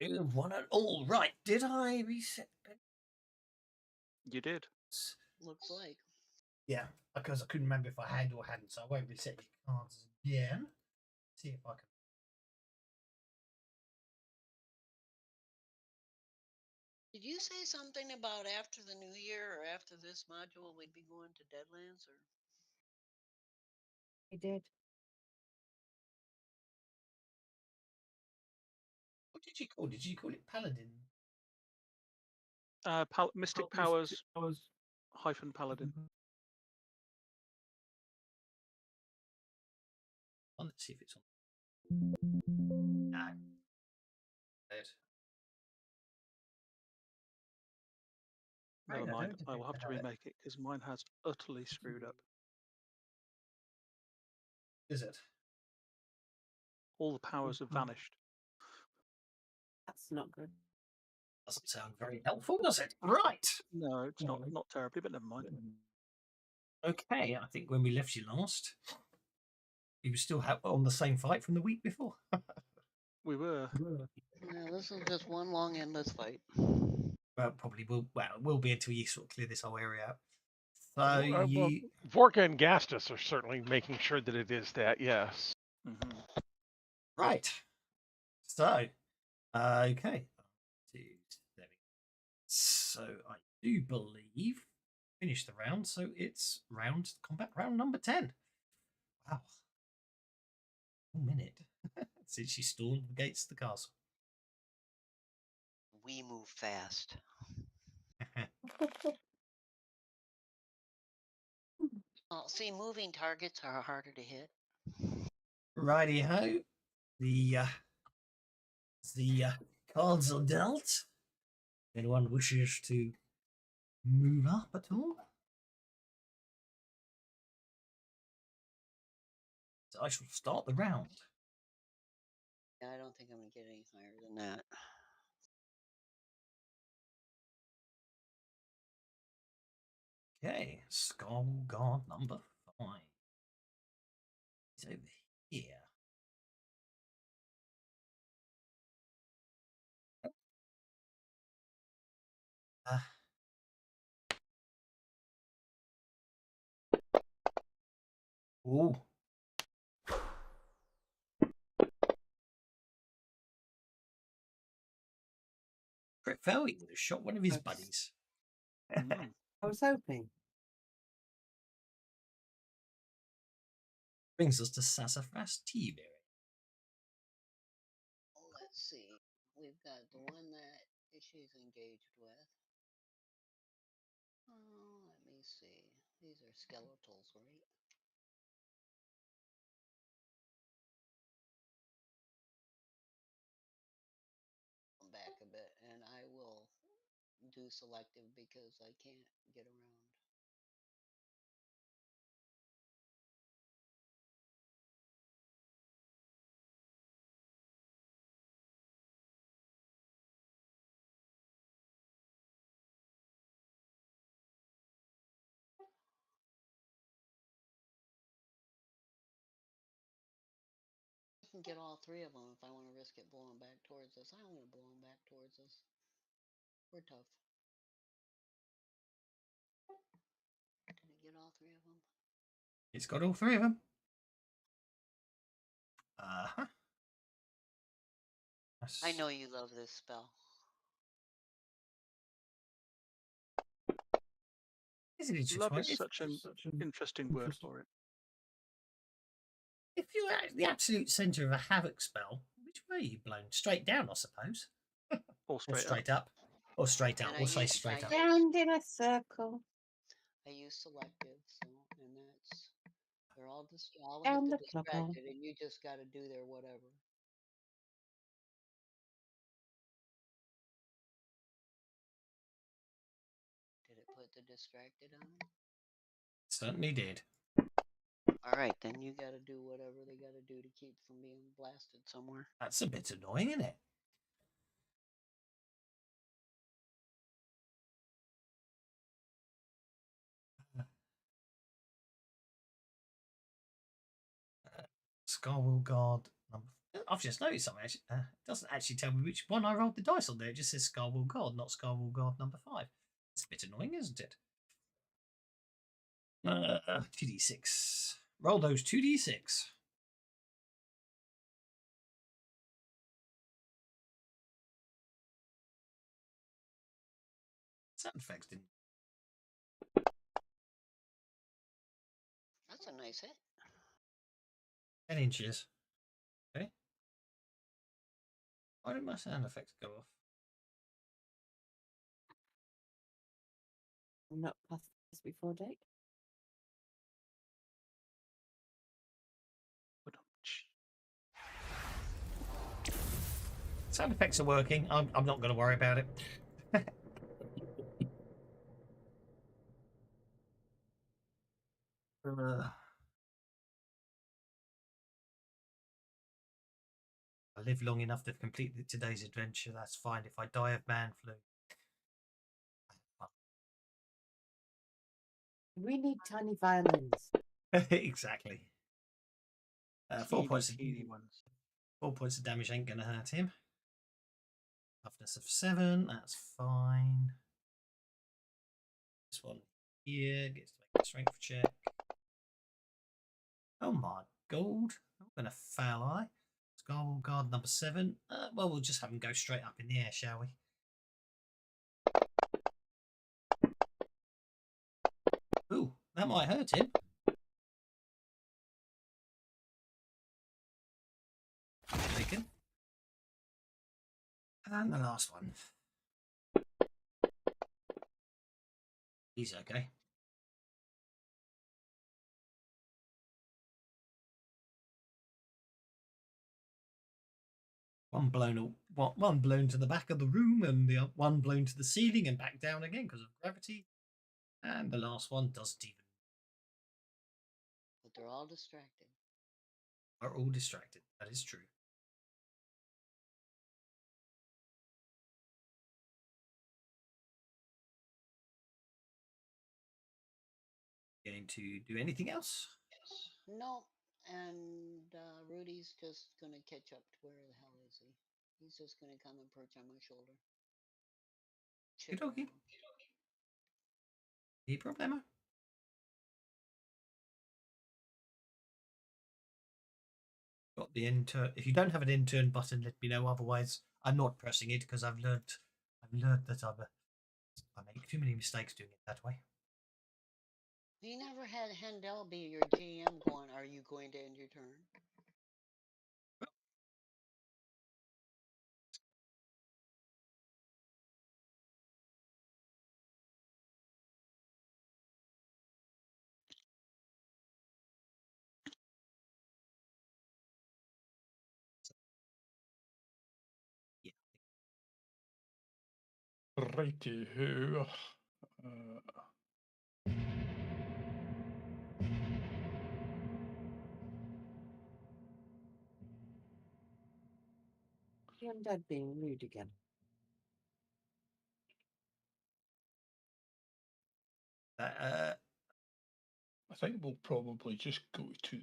One and all. Right, did I reset? You did. Looks like. Yeah, because I couldn't remember if I had or hadn't, so I won't reset your cards again. See if I can. Did you say something about after the new year or after this module we'd be going to Deadlands? Or I did. What did you call it? Did you call it Paladin? Mystic Powers hyphen Paladin. Let's see if it's on. No. Never mind. I will have to remake it because mine has utterly screwed up. Is it? All the powers have vanished. That's not good. Doesn't sound very helpful, does it? Right. No, it's not terribly, but never mind. Okay, I think when we left you last, you were still on the same fight from the week before. We were. yeah, this is just one long endless fight. Well, probably will. Well, it will be until you sort of clear this whole area out. So well, Vorka and Gastus are certainly making sure that it is that. Yes. Mm-hmm. Right. So, okay. So I do believe finish the round. So it's combat round number 10. Wow. 1 minute since she stormed the gates of the castle. We move fast. Oh, see, moving targets are harder to hit. Righty ho. The cards are dealt. Anyone wishes to move up at all? So I shall start the round. Yeah, I don't think I'm going to get any higher than that. Okay, Scarwall guard number 5. He's over here. Ooh. Crit fail, he would have shot one of his buddies. Mm. I was hoping. Brings us to Sassafras Teaberry. Let's see. We've got the one that she's engaged with. Oh, let me see. These are skeletals, right? Come back a bit, and I will do selective because I can't get around. I can get all three of them if I want to risk it blowing back towards us. I don't want to blow them back towards us. We're tough. Did I get all three of them? It's got all three of them. Uh-huh. I know you love this spell. Love is such an interesting word for it. If you're at the absolute centre of a havoc spell, which way are you blown? Straight down, I suppose. Or straight up. Or straight up. We'll say straight up. Round in a circle. I use selective, so and that's they're all Down have the to club distracted, and you just got to do their whatever. Did it put the distracted on? Certainly did. All right, then you got to do whatever they got to do to keep from being blasted somewhere. That's a bit annoying, isn't it? Scarwall guard number I've just noticed something. Actually, it doesn't actually tell me which one I rolled the dice on there. It just says Scarwall Guard, not Scarwall Guard number 5. It's a bit annoying, isn't it? 2d6. Roll those 2d6. Sound effects didn't. That's a nice hit. 10 inches. Okay. Why did my sound effects go off? I'm not past this before date. Sound effects are working. I'm not going to worry about it. I live long enough to complete today's adventure. That's fine. If I die of man flu. We need tiny violins. Exactly. 4 points. Teeny ones. 4 points of damage ain't going to hurt him. Toughness of 7. That's fine. This one here gets to make a strength check. Oh my god. I'm going to fail, I. Scarwall Guard number 7. Well, we'll just have him go straight up in the air, shall we? Ooh, that might hurt him. Taken. And the last one. He's okay. One blown to the back of the room, and the one blown to the ceiling and back down again because of gravity. And the last one doesn't even. But they're all distracted. Are all distracted. That is true. Going to do anything else? No, and Rudy's just gonna catch up to where the hell is he? He's just gonna come and perch on my shoulder. Chip Okey-dokey. around. No problemo. Got the intern. If you don't have an intern button, let me know. Otherwise, I'm not pressing it because I've learned that I make too many mistakes doing it that way. You never had Handel be your GM going, are you going to end your turn? Yeah. Righty who. The undead being rude again. I think we'll probably just go to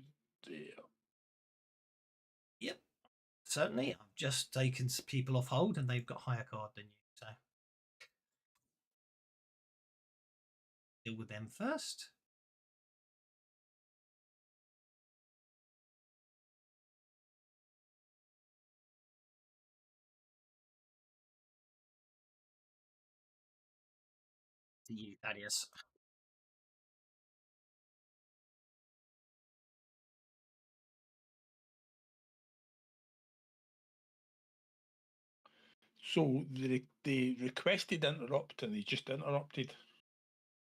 there. Yep. Certainly. I've just taken some people off hold and they've got higher card than you. So deal with them first. To you, Thaddeus. So they requested interrupt and they just interrupted.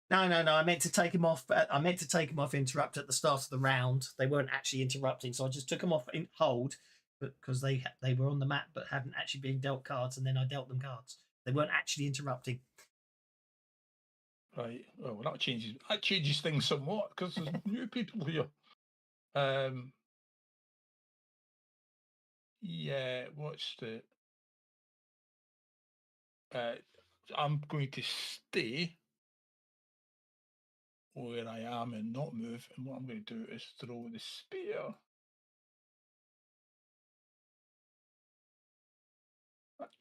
No. I meant to take him off. I meant to take him off interrupt at the start of the round. They weren't actually interrupting, so I just took them off in hold because they were on the map but hadn't actually been dealt cards, and then I dealt them cards. They weren't actually interrupting. Right. Well, that changes things somewhat because there's new people here. Yeah. What's the? I'm going to stay where I am and not move. And what I'm going to do is throw the spear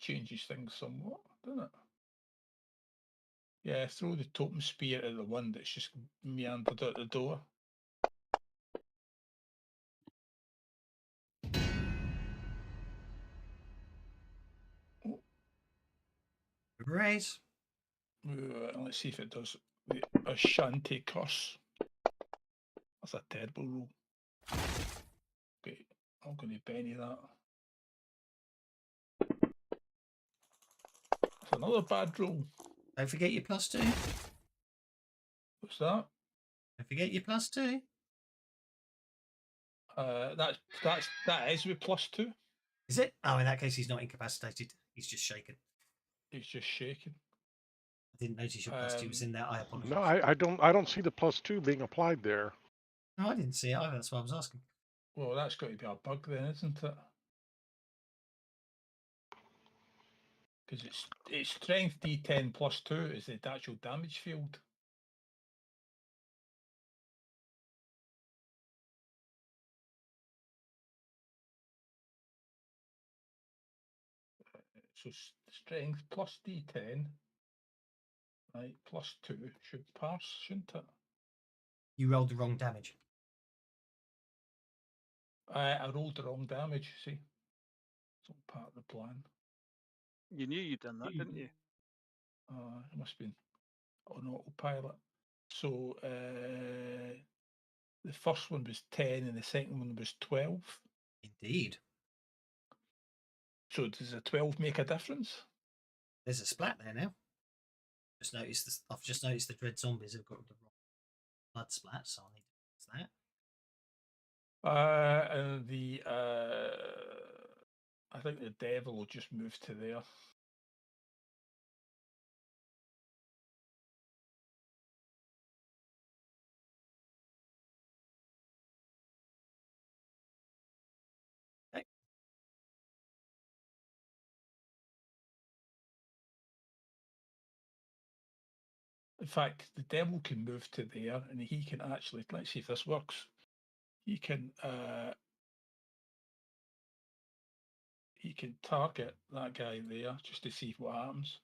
changes things somewhat, doesn't it? Yeah, throw the totem spear at the one that's just meandered out the door. Raise. Let's see if it does the Ashanti curse. That's a terrible roll. Okay, I'm going to Benny that. That's another bad roll. Don't forget your +2. What's that? Don't forget your +2. That is with +2. Is it? Oh, in that case, he's not incapacitated. He's just shaken. He's just shaking. I didn't notice your +2 was in there. I apologize. No, I don't see the +2 being applied there. No, I didn't see it either. That's why I was asking. Well, that's got to be a bug then, isn't it? Because it's strength D10 +2 is the actual damage field. So strength plus D10, right, +2 should pass, shouldn't it? You rolled the wrong damage. I rolled the wrong damage, see? It's all part of the plan. You knew you'd done that, didn't you? It must have been on autopilot. So the first one was 10 and the second one was 12. Indeed. So does a 12 make a difference? There's a splat there now. I've just noticed the dread zombies have got the wrong blood splat, so I need to fix that. And the I think the devil will just move to there. Okay. In fact, the devil can move to there, and he can actually. Let's see if this works. He can target that guy there just to see what happens.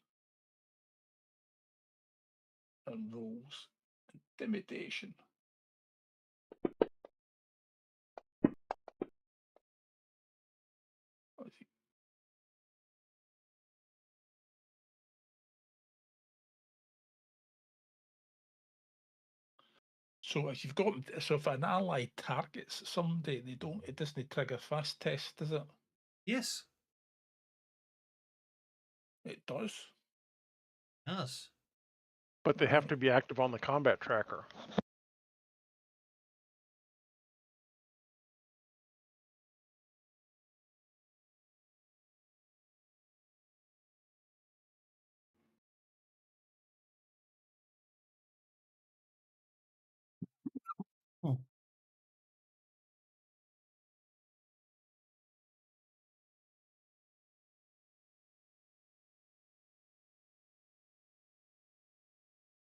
And rolls intimidation. So if you've got, so if an ally targets somebody, it doesn't trigger fast test, does it? Yes, It does. it does. But they have to be active on the combat tracker.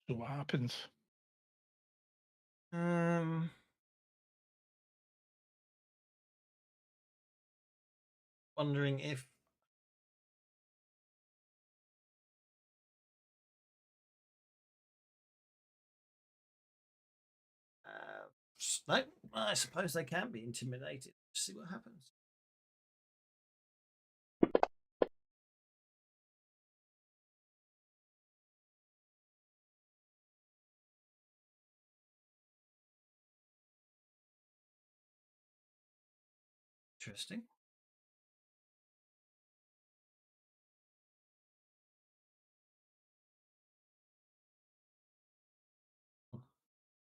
So what happens? Wondering if no, I suppose they can be intimidated. See what happens. Interesting.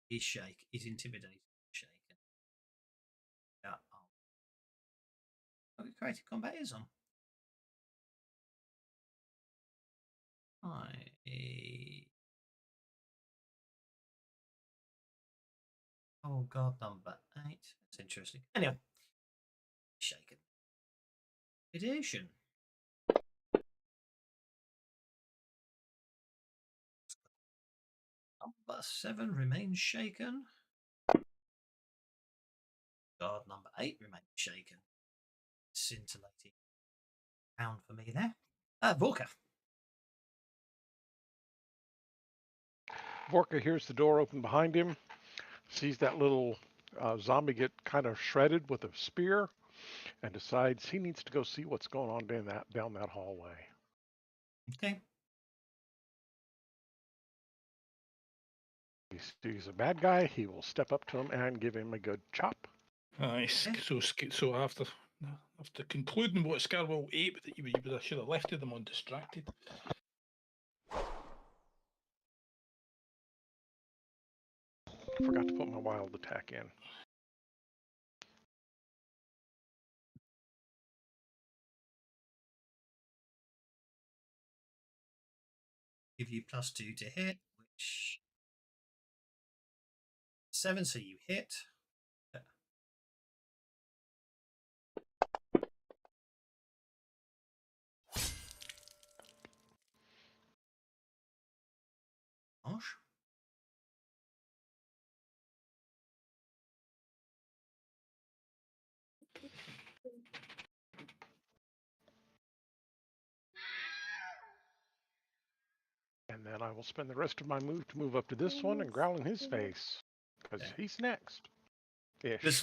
He's intimidated, shaken. Yeah. What creative combat is on? Oh god, number 8. That's interesting. Anyway. Shaken. Edition. Number 7 remains shaken. God, number 8 remains shaken. Scintillating round for me there. Vorka. Vorka hears the door open behind him, sees that little zombie get kind of shredded with a spear, and decides he needs to go see what's going on down that hallway. Okay. He sees a bad guy, he will step up to him and give him a good chop. Nice. So after concluding what Scarwall ate, you should have left them undistracted. Forgot to put my wild attack in. Give you +2 to hit, which 7, so you hit. Gosh. And then I will spend the rest of my move to move up to this one and growl in his face, because he's next. This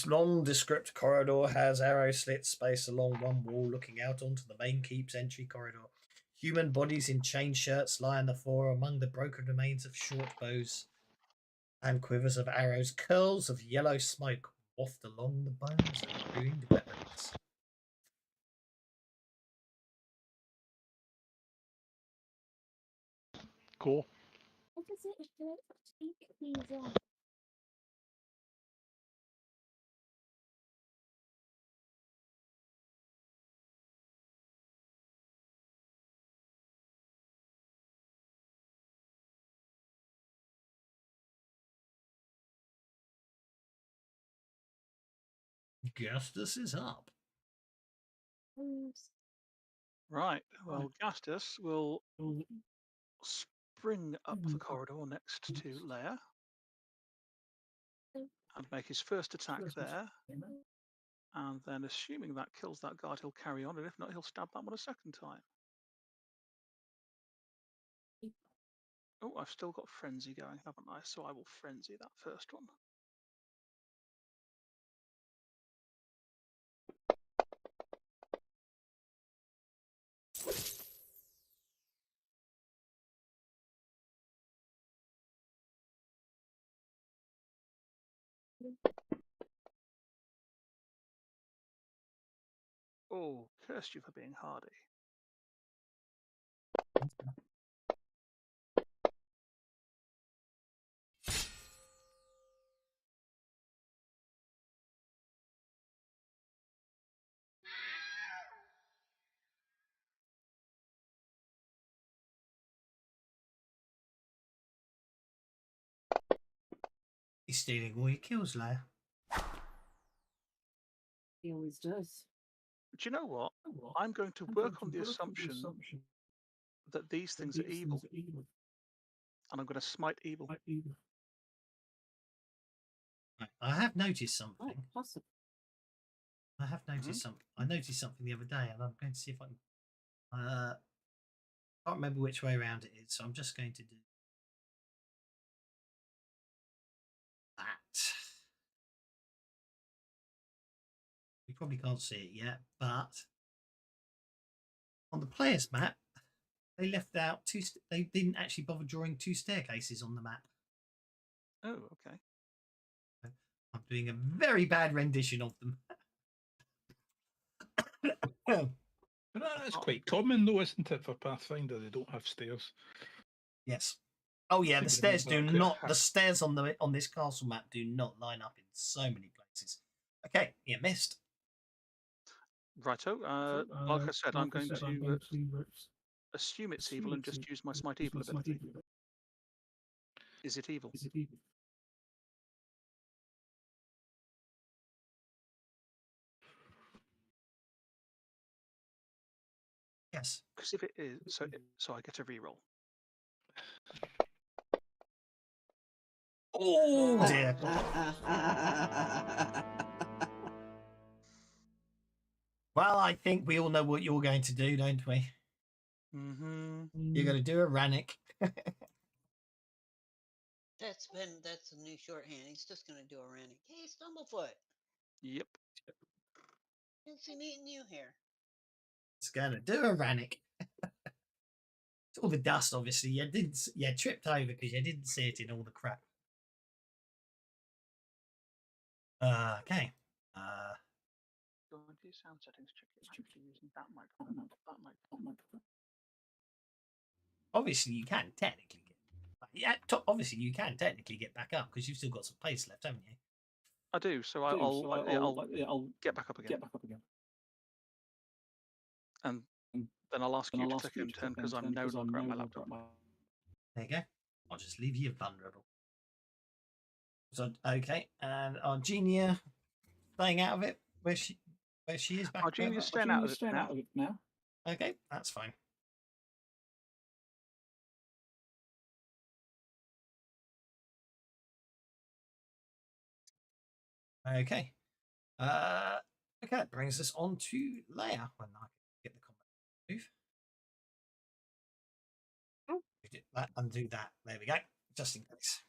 nondescript corridor has arrow slits spaced along one wall looking out onto the main keep's entry corridor. Human bodies in chain shirts lie on the floor among the broken remains of short bows and quivers of arrows. Curls of yellow smoke waft along the bones of ruined weapons. Cool. What is it? Take these on. Justice is up. Right. Well, Justice will spring up the corridor next to Leia and make his first attack there. And then, assuming that kills that guard, he'll carry on, and if not, he'll stab that one a second time. Oh, I've still got Frenzy going, haven't I? So I will Frenzy that first one. Oh, curse you for being hardy. He's stealing all your kills, Leia. He always does. Do you know what? I'm going to work on the assumption that these things are evil. And I'm going to smite evil. Right, I have noticed something. Oh, possible. I have noticed something. I noticed something the other day, and I'm going to see if I can. I can't remember which way around it is, so I'm just going to do that. You probably can't see it yet, but on the player's map, they left out two. They didn't actually bother drawing 2 staircases on the map. Oh, okay. I'm doing a very bad rendition of them. But that's quite common, though, isn't it, for Pathfinder? They don't have stairs. Yes. Oh yeah, So the you stairs do remember not. how- The stairs on this castle map do not line up in so many places. Okay, you missed. Righto. Like I said, I'm going to assume it's evil and just use my smite evil ability. Is it evil? Yes. Because if it is, so I get a reroll. Oh dear. Well, I think we all know what you're going to do, don't we? Mm-hmm. You're going to do a Rannick. That's a new shorthand. He's just gonna do a ranting. Hey, Stumblefoot, Yep. didn't see meeting you here. It's going to do a Rannick. It's all the dust, obviously. You tripped over because you didn't see it in all the crap. Okay. Go into your sound settings, check you're actually using that microphone, not that microphone. Obviously, you can technically get. Obviously, you can technically get back up because you've still got some pace left, haven't you? I do, so I'll get back up again. And then I'll ask you to click and turn because I'm no longer at my laptop. There you go. I'll just leave you vulnerable. So okay, and our Genia staying out of it where she is back. Our Genia's staying out of it now. Okay, that's fine. Okay. Okay, that brings us on to Leia when I get the combat move. We did that, undo that. There we go. Just in case.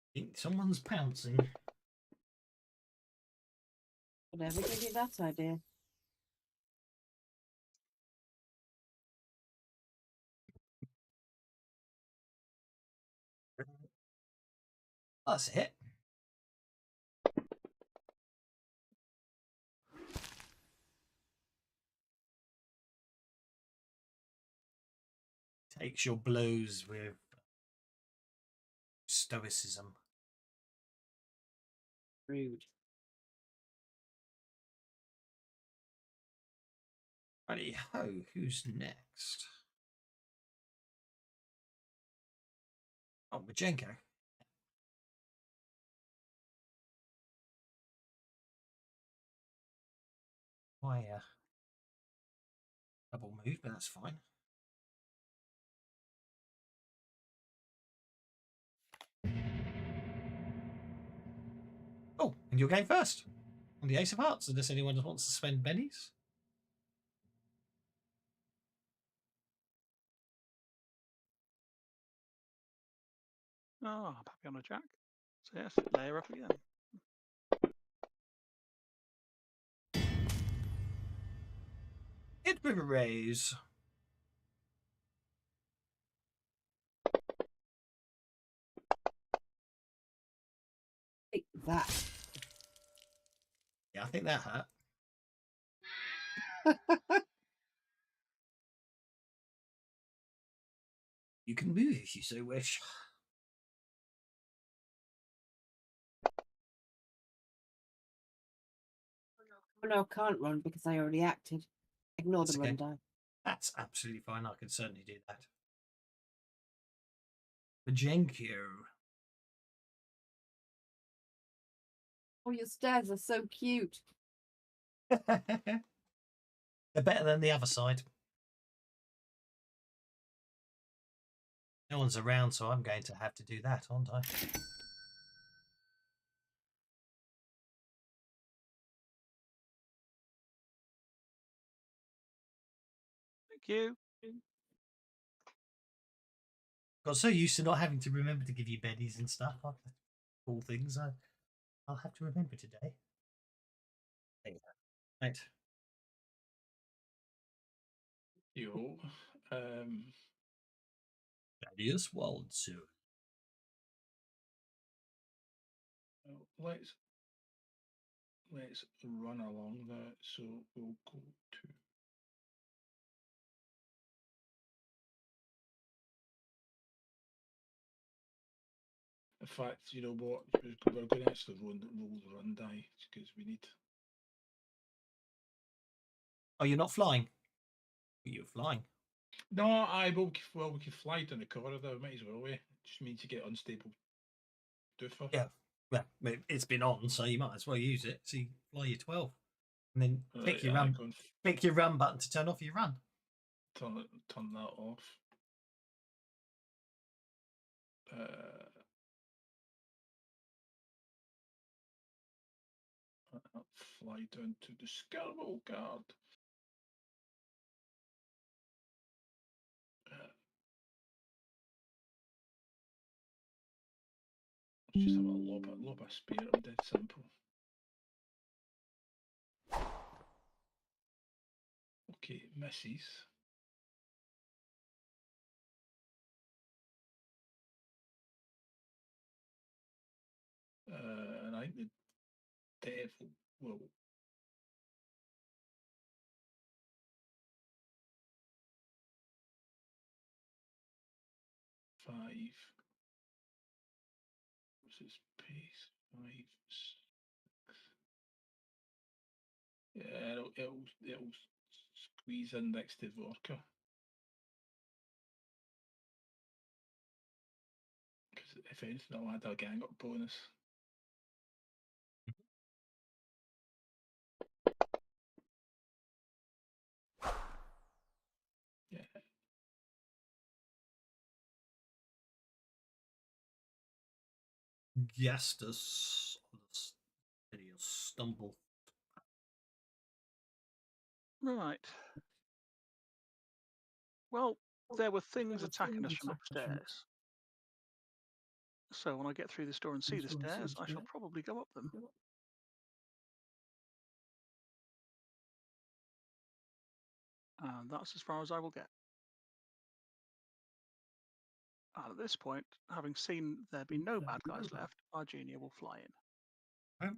I think someone's pouncing. Whatever gave you that idea? That's it. Takes your blows with stoicism. Rude. Righty ho, who's next? Oh, Majenko. Why, double move, but that's fine. Oh, and you're going first on the Ace of Hearts. Unless anyone wants to spend bennies. Oh, I'm happy on a jack. So yes, layer up again. Hit with a raise. Take that. Yeah, I think that hurt. You can move if you so wish. Oh no, I can't run because I already acted. Ignore That's the okay. run die. That's absolutely fine. I can certainly do that. Majenko. Oh, your stairs are so cute. They're better than the other side. No one's around, so I'm going to have to do that, aren't I? Thank you. Got so used to not having to remember to give you bennies and stuff. All things I'll have to remember today. Right. Yo. Thaddeus Waldser. Let's run along that. So we'll go to. In fact, you know what? We're going to actually roll the run die because we need. Oh, you're not flying? You're flying. No, we can fly down the corridor. Might as well. Just means you get unstable doofer. Yeah. Well, it's been on, so you might as well use it. So you fly your 12, and then Right, click your I run. go and Click your run button to turn off your run. turn that off. I'll fly down to the Scarwall guard. Just have a lob a spear. I'm dead simple. Okay, misses. And I think the devil will. Five. What's his pace? 5, 6. Yeah, it'll squeeze in next to Vorka. Because if anything, I'll add a gang up bonus. Yeah. Gestus. Stumble. Right. Well, there were things attacking us from upstairs. So when I get through this door and see the stairs, I shall probably go up them. And that's as far as I will get. And at this point, having seen there be no bad guys left, our junior will fly in.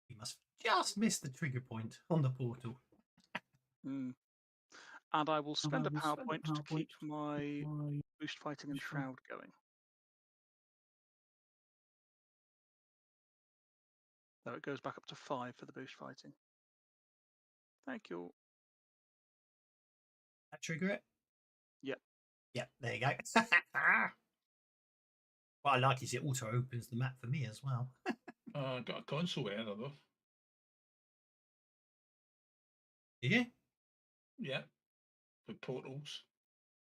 You must just miss the trigger point on the portal. And I will spend a power point to keep my boost fighting and shroud going. Though it goes back up to 5 for the boost fighting. Thank you. That trigger it? Yep. Yep, there you go. What I like is it auto opens the map for me as well. Got a console error though. Yeah? Yeah. With portals.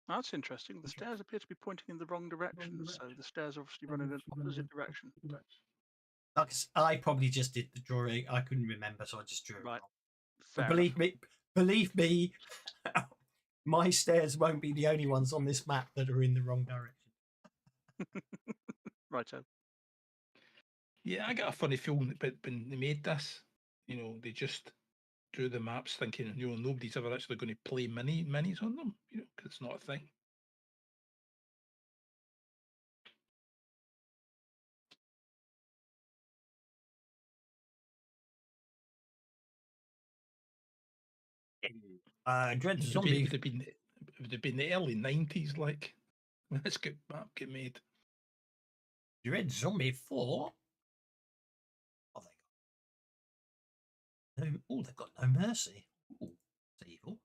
That's interesting. The stairs appear to be pointing in the wrong direction, so the stairs are obviously running in an opposite direction. Like I probably just did the drawing. I couldn't remember, so I just drew it Right. wrong. Fair Believe me, my stairs won't be the only ones on this map that are in the wrong direction. Righto. Yeah, I got a funny feeling that when they made this, they just drew the maps thinking, nobody's ever actually going to play minis on them, because it's not a thing. Dread It Zombie. would have been the early 90s, like, when this map get made. Dread Zombie 4. Oh, they've got no mercy. Ooh, that's evil.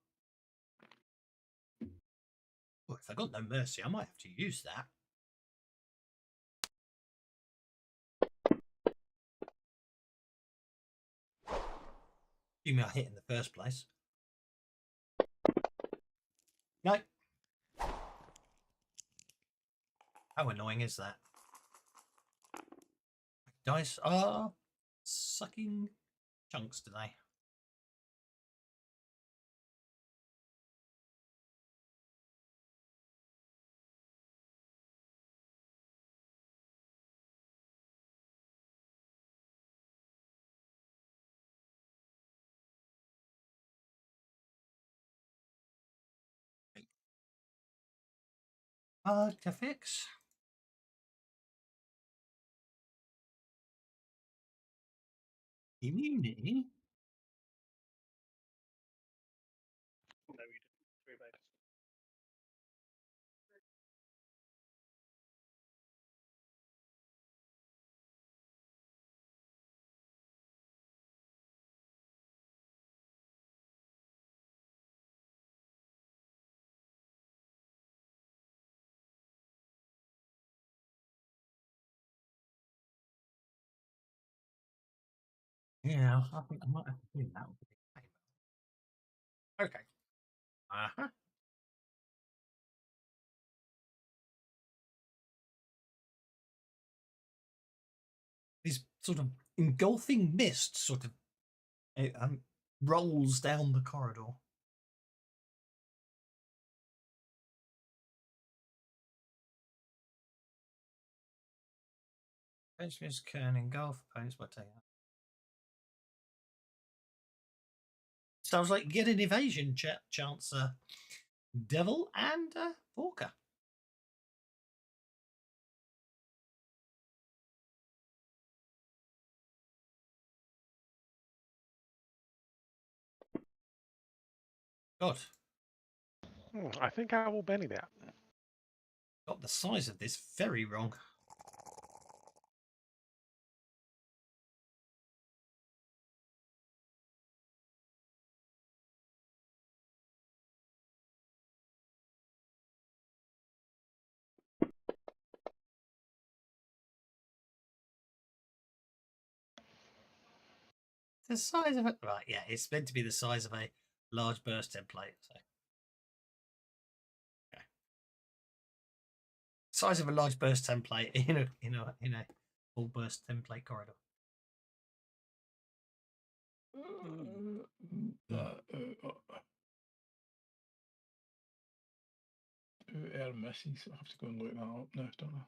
Well, if they've got no mercy, I might have to use that. You mean I hit in the first place? No. How annoying is that? Dice are sucking chunks today. To fix. Immunity. No, you didn't. 3 bags. Yeah, I think I might have to do that. Okay. Uh-huh. This sort of engulfing mist sort of rolls down the corridor. Enemies can engulf opponents by taking. Sounds like you get an evasion chance, Devil and Walker. God, I think I will Benny that. got the size of this very wrong. The size of it, right? Yeah, it's meant to be the size of a large burst template. So, okay. Size of a large burst template in a full burst template corridor. Air misses. I have to go and look that up now, don't I?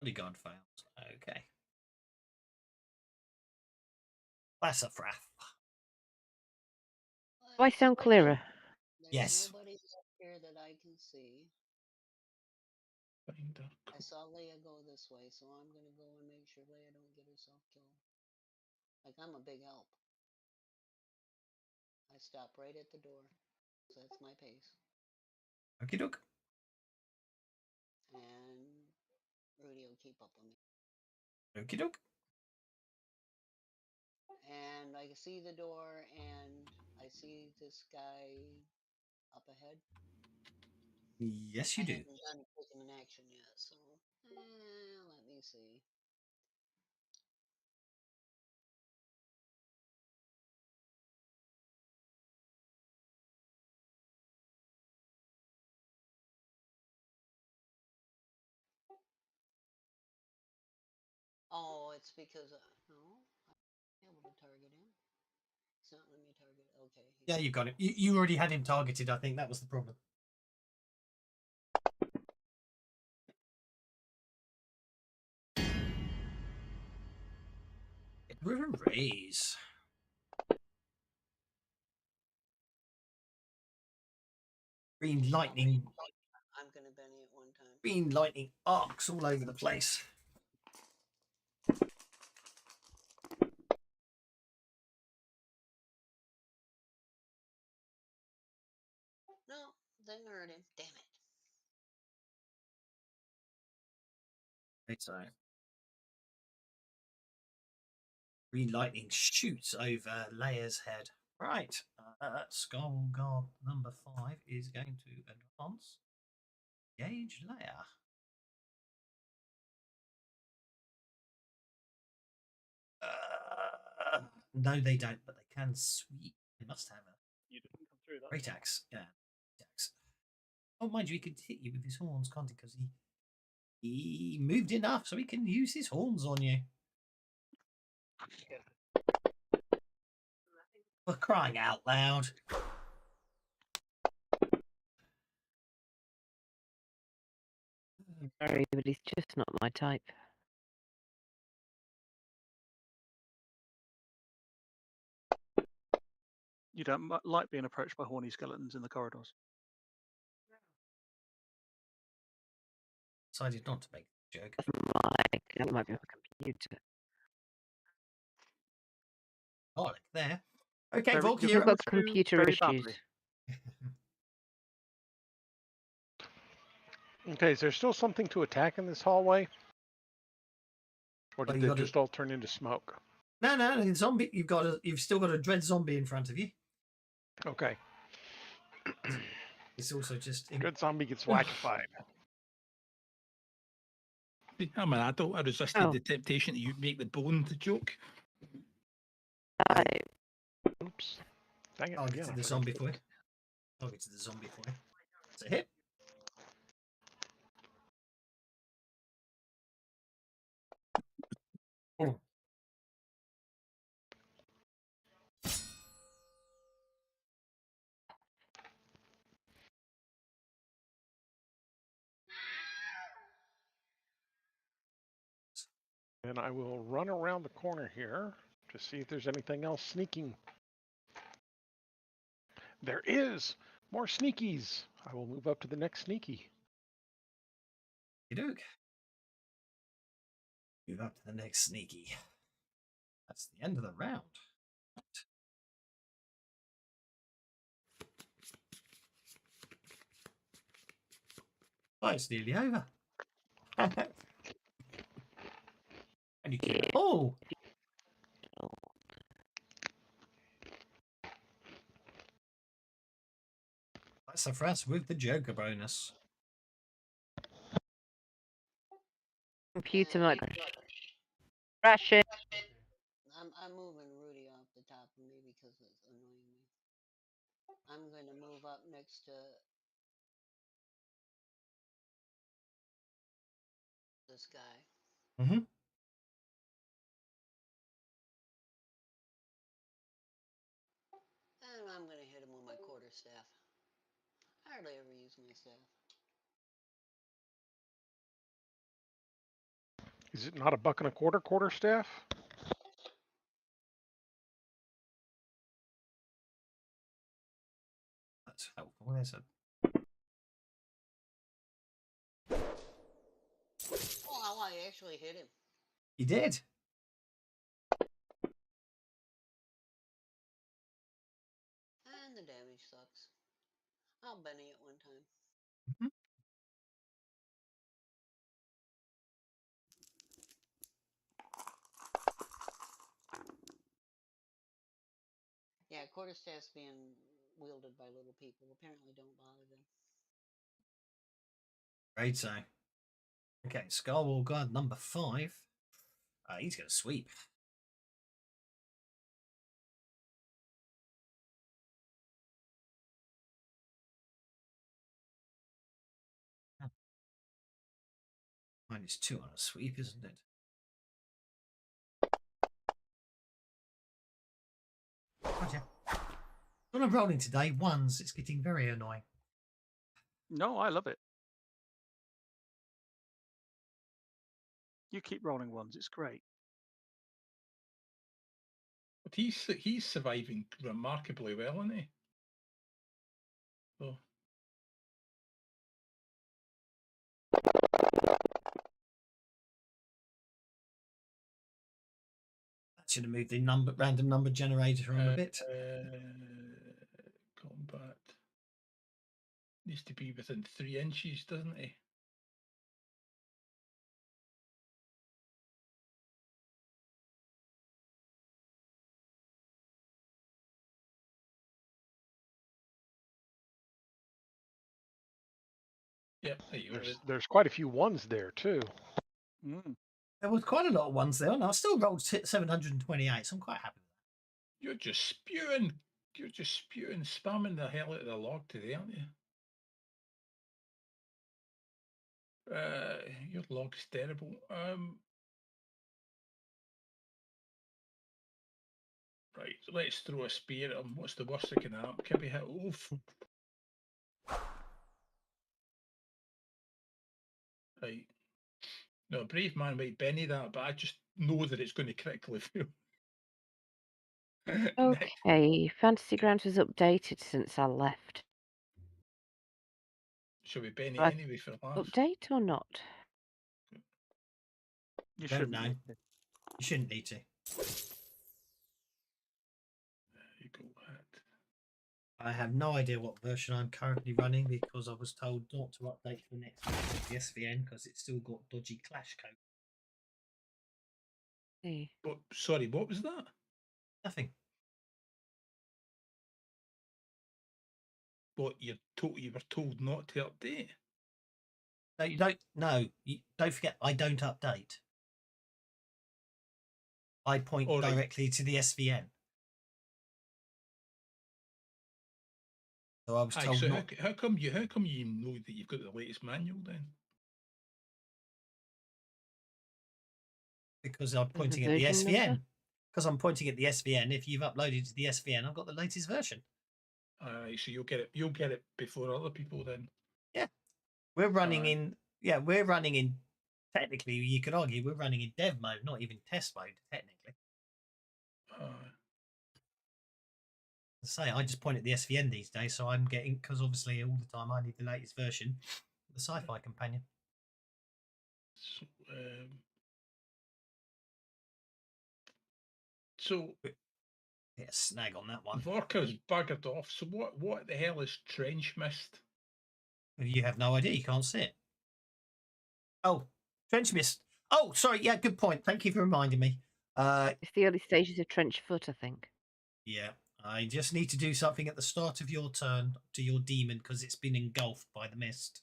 Bodyguard fails. Okay. That's a fraff. Do I sound clearer? There's Yes. nobody left here that I can see. Finder. I saw Leia go this way, so I'm gonna go and make sure Leia don't get herself killed. Like, I'm a big help. I stop right at the door, so that's my pace. Okie doke. And Rudy will keep up with me. Okie doke. And I see the door, and I see this guy up ahead. Yes, you I do. haven't done taking an action yet, so let me see. Oh, it's because no, I'm able to target him. It's not letting me target. Okay. Yeah, you got him. You already had him targeted. I think that was the problem. River Raise. Green lightning. I'm gonna Benny at one time. Green lightning arcs all over the place. No, didn't hurt him. Damn it. Right, so green lightning shoots over Leia's head. Right. Scarwall Guard number 5 is going to advance. Gauge Leia. No, they don't, but they can sweep. They must have a You didn't come through that. great axe. Yeah, great axe. Oh, mind you, he can hit you with his horns, can't he? Because he moved enough so he can use his horns on you. For crying out loud. Sorry, but he's just not my type. You don't like being approached by horny skeletons in the corridors. Decided not to make the joke. Like, that might be a computer. Oh, look there. Okay, Very- Volk, you're you're I've got up. through computer very issues. badly. Okay, is there still something to attack in this hallway? Or Well, did you they gotta- just all turn into smoke? No, the zombie. You've still got a dread zombie in front of you. Okay. It's also just Good zombie gets whackified. I'm an adult. I resisted Oh. the temptation to make the bone the joke. Oops. Dang it. I'll get again, to I the forgot zombie to- for you. I'll get to the zombie for you. It's a hit. Oh. And I will run around the corner here to see if there's anything else sneaking. There is! More sneakies! I will move up to the next sneaky. You do. Move up to the next sneaky. That's the end of the round. Oh, it's nearly over. And you keep it. Oh! That's the first with the Joker bonus. Computer might crash it. I'm moving Rudy off the top of me because it's annoying me. I'm going to move up next to this guy. Mm-hmm. And I'm going to hit him with my quarterstaff. I hardly ever use my staff. Is it not a buck and a quarter staff? That's helpful, is it? Oh, I actually hit him. You did. And the damage sucks. I'll Benny it one time. Mm-hmm. Yeah, quarterstaffs being wielded by little people apparently don't bother them. Great, so. Okay, Scarwall guard number 5. He's going to sweep. -2 on a sweep, isn't it? Roger. When I'm rolling today, ones, it's getting very annoying. No, I love it. You keep rolling ones. It's great. But he's surviving remarkably well, isn't he? So That should have moved the random number generator on a bit. Combat needs to be within 3 inches, doesn't he? Yep, there you go. There's quite a few ones there too. Mm. There was quite a lot of ones there, and I still rolled 728, so I'm quite happy with that. You're just spewing, spamming the hell out of the log today, aren't you? Your log's terrible. Right, so let's throw a spear at him. What's the worst that can happen? Can we hit? Oof. Right. No, a brave man might Benny that, but I just know that it's going to critically fail. Next. Okay, Fantasy Grounds was updated since I left. Shall we Benny Right. anyway for laughs? Update or not? You Don't shouldn't. know. You shouldn't need to. There you go. Hit. I have no idea what version I'm currently running because I was told not to update the next version of the SVN because it's still got dodgy clash code. See. But sorry, what was that? Nothing. What you were told not to update? No, you don't. No, don't forget. I don't update. I point All right. directly to the SVN. So I was Aye, told so not how come you know that you've got the latest manual then? because I'm There's a pointing at the version SVN. number? Because I'm pointing at the SVN. If you've uploaded to the SVN, I've got the latest version. Aye, so you'll get it before other people then. We're running Aye. in. Yeah, we're running in. Technically, you could argue we're running in dev mode, not even test mode. Technically, Aye. as I say, I just point at the SVN these days, so I'm getting because obviously all the time I need the latest version of the Sci-Fi Companion. So, so Get a snag on that one. Vorka's buggered off. So what the hell is trench mist? You have no idea. You can't see it. Oh, trench mist. Oh, sorry. Yeah, good point. Thank you for reminding me. It's the early stages of trench foot, I think. Yeah, I just need to do something at the start of your turn to your demon because it's been engulfed by the mist.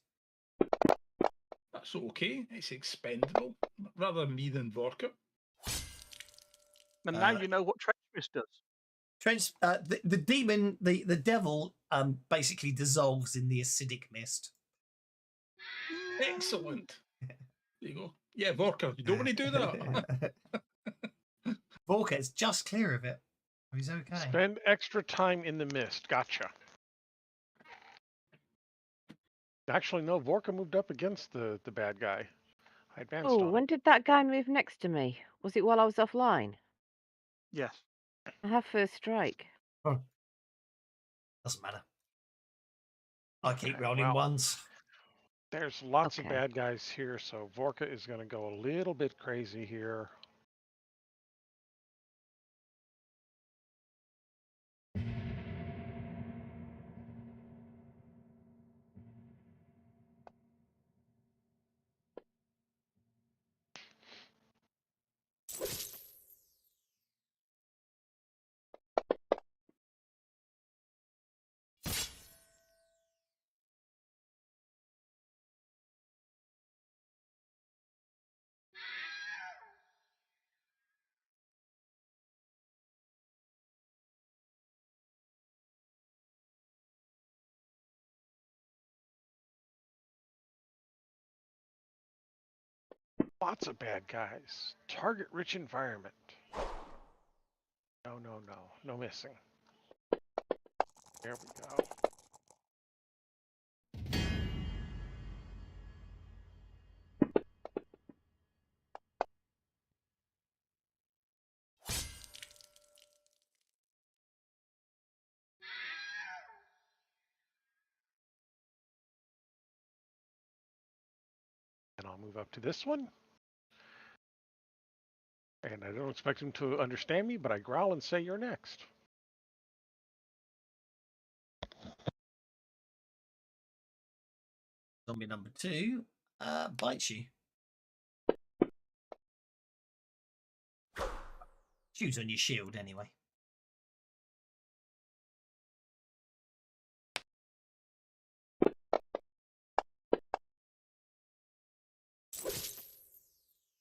That's okay. It's expendable. Rather me than Vorka. And now you know what trench mist does. Trench, the demon, the devil, basically dissolves in the acidic mist. Excellent. There you go. Yeah, Vorka, you don't want to do that. Volker is just clear of it. He's okay. Spend extra time in the mist. Gotcha. Actually, no. Vorka moved up against the bad guy. I advanced Oh, on when him. did that guy move next to me? Was it while I was offline? Yes. I have first strike. Doesn't matter. I keep Okay, rolling well, ones. There's lots of Okay. bad guys here, so Vorka is going to go a little bit crazy here. Lots of bad guys. Target-rich environment. No, no, no. No missing. There we go. And I'll move up to this one. And I don't expect him to understand me, but I growl and say, "You're next." Zombie number 2 bites you. Shoots on your shield anyway.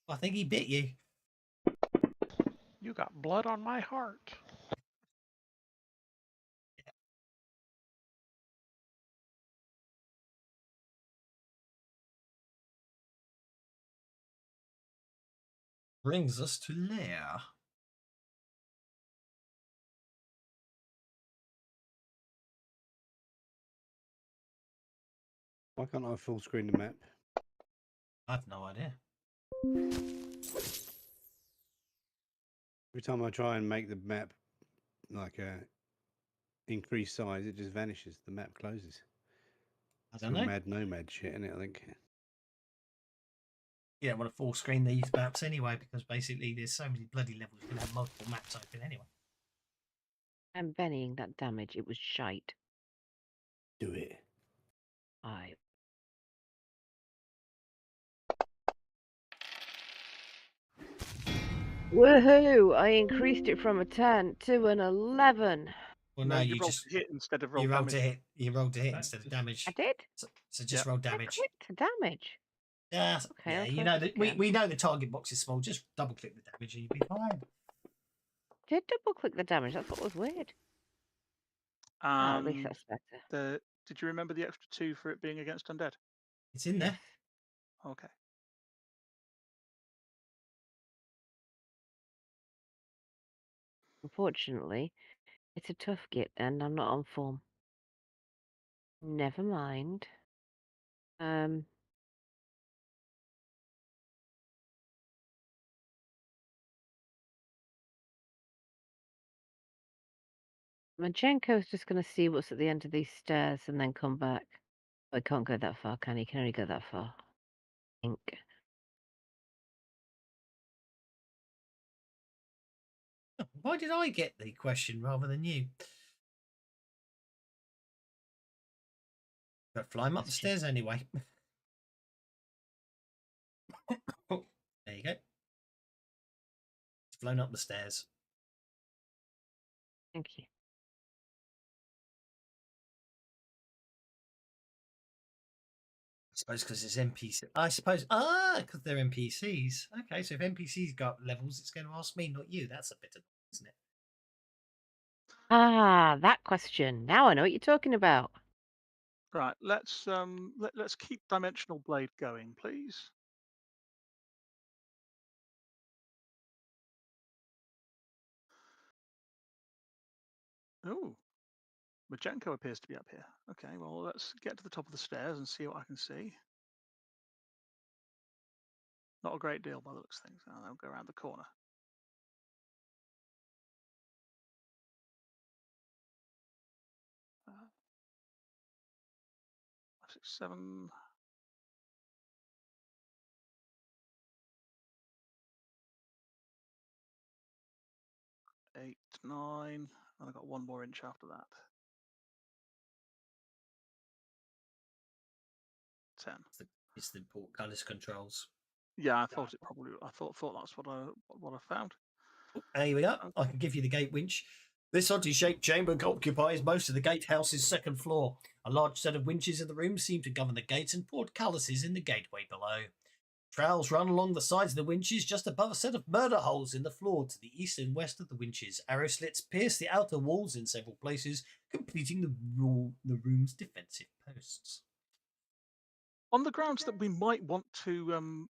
I think he bit you. You got blood on my heart. Brings us to Lair. Why can't I full screen the map? I've no idea. Every time I try and make the map like a increased size, it just vanishes. The map closes. I don't know. Mad nomad shit, innit? I think. You don't want to full screen these maps anyway because basically there's so many bloody levels you can have multiple maps open anyway. I'm bennying that damage. It was shite. Do it. Aye. Woohoo! I increased it from a 10 to an 11. Well, No, no, you you rolled just to hit instead of roll you rolled damage. to hit. You rolled to hit That's instead of just- damage. I did? So just Yeah. roll I damage. clicked to damage. Yeah, Okay, yeah. I'll You try know this that we, again. we know the target box is small. Just double click the damage and you'll be fine. Did double click the damage? That's what was weird. At least And that's better. did you remember the extra 2 for it being against undead? It's in Yes. there. Okay. Unfortunately, it's a tough git and I'm not on form. Never mind. Machenko's just going to see what's at the end of these stairs and then come back. I can't go that far, can he? Can only go that far. Ink. Why did I get the question rather than you? But fly him up the That's stairs anyway. Oh, there you go. It's flown up the stairs. Thank you. I suppose because it's NPC. I suppose because they're NPCs. Okay, so if NPCs got levels, it's going to ask me, not you. That's a bit of, isn't it? Ah, that question. Now I know what you're talking about. Right. Let's let's keep Dimensional Blade going, please. Oh, Majenko appears to be up here. Okay, well, let's get to the top of the stairs and see what I can see. Not a great deal by the looks of things. I'll go around the corner. Uh, 5, 6, 7. Eight, 9, and I've got 1 more inch after that. 10. It's the portcullis controls. Yeah, I thought it probably. I thought that's what I found. Oh, here we go. I can give you the gate winch. This oddly shaped chamber occupies most of the gatehouse's second floor. A large set of winches in the room seem to govern the gates and portcullises in the gateway below. Trowels run along the sides of the winches just above a set of murder holes in the floor to the east and west of the winches. Arrow slits pierce the outer walls in several places, completing the room's defensive posts. On the grounds that we might want to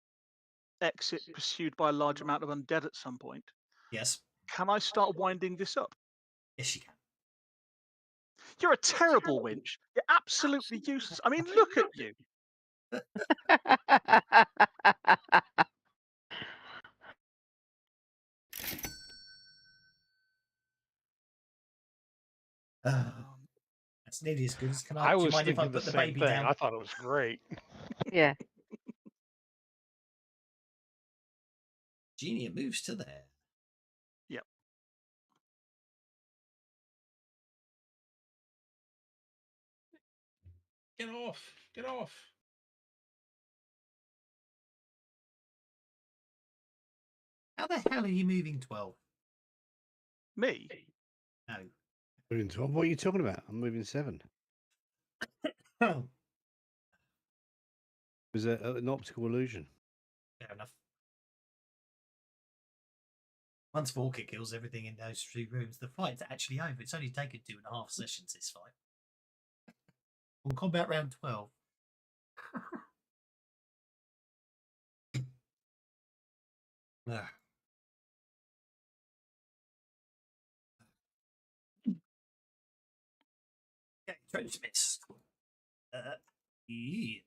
exit pursued by a large amount of undead at some point, Yes. can I start winding this up? Yes, you can. You're a terrible winch. You're absolutely useless. I mean, look at you. That's nearly as good as can I do you was mind if I thinking the put the same baby thing. down? I thought it was great. Yeah. Genie, it moves to there. Yep. Get off! Get off! How the hell are you moving 12? Me? No. Moving 12? What are you talking about? I'm moving 7. Oh, It was an optical illusion. fair enough. Once Walker kills everything in those 3 rooms, the fight's actually over. It's only taken 2.5 sessions, this fight. On combat round 12. Ah. Okay, trench mist. Yeah.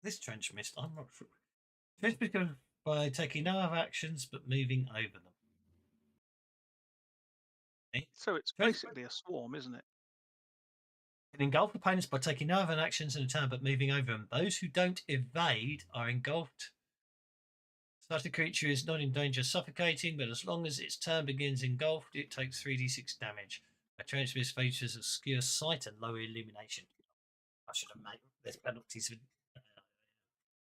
This trench mist, I'm not sure. Trench mist goes by taking no other actions but moving over them. Okay. So it's basically a swarm, isn't it? Can engulf opponents by taking no other actions in a turn but moving over them. Those who don't evade are engulfed. Such a creature is not in danger of suffocating, but as long as its turn begins engulfed, it takes 3d6 damage. A trench mist features obscure sight and low illumination. I should have made there's penalties for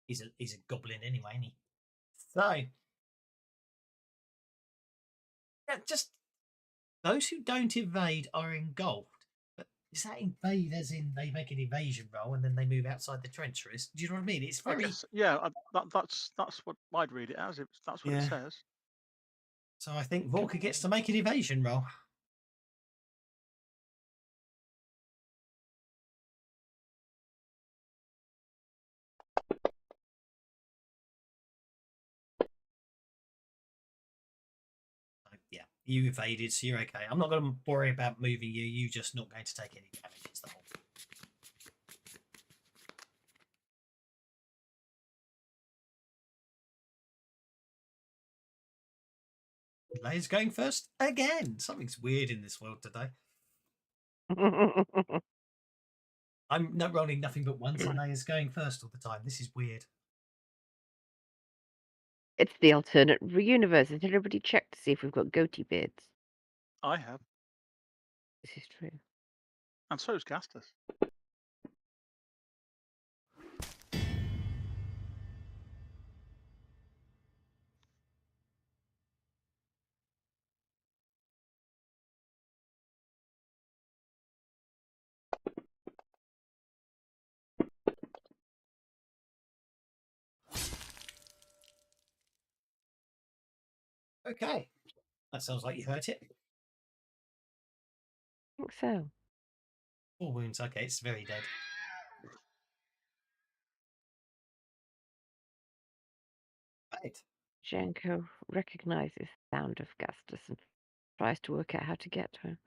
He's a goblin anyway, isn't he? So yeah, just those who don't evade are engulfed. But is that invade as in they make an evasion roll and then they move outside the trench? Or do you know what I mean? It's I very guess, yeah, that's what I'd read it as. That's what it Yeah. says. So I think Volker gets to make an evasion roll. Yeah, you evaded, so you're okay. I'm not going to worry about moving you. You're just not going to take any damage. It's the whole thing. Leia's going first again. Something's weird in this world today. I'm not rolling nothing but ones, and Leia's going first all the time. This is weird. It's the alternate universe. Has everybody checked to see if we've got goatee beards? I have, This is true. and so is Gastus. Okay, that sounds like you hurt it. I think so. 4 wounds. Okay, it's very dead. Right. Janko recognizes the sound of Gastus and tries to work out how to get to him.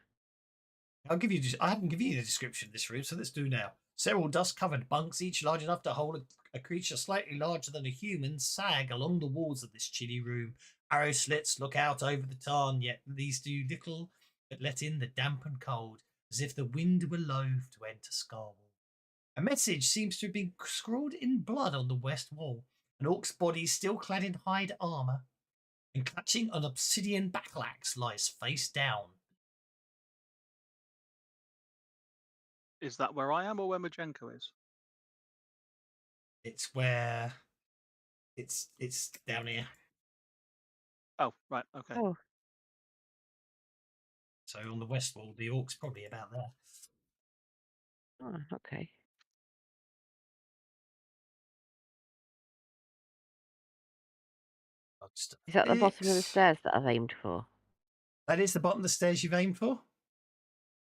I'll give you. I haven't given you the description of this room, so let's do now. Several dust-covered bunks, each large enough to hold a creature slightly larger than a human, sag along the walls of this chilly room. Arrow slits look out over the tarn, yet these do little but let in the damp and cold, as if the wind were loath to enter Scarwall. A message seems to have been scrawled in blood on the west wall. An orc's body, still clad in hide armour, and clutching an obsidian battle-axe, lies face down. Is that where I am or where Majenko is? It's where it's down here. Oh, right, okay. Oh, So on the west wall, the orc's probably about there. Okay. Is that the bottom of the stairs that I've aimed for? That is the bottom of the stairs you've aimed for.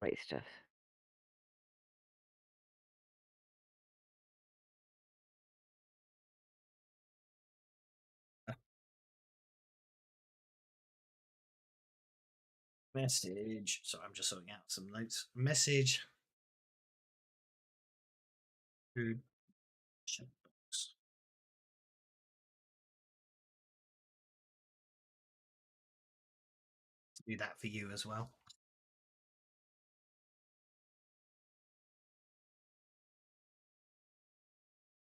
Great stuff. Message. Sorry, I'm just sorting out some notes. Message. Food. Chat box. Do that for you as well.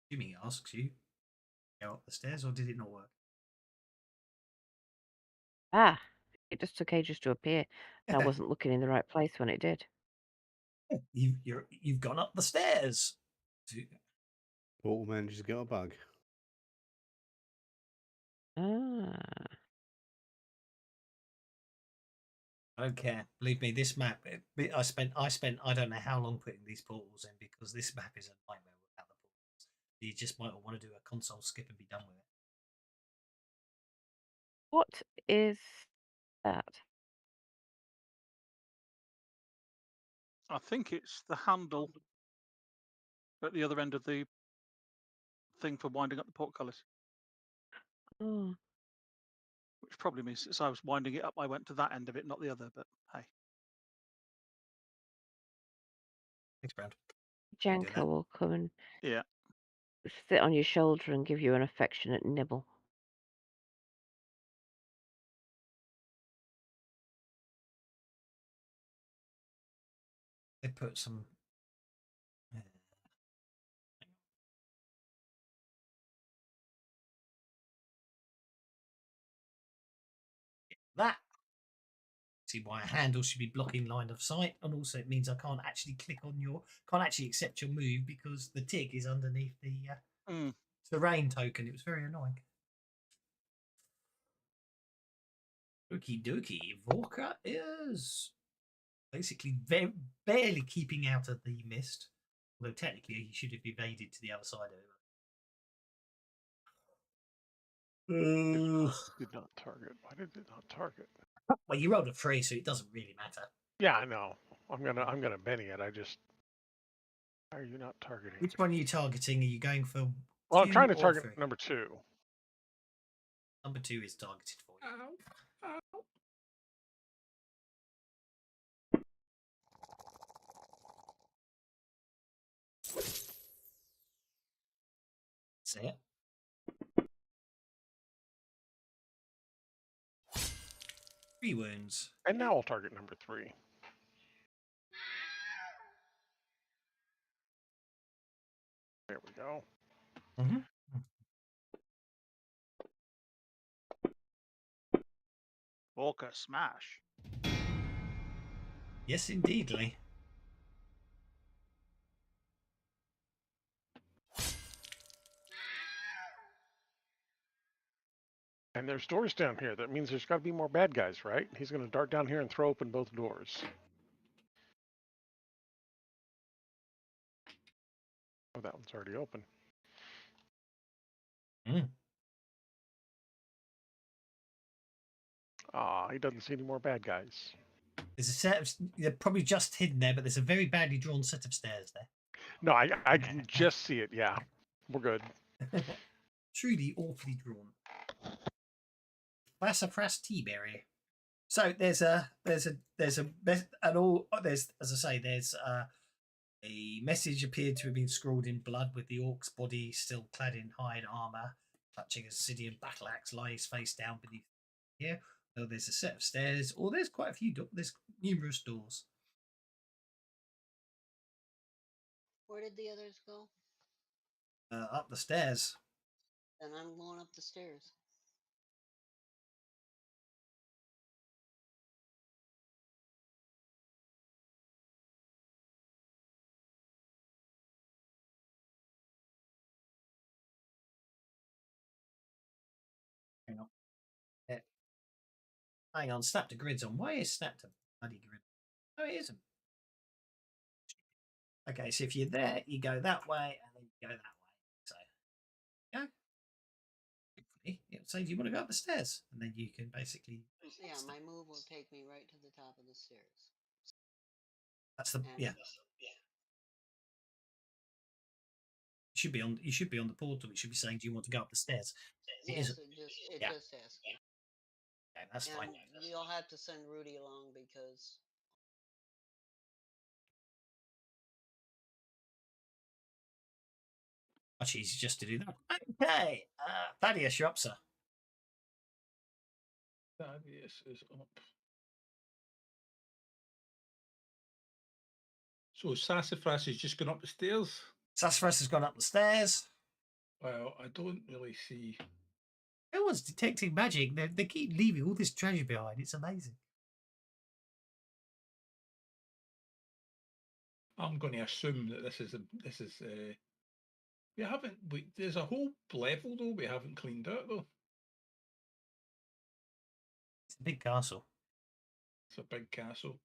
Assuming it asks you go up the stairs, or did it not work? Ah, it just took ages to appear. And I wasn't looking in the right place when it did. You've gone up the stairs. Portal manager's got a bug. Ah. Okay, believe me, this map. I spent I don't know how long putting these portals in because this map is a nightmare without the portals. You just might want to do a console skip and be done with it. What is that? I think it's the handle at the other end of the thing for winding up the portcullis, Oh, which probably means since I was winding it up, I went to that end of it, not the other. But hey, Thanks, Brand. Janko will come and yeah, sit on your shoulder and give you an affectionate nibble. They put some. That. See why a handle should be blocking line of sight, and also it means I can't actually accept your move because the tick is underneath the terrain token. It was very annoying. Okie dokie. Vorka is basically barely keeping out of the mist. Although technically he should have evaded to the other side of it. Did not target. Why did it not target? Well, you rolled a 3, so it doesn't really matter. Yeah, I know. I'm gonna Benny it. I just. Why are you not targeting? Which one are you targeting? Are you going for? Well, I'm trying to 2 or target 3? number 2. Number 2 is targeted for you. Ow. Ow. That's it. 3 wounds. And now I'll target number 3. There we go. Mm-hmm. Walker smash. Yes, indeedly. And there's doors down here. That means there's got to be more bad guys, right? He's going to dart down here and throw open both doors. Oh, that one's already open. Mm. Ah, he doesn't see any more bad guys. There's a set of. They're probably just hidden there, but there's a very badly drawn set of stairs there. No, I can just see it. Yeah, we're good. Truly awfully drawn. Sassafras teaberry. So there's as I say, there's a message appeared to have been scrawled in blood with the orc's body still clad in hide armor, clutching a Sidian battle axe, lies face down beneath here. So there's a set of stairs, or there's quite a few there's numerous doors. Where did the others go? Up the stairs. Then I'm going up the stairs. Hang on. Yeah. Hang on, snap to grids on. Why is snap to bloody grid? No, it isn't. Okay, so if you're there, you go that way, and then you go that way. So, yeah. Hopefully, it says you want to go up the stairs, and then you can basically. Yeah, my move will take me right to the top of the stairs. That's the And yeah. You should be on the portal. It should be saying, "Do you want to go up the stairs?" It yes, isn't. it Yeah. just asks. Okay, that's And fine. you'll have to send Rudy along because Much easier just to do that. Okay, Thaddeus, you're up, sir. Thaddeus is up. So Sassafras is just going up the stairs. Sassafras has gone up the stairs. Well, I don't really see. No one's detecting magic. They keep leaving all this treasure behind. It's amazing. I'm going to assume that we haven't. There's a whole level though we haven't cleaned out though. It's a big castle. It's a big castle.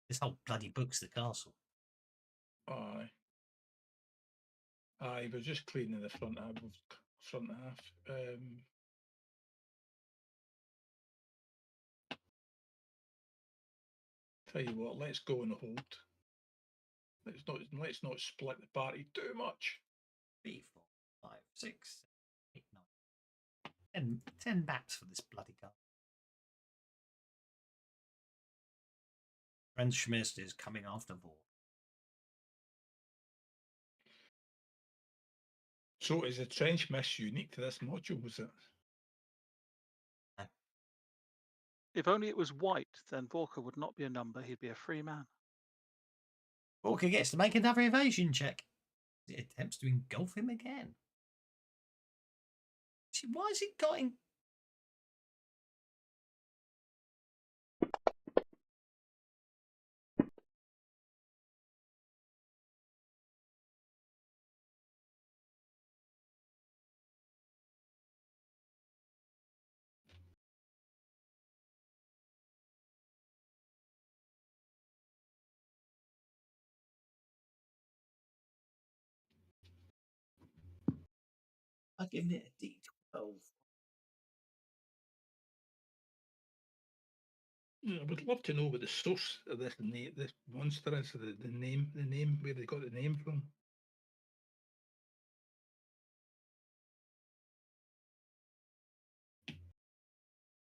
This whole bloody book's the castle. Aye. We're just cleaning the front half. Tell you what, let's go on a hold. Let's not split the party too much. 3, 4, 5, 6, 7, 8, 9. 10 maps for this bloody castle. Friend Schmist is coming after Vor. So is the trench mist unique to this module, was it? If only it was white, then Vorka would not be a number, he'd be a free man. Walker gets to make another evasion check. It attempts to engulf him again. See, why has it got in? giving it a D12. I would love to know what the source of this this monster is. The name, where they got the name from.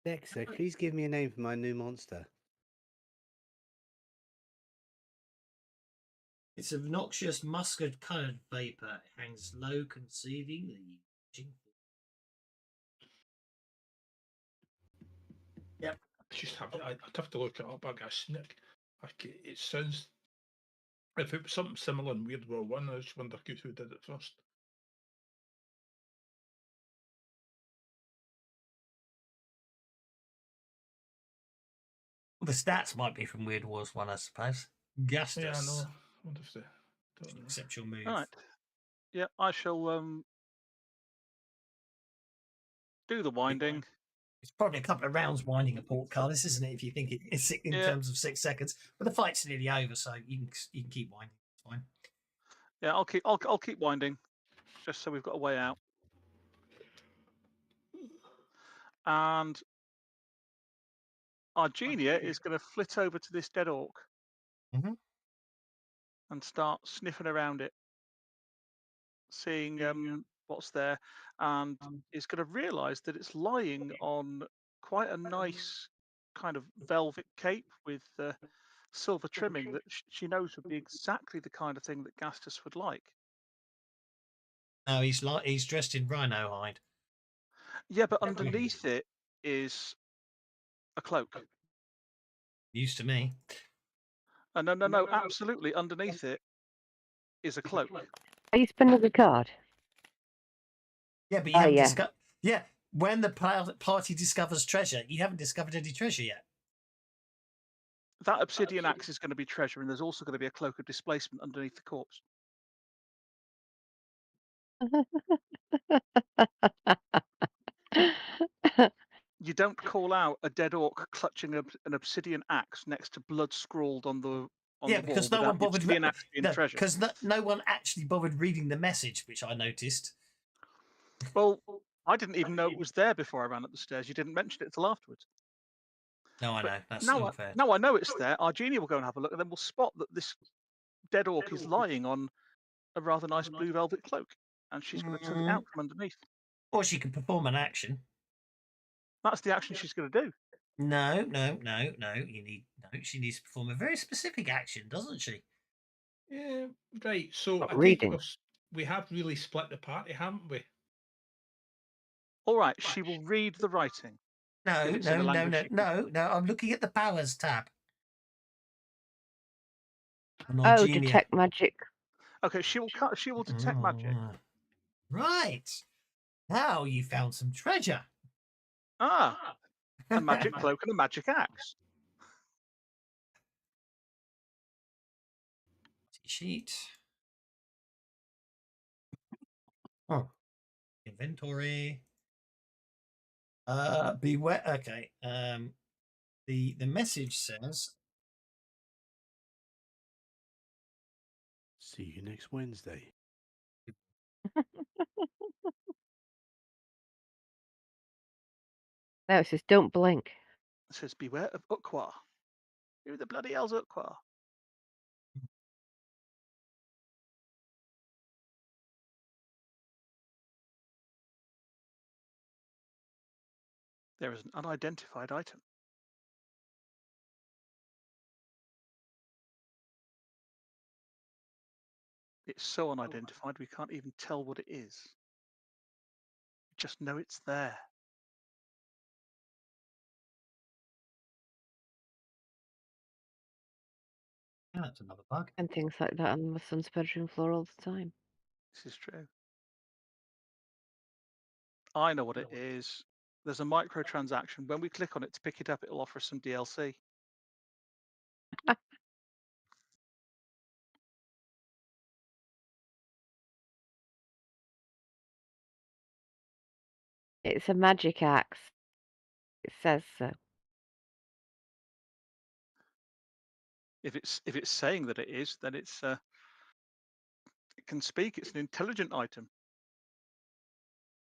Dexter, please give me a name for my new monster. It's a noxious mustard-coloured vapour. It hangs low, concealing the edging. Yep. I'd have to look it up. I got a snick. It sounds. If it was something similar in Weird War 1, I just wonder who did it first. Well, the stats might be from Weird Wars 1, I suppose. Gastus. Yeah, I know. I wonder if they don't know. Accept your move. All right. Yeah, I shall do the winding. It's probably a couple of rounds winding a portcullis, isn't it? If you think it's in terms of 6 seconds, but the fight's nearly over, so you can keep winding. It's fine. Yeah, I'll keep winding, just so we've got a way out. And our Genia is going to flit over to this dead orc and start sniffing around it, seeing what's there, and is going to realise that it's lying on quite a nice kind of velvet cape with silver trimming that she knows would be exactly the kind of thing that Gastus would like. No, he's dressed in rhino hide. Yeah, but underneath it is a cloak. Used to me. No, absolutely. Underneath it is a cloak. Are you spending the card? Yeah, but you haven't yeah. discovered. Yeah, when the party discovers treasure, you haven't discovered any treasure yet. That obsidian axe is going to be treasure, and there's also going to be a cloak of displacement underneath the corpse. You don't call out a dead orc clutching an obsidian axe next to blood scrawled on the wall because no one without the bothered. obsidian axe being treasure. Because no one actually bothered reading the message, which I noticed. Well, I didn't even know it was there before I ran up the stairs. You didn't mention it until afterwards. No, I know. That's now, not fair. Now I know it's there. Our Genie will go and have a look, and then we'll spot that this dead orc is lying on a rather nice blue velvet cloak, and she's going to tuck it out from underneath. Or she can perform an action. That's the action she's going to do. No. She needs to perform a very specific action, doesn't she? Yeah, right. So I reading. think we have really split the party, haven't we? All right, she will read the writing. No. I'm looking at the powers tab. Oh, detect magic. Okay, she will detect magic. Right. Now you found some treasure. A magic cloak and a magic axe. Sheet. Oh. Inventory. Beware. Okay. The message says, See you next Wednesday. No, it says don't blink. It says beware of Ukwa. Who the bloody hell's Ukwa? There is an unidentified item. It's so unidentified we can't even tell what it is. We just know it's there. oh, that's another bug. And things like that on my son's bedroom floor all the time. This is true. I know what it is. There's a microtransaction. When we click on it to pick it up, it'll offer some DLC. It's a magic axe. It says so. If it's saying that it is, then it's it can speak. It's an intelligent item.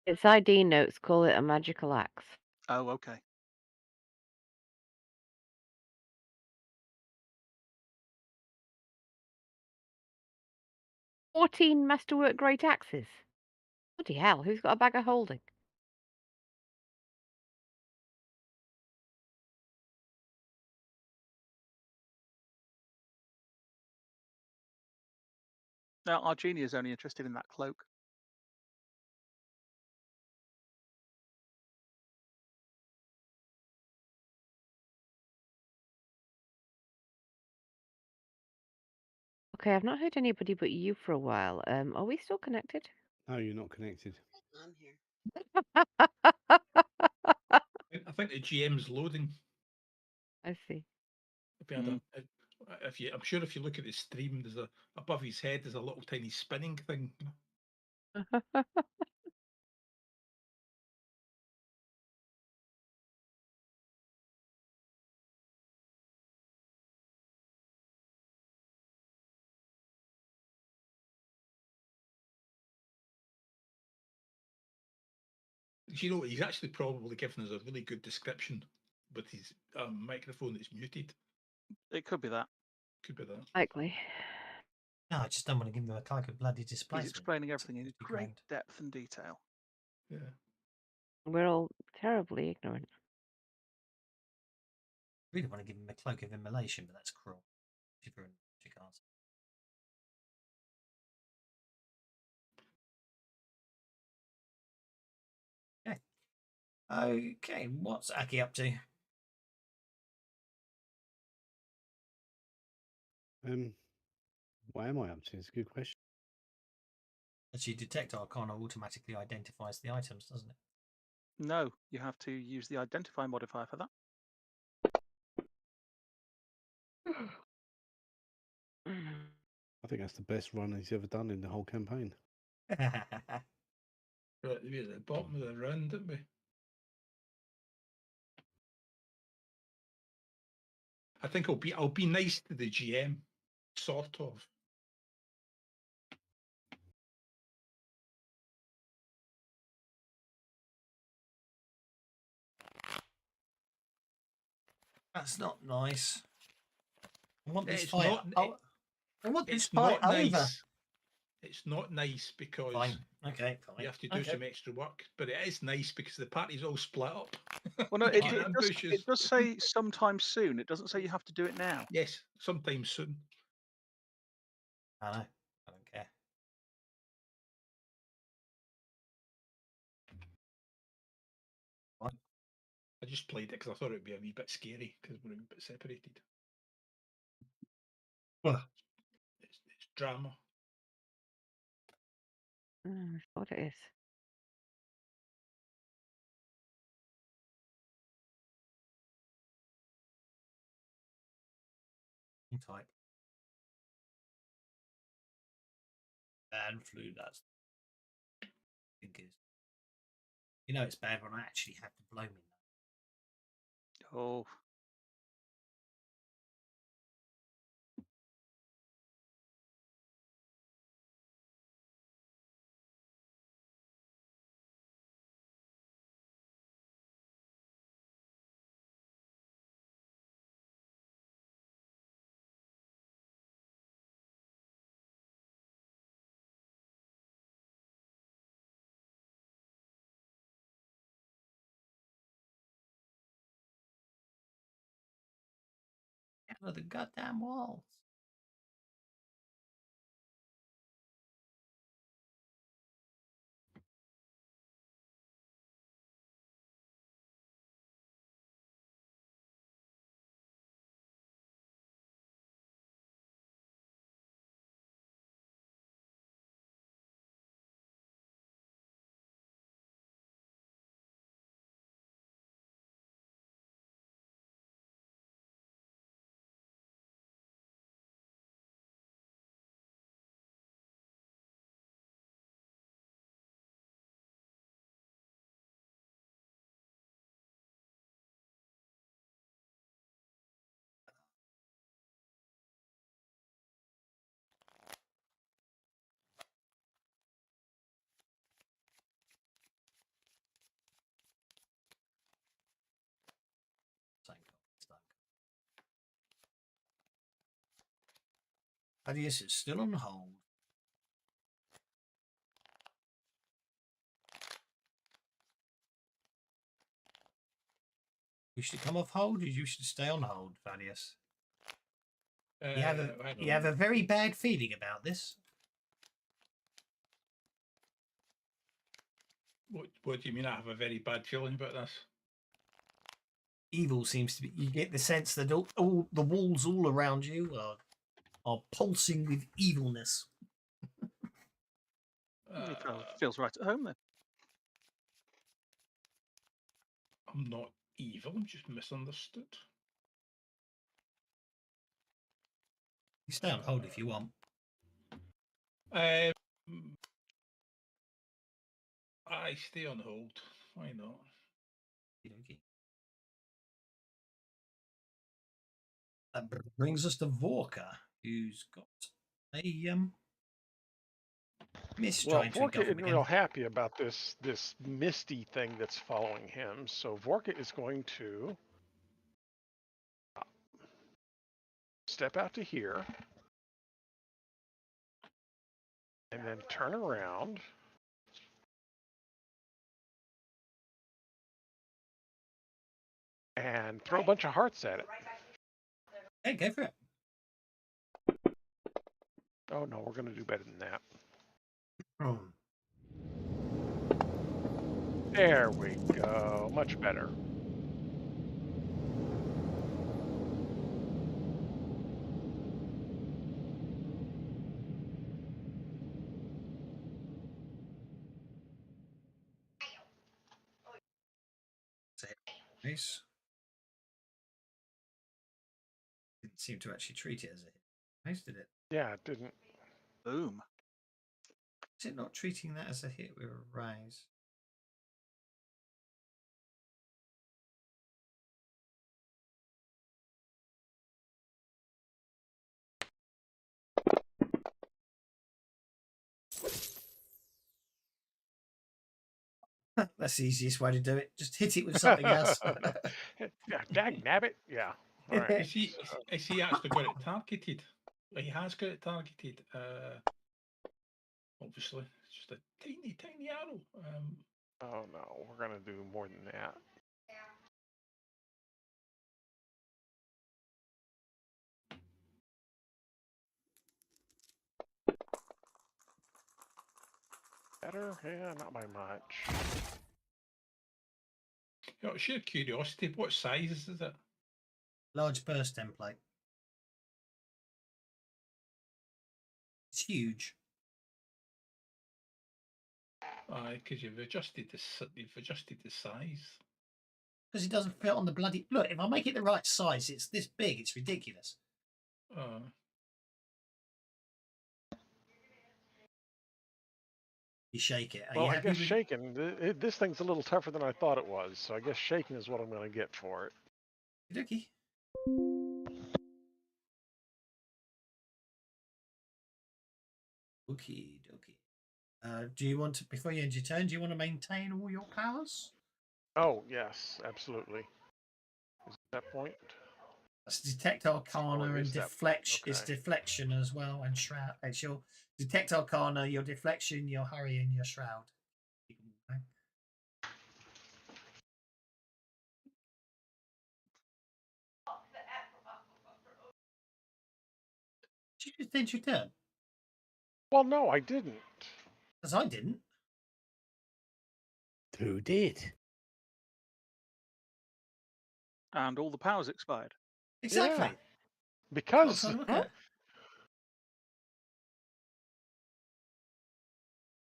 Its ID notes call it a magical axe. Oh, okay. "14 masterwork great axes. Bloody hell, who's got a bag of holding? Now, our genie is only interested in that cloak. Okay, I've not heard anybody but you for a while. Are we still connected? No, you're not connected. I'm here. I think the GM's loading. I see. If you had I'm sure if you look at the stream, there's above his head, there's a little tiny spinning thing. You know, he's actually probably given us a really good description with his microphone that's muted. It could be that. Could be that. Likely. No, I just don't want to give him a cloak of bloody displacement. He's explaining everything in 50 great grand. depth and detail. Yeah. We're all terribly ignorant. I really want to give him a cloak of immolation, but that's cruel. If you're in magic arts. Okay. Okay, what's Aki up to? What am I up to? It's a good question. Actually, Detect Arcana automatically identifies the items, doesn't it? No, you have to use the identify modifier for that. I think that's the best run he's ever done in the whole campaign. Right, we at the bottom of the round, didn't we? I think I'll be nice to the GM, sort of. That's not nice. I want this It's fight. not. I want this It's fight not over. nice. It's not nice because Fine. Okay, fine. you have to do some extra work, but it is nice because the party's all split up. Well, no, You it, get it, does, ambushes. it does say sometime soon. It doesn't say you have to do it now. Yes, sometime soon. I know. I don't care. What? I just played it because I thought it would be a wee bit scary because we're a wee bit separated. Well, It's drama. That's what it is. type. Bad flu, that's I think is. You know it's bad when I actually have to blow me. Oh, Out of the goddamn walls. Thaddeus is still on hold. You should come off hold, or you should stay on hold, Thaddeus. You have a very bad feeling about this. What do you mean? I have a very bad feeling about this. Evil seems to be. You get the sense that all the walls all around you are pulsing with evilness. He feels right at home then. I'm not evil. I'm just misunderstood. You stay on hold if you want. I stay on hold. Why not? Okay. That brings us to Vorka, who's got a mist Well, trying to Vorka engulf him isn't again. real happy about this misty thing that's following him, so Vorka is going to step out to here and then turn around and throw a bunch of hearts at it. Hey, go for it. Oh no, we're going to do better than that. Oh. There we go. Much better. Nice. Didn't seem to actually treat it as a hit. Nice, did it? Yeah, it didn't. Boom. Is it not treating that as a hit with a rise? That's the easiest way to do it. Just hit it with something else. Yeah, dag nabbit. Yeah. All right. Is he actually got it targeted? He has got it targeted. Obviously, it's just a tiny arrow. Oh no, we're gonna do more than that. Better? Yeah, not by much. You know, sheer curiosity, what size is it? Large burst template. It's huge. Aye, because you've adjusted the size. Because it doesn't fit on the bloody... Look, if I make it the right size, it's this big. It's ridiculous. You shake it. Well, I guess shaking. This thing's a little tougher than I thought it was, so I guess shaking is what I'm going to get for it. Okie dokie. Do you want to, before you end your turn, do you want to maintain all your powers? Oh, yes, absolutely. Is that point? That's detect arcana and deflection. Okay. It's deflection as well, and shroud. It's your detect arcana, your deflection, your hurry, and your shroud. Did you just end your turn? Well, no, I didn't. Because I didn't. Who did? And all the powers expired. Exactly. Yeah, because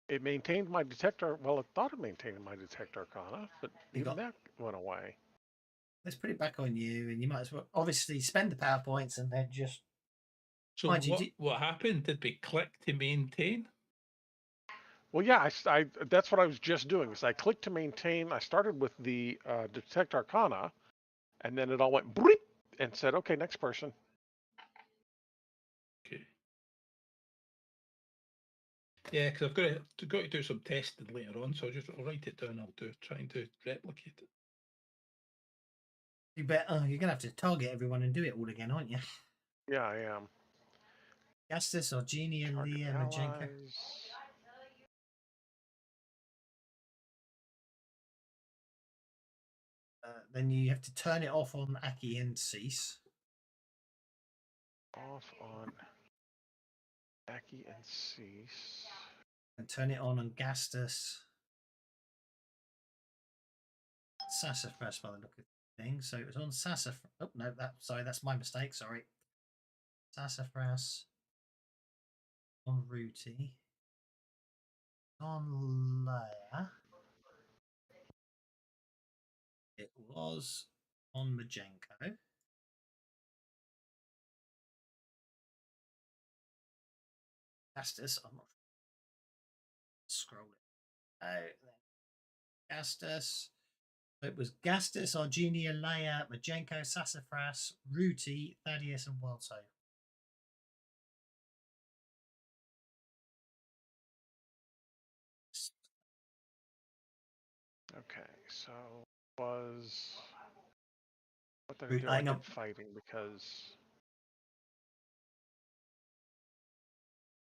it maintained my detector. Well, it thought it maintained my detect arcana, but even that went away. Let's put it back on you, and you might as well obviously spend the power points and then just. So what happened? Did we click to maintain? Well, yeah, I that's what I was just doing. Is I clicked to maintain. I started with the detect arcana, and then it all went bleep and said, "Okay, next person." Okay. Yeah, because I've got to do some testing later on, so I'll write it down. I'll try and replicate it. You bet. You're gonna have to target everyone and do it all again, aren't you? Yeah, I am. Gastus, Argenia, Target Leah, Majenko. allies. Then you have to turn it off on Aki and cease. Off on Aki and cease. And turn it on Gastus. Sassafras by the look of things. So it was on Sassafras. Oh no, that's my mistake. Sorry. Sassafras on Rooty. On Leia. It was on Majenko. Gastus, I'm not scroll it. Oh, Gastus. It was Gastus, Argenia, Leia, Majenko, Sassafras, Rooty, Thaddeus, and Walto. Okay, so was what did I do? I Hang on. did fighting because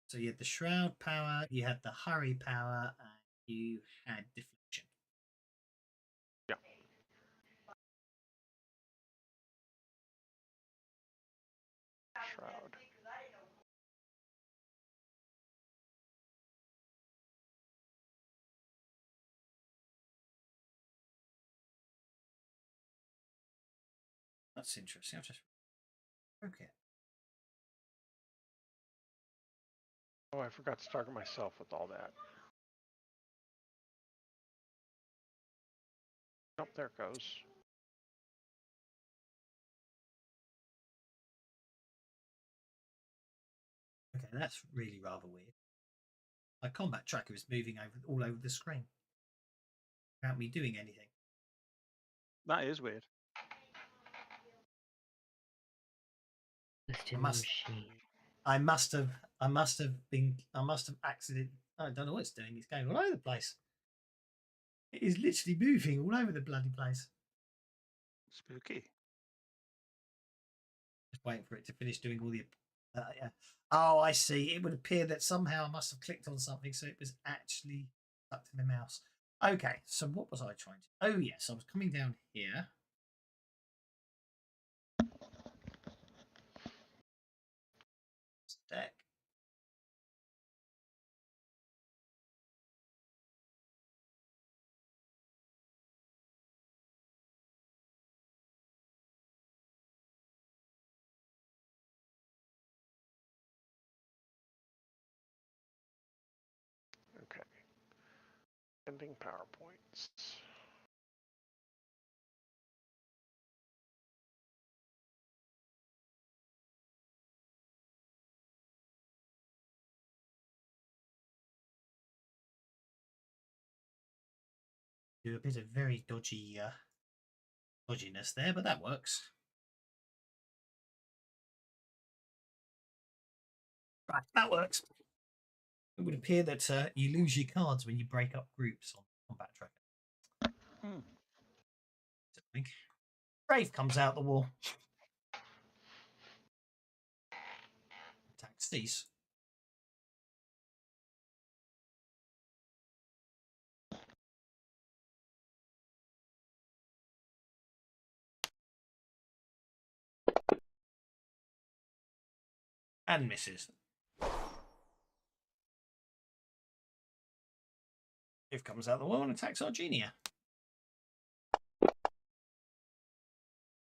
So you had the Shroud power, you had the Hurry power, and you had Deflection. yeah. Shroud. That's interesting. I've just okay. Oh, I forgot to target myself with all that. Oh, there it goes. Okay, that's really rather weird. My combat tracker is moving all over the screen without me doing anything. That is weird. I must have accidentally. I don't know what it's doing. It's going all over the place. It is literally moving all over the bloody place. Spooky. Just waiting for it to finish doing all the. Yeah. Oh, I see. It would appear that somehow I must have clicked on something, so it was actually stuck to the mouse. Okay, so what was I trying to? Oh yes, I was coming down here. Deck. Okay. Ending PowerPoints. Do a bit of very dodgy dodginess there, but that works. Right, that works. It would appear that you lose your cards when you break up groups on combat tracker. Brave comes out the wall. Attack cease. And misses. Brave comes out the wall and attacks Argenia.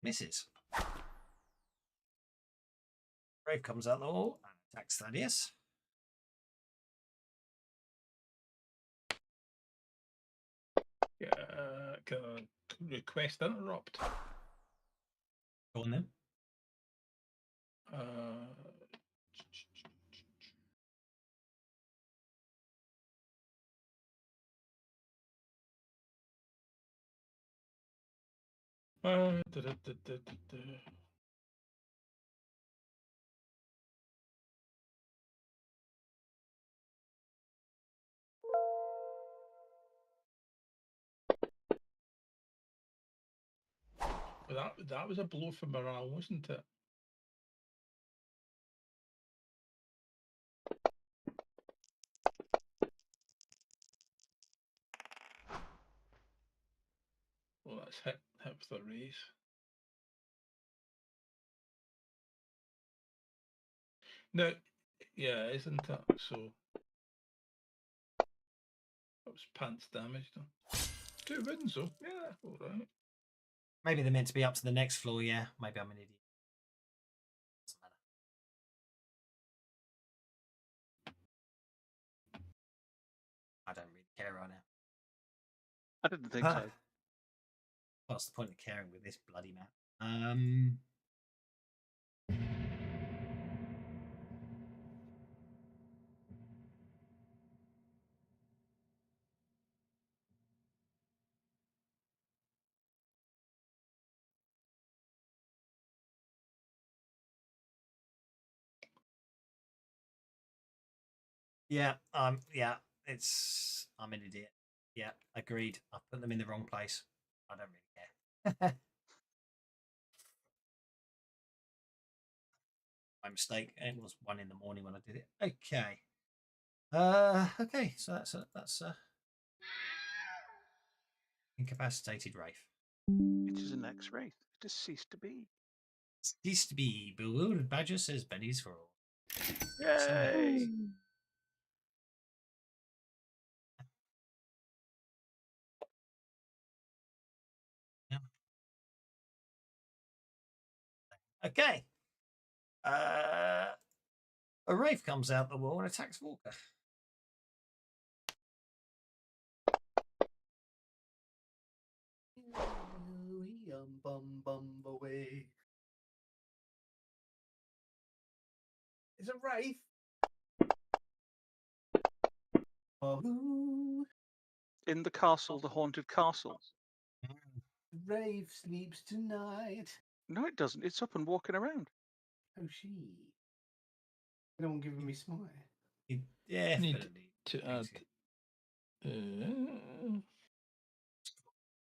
Misses. Brave comes out the wall and attacks Thaddeus. Can I request interrupt? Go on then. Well, that was a blow for morale, wasn't it? that's hit with the raise. No, yeah, isn't it? So that was pants damage though. 2 wins though. Yeah, all right. Maybe they're meant to be up to the next floor. Yeah, maybe I'm an idiot. Doesn't matter. I don't really care right now. I didn't think so. What's the point of caring with this bloody map? Yeah, I'm an idiot. Yeah, agreed. I put them in the wrong place. I don't really care. My mistake. It was 1 in the morning when I did it. Okay. Okay, so that's incapacitated Wraith. It is an X-Wraith. It has ceased to be. Ceased to be. Bewildered Badger says Benny's for all. Yay! Okay. A Wraith comes out the wall and attacks Walker. Away. It's a Wraith. Oh, In the castle, the haunted castle. the Wraith sleeps tonight. No, it doesn't. It's up and walking around. Oh, she. No one giving me smile. He definitely to thinks add.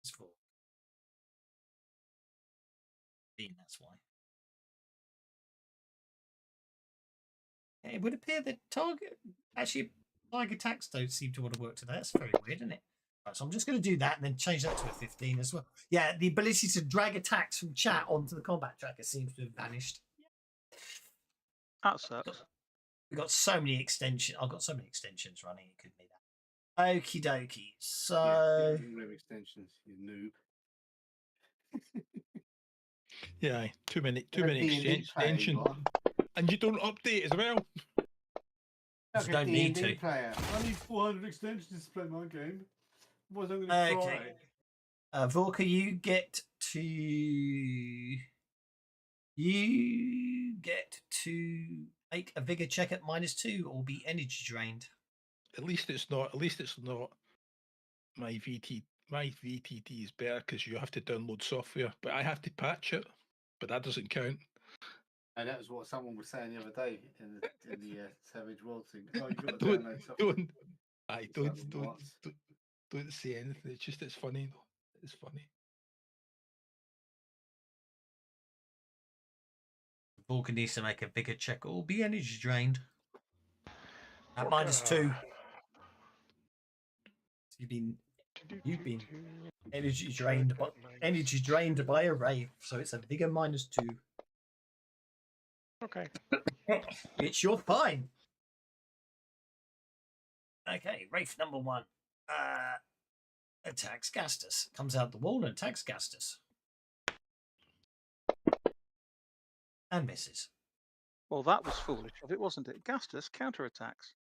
it's for that's why. It would appear that target attacks don't seem to want to work today. That's very weird, isn't it? Right, so I'm just going to do that and then change that to a 15 as well. Yeah, the ability to drag attacks from chat onto the combat tracker seems to have vanished. That sucks. We've got so many extensions. I've got so many extensions running. It could be that. Okie dokie. So no extensions, you noob. Yeah, too many D&D extensions. And you don't update as well. You don't need to. Player. I need 400 extensions to play my game. Otherwise I'm going to Okay. Vorka, you get to make a vigor check at -2 or be energy drained. At least it's not my VT. My VTT is better because you have to download software, but I have to patch it. But that doesn't count. And that was what someone was saying the other day in the Savage World thing. Oh, you've got to download software. Don't say anything. It's just it's funny though. It's funny. Vorka needs to make a vigor check or be energy drained at -2. You've been energy drained by a Wraith, so it's a vigor -2. Okay. It's your fine. Okay, Wraith number 1 attacks Gastus. Comes out the wall and attacks Gastus. And misses. Well, that was foolish of it, wasn't it? Gastus counterattacks.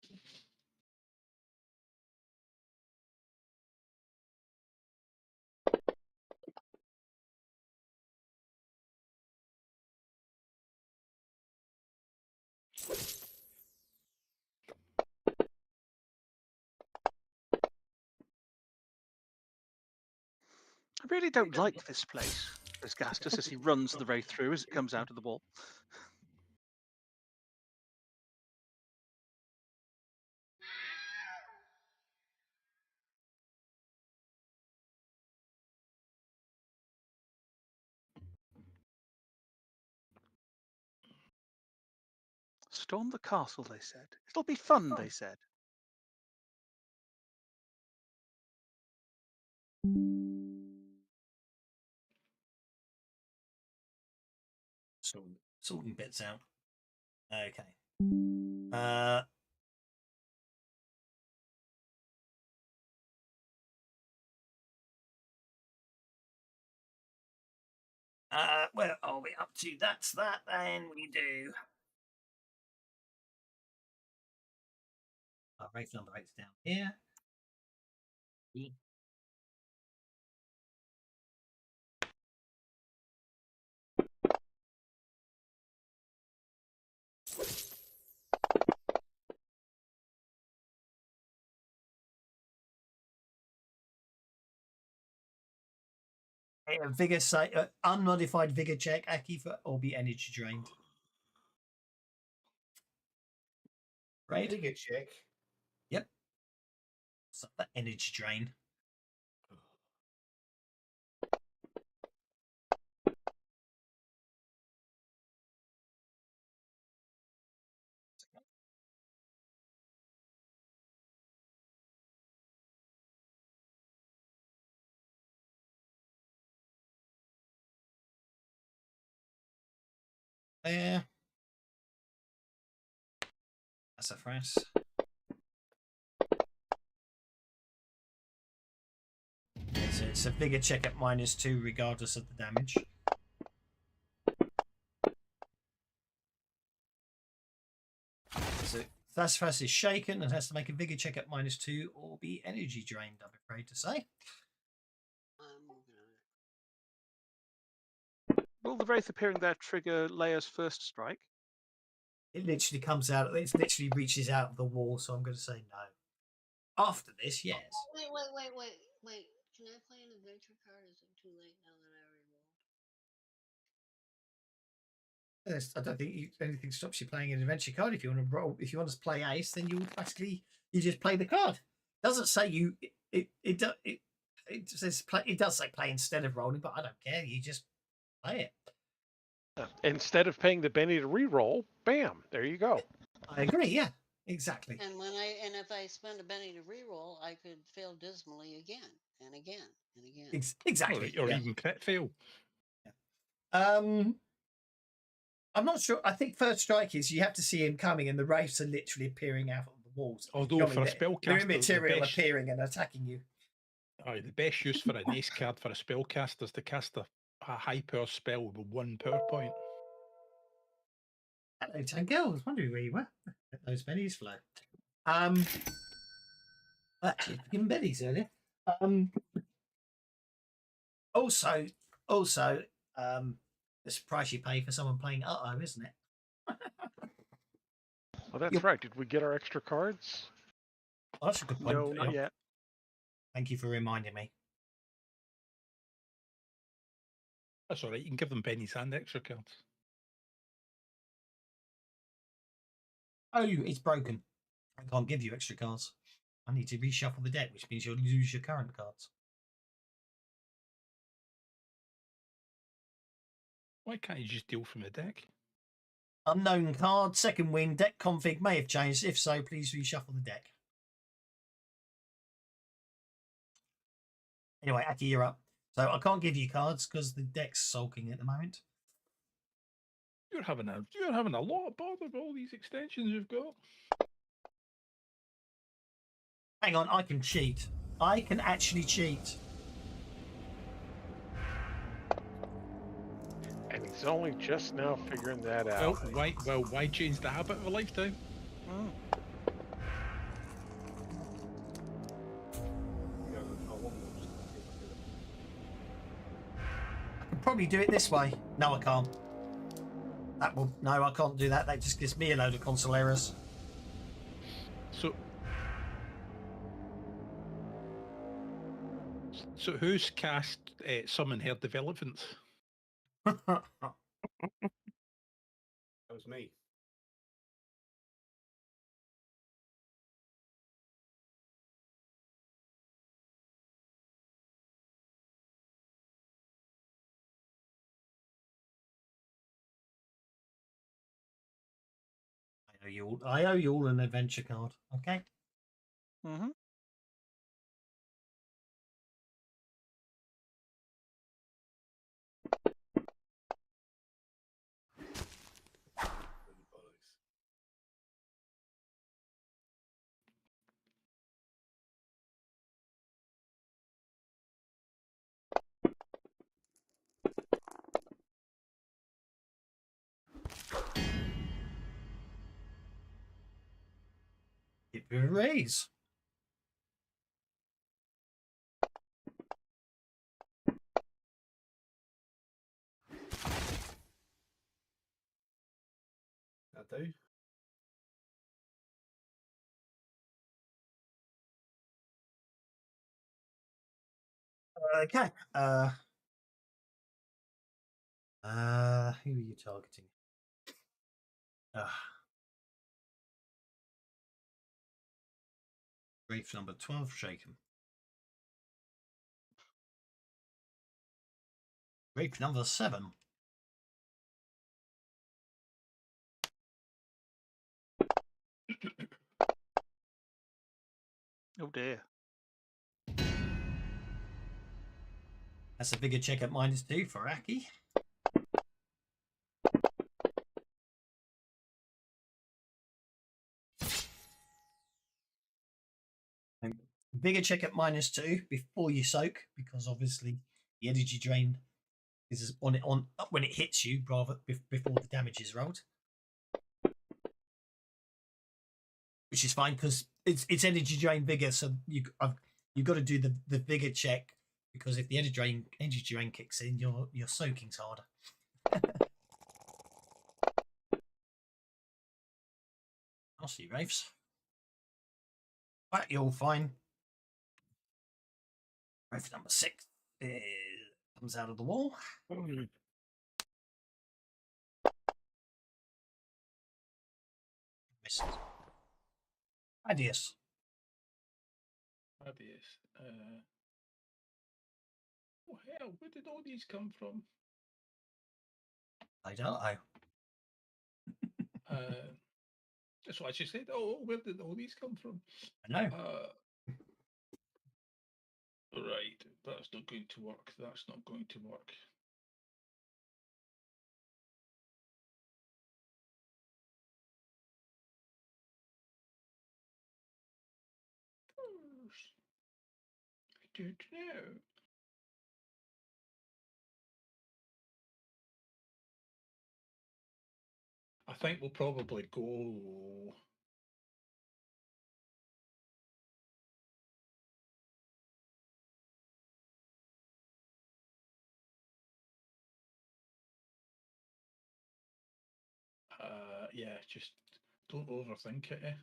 I really don't like this place, says Gastus as he runs the Wraith through as it comes out of the wall. Storm the castle, they said. It'll be fun, they said. sorting bits out. Okay. Where are we up to? That's that. Then we do. Race number 8's down here. Vigor unmodified vigor check, Aki, or be energy drained. Right? Vigor check. Yep. So that energy drain. There. That's a frass. So it's a vigor check at -2 regardless of the damage. So Thasfas is shaken and has to make a vigor check at -2 or be energy drained, I'm afraid to say. I'm working on it. Will the Wraith appearing there trigger Leia's first strike? It literally comes out, it literally reaches out of the wall, so I'm going to say no. After this, yes. Wait. Can I play an adventure card? Is it too late now that I rerolled? I don't think anything stops you playing an adventure card. If you want to roll, if you want to play Ace, then you just play the card. It doesn't say you. It says play. It does say play instead of rolling, but I don't care. You just play it. Instead of paying the Benny to re-roll, bam, there you go. I agree. Yeah, exactly. And if I spend a penny to reroll, I could fail dismally again and again and again. Exactly. Or even crit fail. Yeah. I'm not sure. I think first strike is you have to see him coming, and the wraiths are literally appearing out of the walls. Although for a spellcaster, they're immaterial appearing and attacking you. Aye, the best use for an ace card for a spellcaster is to cast a high power spell with 1 power point. Hello, Tango. I was wondering where you were. Let those bennies flow. Actually, given bennies earlier. Also, it's the price you pay for someone playing Uh-oh, isn't it? Oh, that's right. Did we get our extra cards? Oh, that's a good point. No, not yet. Thank you for reminding me. That's all right. You can give them pennies and extra cards. Oh, it's broken. I can't give you extra cards. I need to reshuffle the deck, which means you'll lose your current cards. Why can't you just deal from the deck? Unknown card, second win, deck config may have changed. If so, please reshuffle the deck. Anyway, Aki, you're up. So I can't give you cards because the deck's sulking at the moment. You're having a lot of bother with all these extensions you've got. Hang on, I can cheat. I can actually cheat. And he's only just now figuring that out. Why change the habit of a lifetime? Mm. I can probably do it this way. No, I can't. No, I can't do that. That just gives me a load of console errors. So who's cast Summon Herd Developments? That was me. I owe you all an adventure card. Okay. Mm-hmm. give you a raise. That'll do. Okay. Who are you targeting? Grave number 12, shaken. Grave number 7. Oh dear. That's a bigger check at -2 for Aki. Bigger check at -2 before you soak, because obviously the energy drain is on when it hits you, rather before the damage is rolled, which is fine because it's energy drain vigor. So you've got to do the vigor check, because if the energy drain kicks in, your soaking's harder. I'll see, Raves. Right, you're all fine. Rave number 6 comes out of the wall. Misses. Ideas. Obvious. Oh hell, where did all these come from? I don't know. That's what I just said. Oh, where did all these come from? I know. Right, that's not going to work. That's not going to work. I don't know. I think we'll probably go. Yeah, just don't overthink it.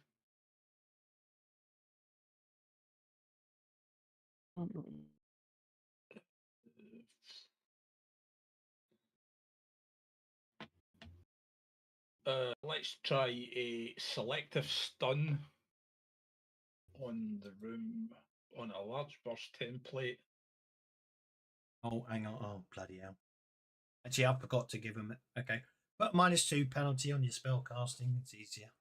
Let's try a selective stun on the room on a large burst template. Oh, hang on. Oh, bloody hell. Actually, I forgot to give him. Okay. But -2 penalty on your spell casting. It's easier.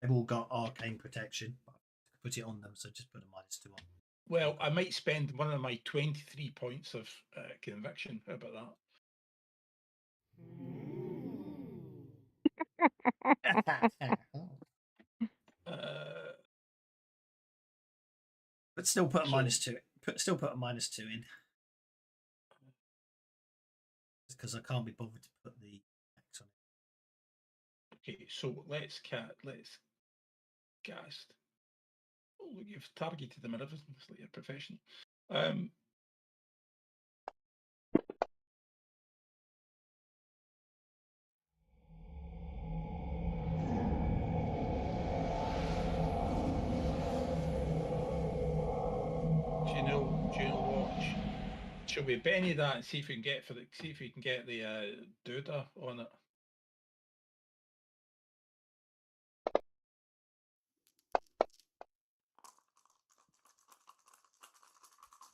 They've all got arcane protection. But I put it on them, so just put a -2 on. Well, I might spend one of my 23 points of conviction. How about that? But still put a So- -2. Still put a -2 in. Because I can't be bothered to put the X on it. Okay, so let's cast. Oh, look, you've targeted them and everything. It's like your profession. Do you know what? Shall we Benny that and see if we can get the Duda on it?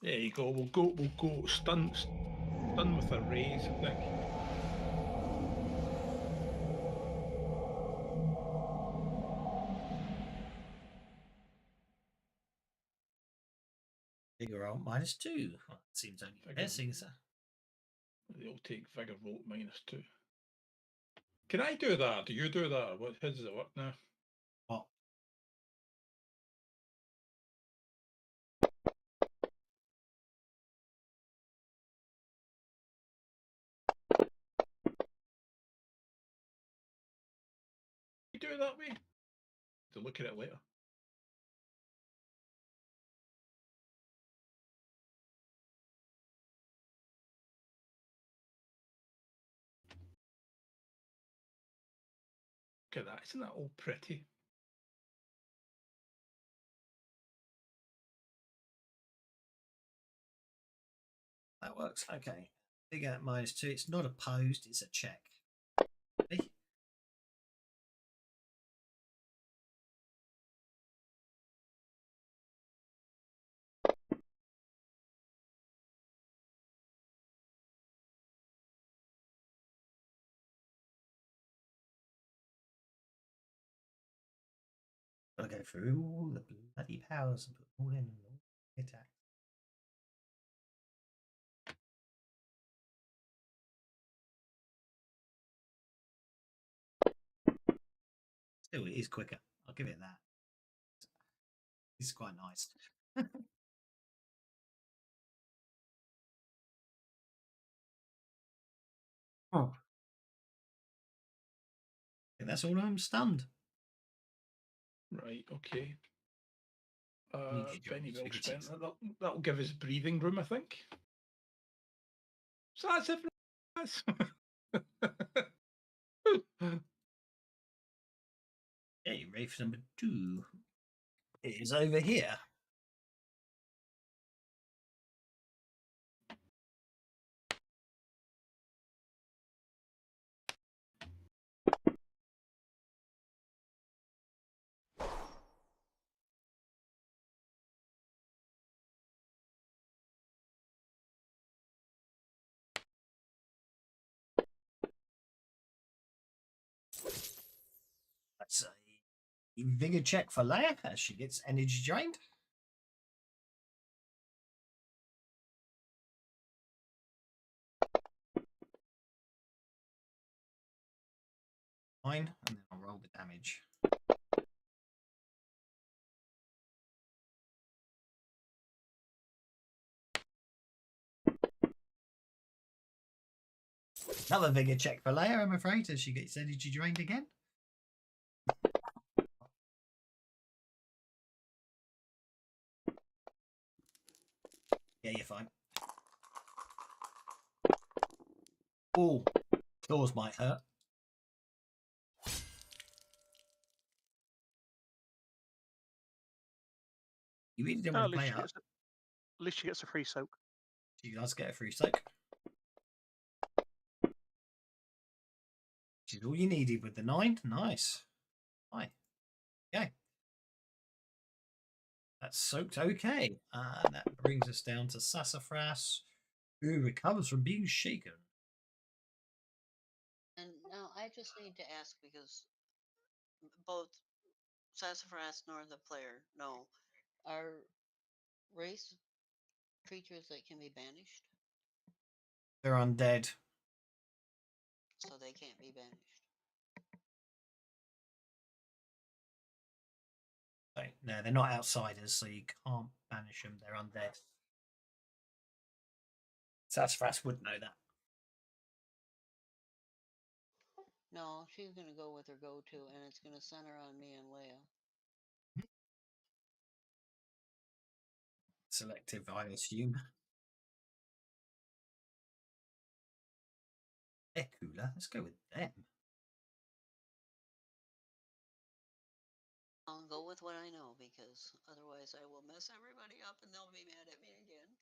There you go. We'll go stun with a raise, I think. Figure out -2. Well, it seems only fair, seeing as They'll take Vigor Volt -2. Can I do that? Do you do that? How does it work now? What? You do it that way. To look at it later. Look at that. Isn't that all pretty? That works. Okay. Big at -2. It's not opposed, it's a check. Okay. Gotta go through all the bloody powers and put them all in and all attack. Still, it is quicker. I'll give it that. It's quite nice. Oh. And that's all. I'm stunned. Right, okay. Need you, Benny John, will to spend fix that'll give us breathing room, I think. So that's it for us. Okay, race number 2. It is over here. That's a vigor check for Leia as she gets energy drained. Fine, and then I'll roll the damage. Another vigor check for Leia, I'm afraid, as she gets energy drained again. Yeah, you're fine. Oh, claws might hurt. You really don't want to play up. At least she gets a free soak. She does get a free soak. Which is all you needed with the 9. Nice. Hi. Okay. That's soaked okay. And that brings us down to Sassafras, who recovers from being shaken. And now I just need to ask because both Sassafras nor the player know, are race creatures that can be banished? They're undead. So they can't be banished. So, no, they're not outsiders, so you can't banish them. They're undead. Sassafras would know that. No, she's gonna go with her go-to, and it's gonna center on me and Leia. Selective, I assume. They're cooler. Let's go with them. I'll go with what I know because otherwise I will mess everybody up and they'll be mad at me again.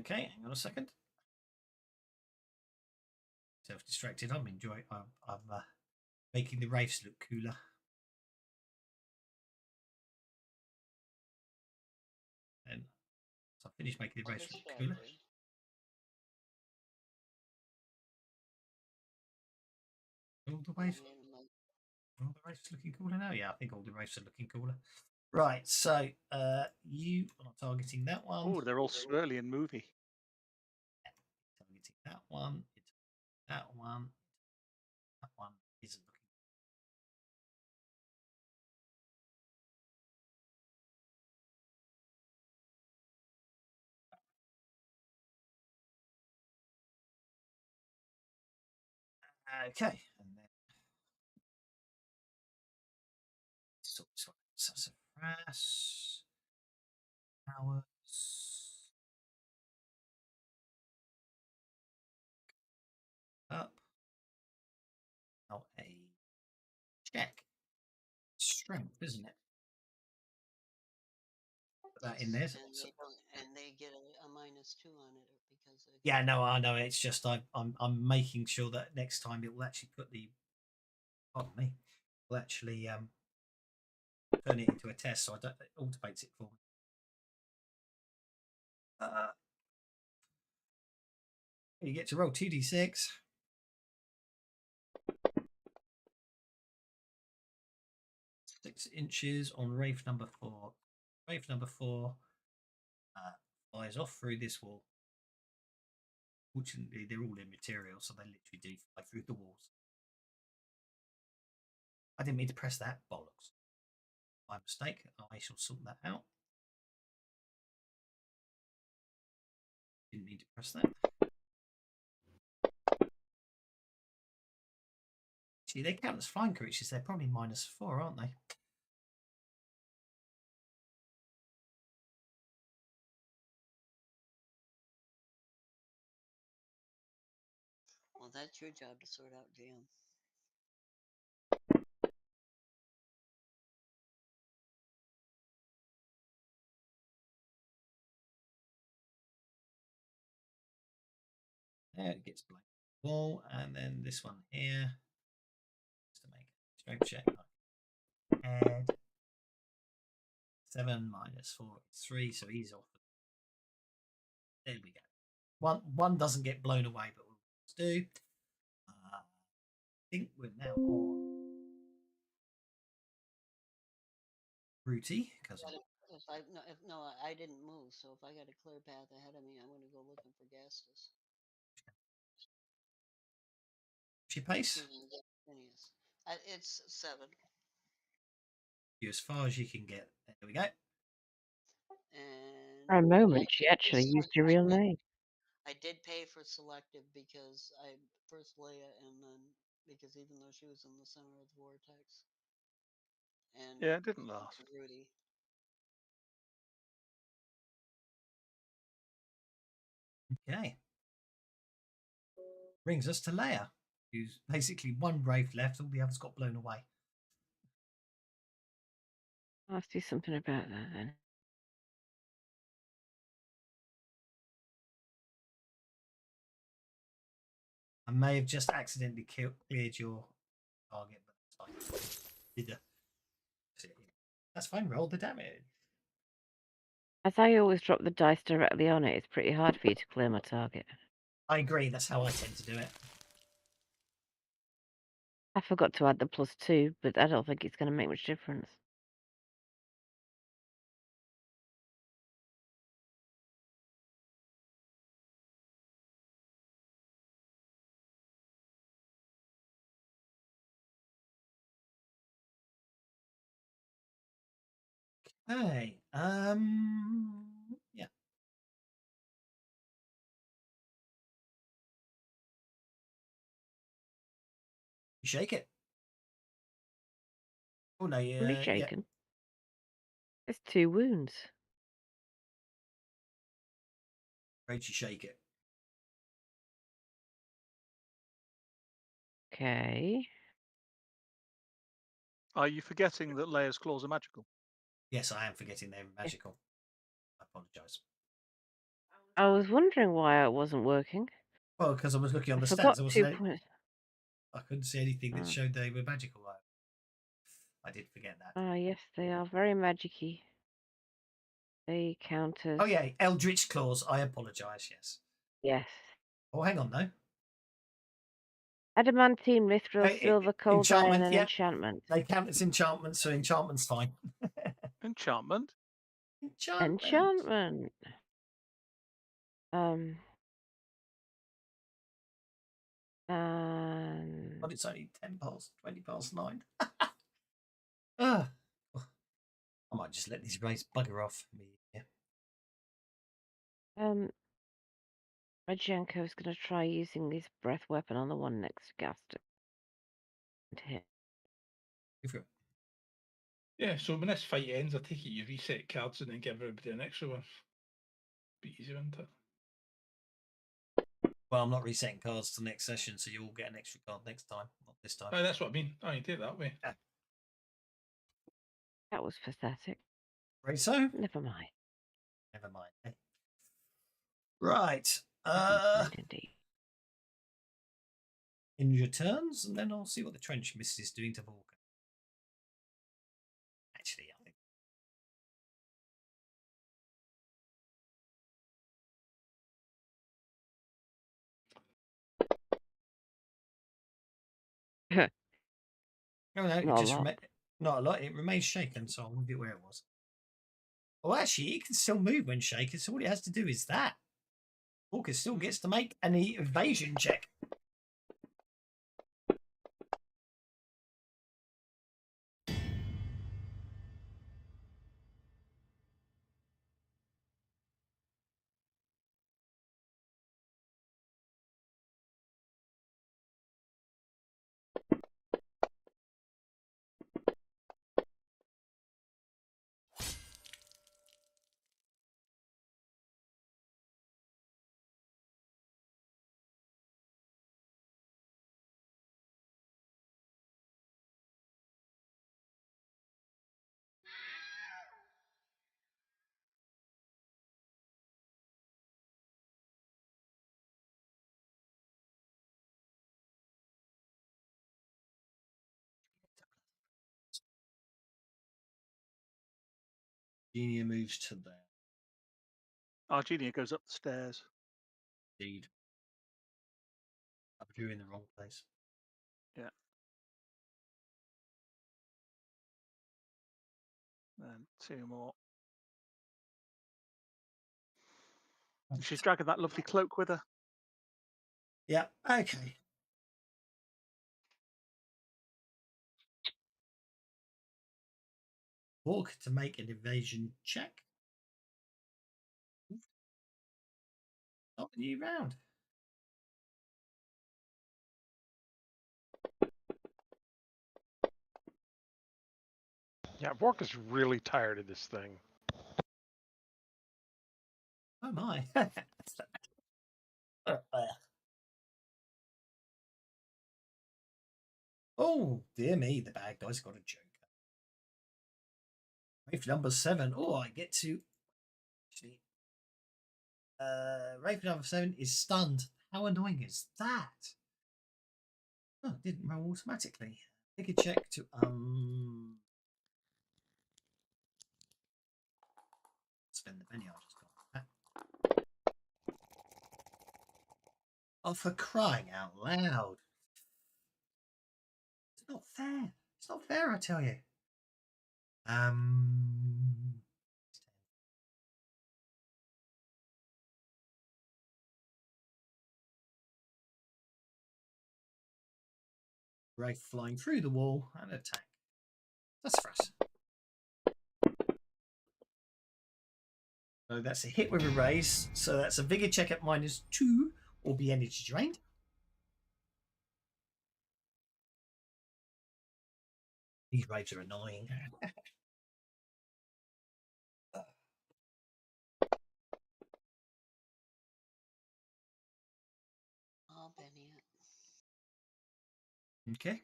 Okay, hang on a second. Self-distracted. I'm enjoying. I'm making the wraiths look cooler. And so I finished making the wraiths look cooler. All the wraiths looking cooler now. Yeah, I think all the wraiths are looking cooler. Right, so you are targeting that one. Oh, they're all swirly and movie. Targeting that one. That one. That one isn't looking. Okay, and then sassafras, powers, up. Now a check. Strength, isn't it? Put that in there. And they don't, and they get a -2 on it because of Yeah, no, I know. It's just I'm making sure that next time it will actually put the. Pardon me. Will actually turn it into a test, so it automates it for me. You get to roll 2d6. Six inches on Wraith number 4. Wraith number 4 flies off through this wall. Fortunately, they're all immaterial, so they literally do fly through the walls. I didn't mean to press that. Bollocks. My mistake. I shall sort that out. Didn't mean to press that. See, they count as flying creatures. They're probably -4, aren't they? Well, that's your job to sort out, GM. There it gets black wall, and then this one here. Just to make a strength check. Head. 7 -4 is 3, so he's off. There we go. One doesn't get blown away, but we'll do. I think we're now on Rooty, because I didn't move, so if I got a clear path ahead of me, I'm going to go looking for Gastus. she pace. It's 7. You as far as you can get. There we go. And For a moment, she actually used your real name. I did pay for selective because I first Leia, and then because even though she was in the center of the vortex, and Yeah, it didn't last. Rudy. Okay. Brings us to Leia, who's basically one Wraith left. All the others got blown away. I'll do something about that then. I may have just accidentally cleared your target, but that's fine. That's fine. Roll the damage. As I always drop the dice directly on it, it's pretty hard for you to clear my target. I agree. That's how I tend to do it. I forgot to add the +2, but I don't think it's going to make much difference. Hey, yeah. You shake it. Oh no, yeah. Fully shaken. There's 2 wounds. Afraid you shake it. Okay. Are you forgetting that Leia's claws are magical? Yes, I am forgetting they're magical. I apologise. I was wondering why it wasn't working. Well, because I was looking on I the forgot stats. 2 points. I couldn't see anything that Oh. showed they were magical. I did forget that. Ah, yes, they are very magic-y. They count as... Oh yeah, Eldritch Claws. I apologise. Yes. Yes. Oh, hang on though. Adamantine, mithril, silver, cold iron, and yeah. enchantment. They count as enchantment, so enchantment's fine. Enchantment? Enchantment. And But it's only 20 past 9. I might just let these rays bugger off me. Yeah. Rajenko is going to try using his breath weapon on the one next to Gaston. To hit. Go for it. Yeah, so when this fight ends, I take it you reset cards and then give everybody an extra one. Be easier, isn't it? Well, I'm not resetting cards till next session, so you'll get an extra card next time, not this time. Aye, that's what I mean. Aye, you take it that way. That was pathetic. Right, so Never mind. never mind. Eh? Right. Never mind indeed. In your turns, and then I'll see what the trench miss is doing to Volker. Actually, I think. No, it Not a just lot. not a lot. It remains shaken, so I'll move it where it was. Oh, actually, it can still move when shaken, so all it has to do is that. Volker still gets to make an evasion check. Genia moves to there. Argenia goes up the stairs. Indeed. I put you in the wrong place. Yeah. And two more. And she's dragging that lovely cloak with her. Yeah, okay. Volker to make an evasion check. Not a new round. Yeah, Vork is really tired of this thing. Oh my. Oh, dear me, the bad guy's got a joker. Wraith number 7. Oh, I get to actually. Wraith number 7 is stunned. How annoying is that? Oh, it didn't roll automatically. Take a check to spend the penny I just got. Oh, for crying out loud. It's not fair. It's not fair, I tell you. Wraith flying through the wall and attack. That's for us. So that's a hit with a raise. So that's a vigor check at -2 or be energy drained. These wraiths are annoying. I'll Benny it. Okay.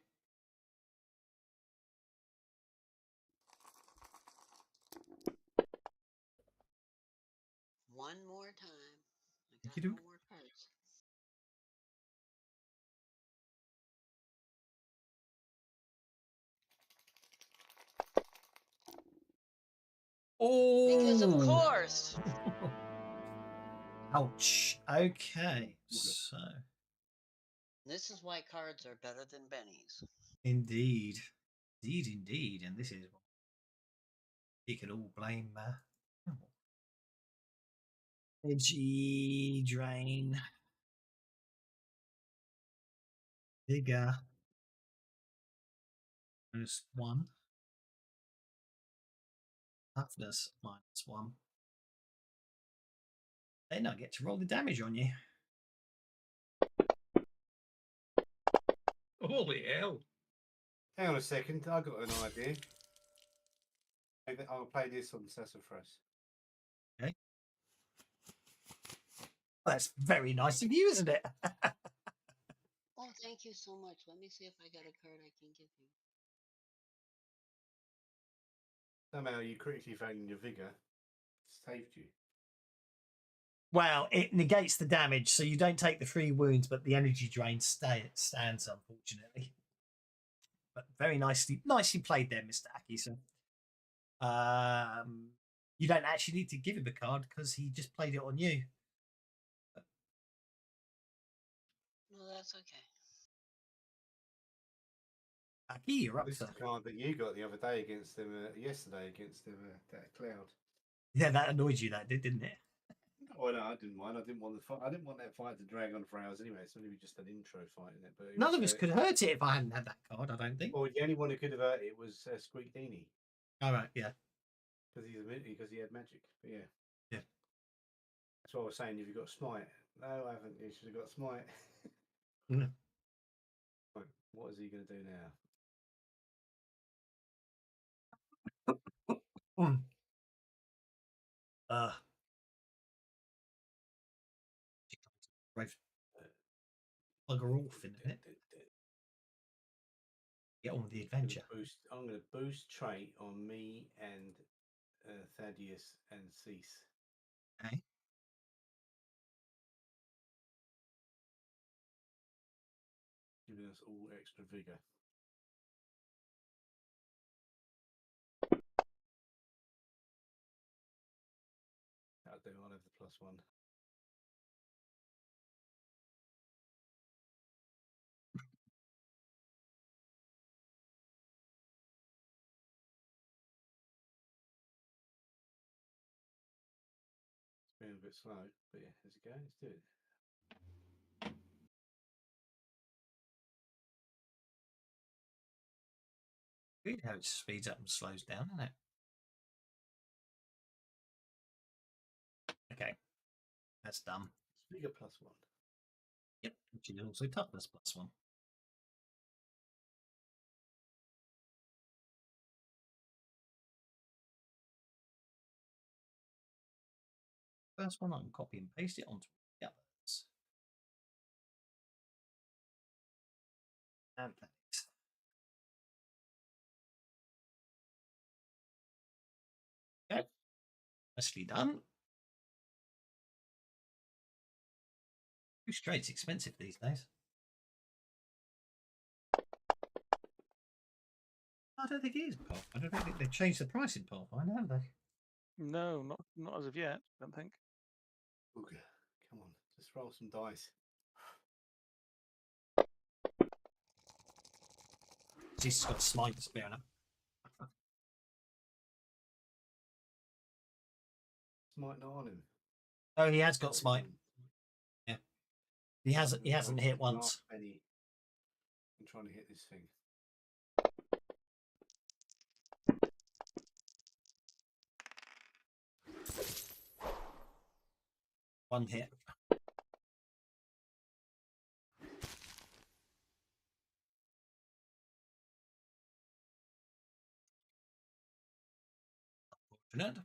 One more time. I got Okey-doke. no more cards. Because of Oh, course. ouch. Okay, so This is why cards are better than bennies. indeed, indeed, and this is what you can all blame. Edgy drain, vigor -1, toughness -1. Then I get to roll the damage on you. Holy hell. Hang on a second, I got an idea. I'll play this on Sassafras. Okay. That's very nice of you, isn't it? Oh, thank you so much. Let me see if I got a card I can give you. Somehow you critically failing your vigor saved you. Well, it negates the damage, so you don't take the 3 wounds, but the energy drain stands, unfortunately. But very nicely played there, Mr. Akison. You don't actually need to give him a card because he just played it on you. No, that's okay. Aki, you're up, This is sir. the card that you got the other day against them, yesterday against them, that cloud. Yeah, that annoyed you, that didn't it? Oh no, I didn't mind. I didn't want the fight. I didn't want that fight to drag on for hours anyway. It's only just an intro fight in it. But it None was, of us could hurt it if I hadn't had that card, I don't think. Well, the only one who could have hurt it was Squeak Dini. All right, yeah. Because he had magic. But yeah. Yeah. That's what I was saying. If you got smite, no, I haven't. You should have got smite. Mm. Right, what is he going to do now? Bugger off in a minute. Get on with the adventure. I'm going to boost trait on me and Thaddeus and Cease. Okay. Giving us all extra vigor. That'll do. I'll have the +1. It's been a bit slow, but yeah, let's go. Let's do it. Weird how it speeds up and slows down, isn't it? Okay. That's done. Vigor +1. Yep. Which is also toughness +1. First one, I can copy and paste it onto the others. And thanks. Okay. Nicely done. Boost trait's expensive these days. I don't think it is Pathfinder. I don't think they've changed the price in Pathfinder, have they? No, not as of yet, I don't think. Okay. Come on, just roll some dice. He's got smite, fair enough. Smite not on him. Oh, he has got smite. Yeah. He hasn't hit once. Penny. I'm trying to hit this thing. One hit. Unfortunate.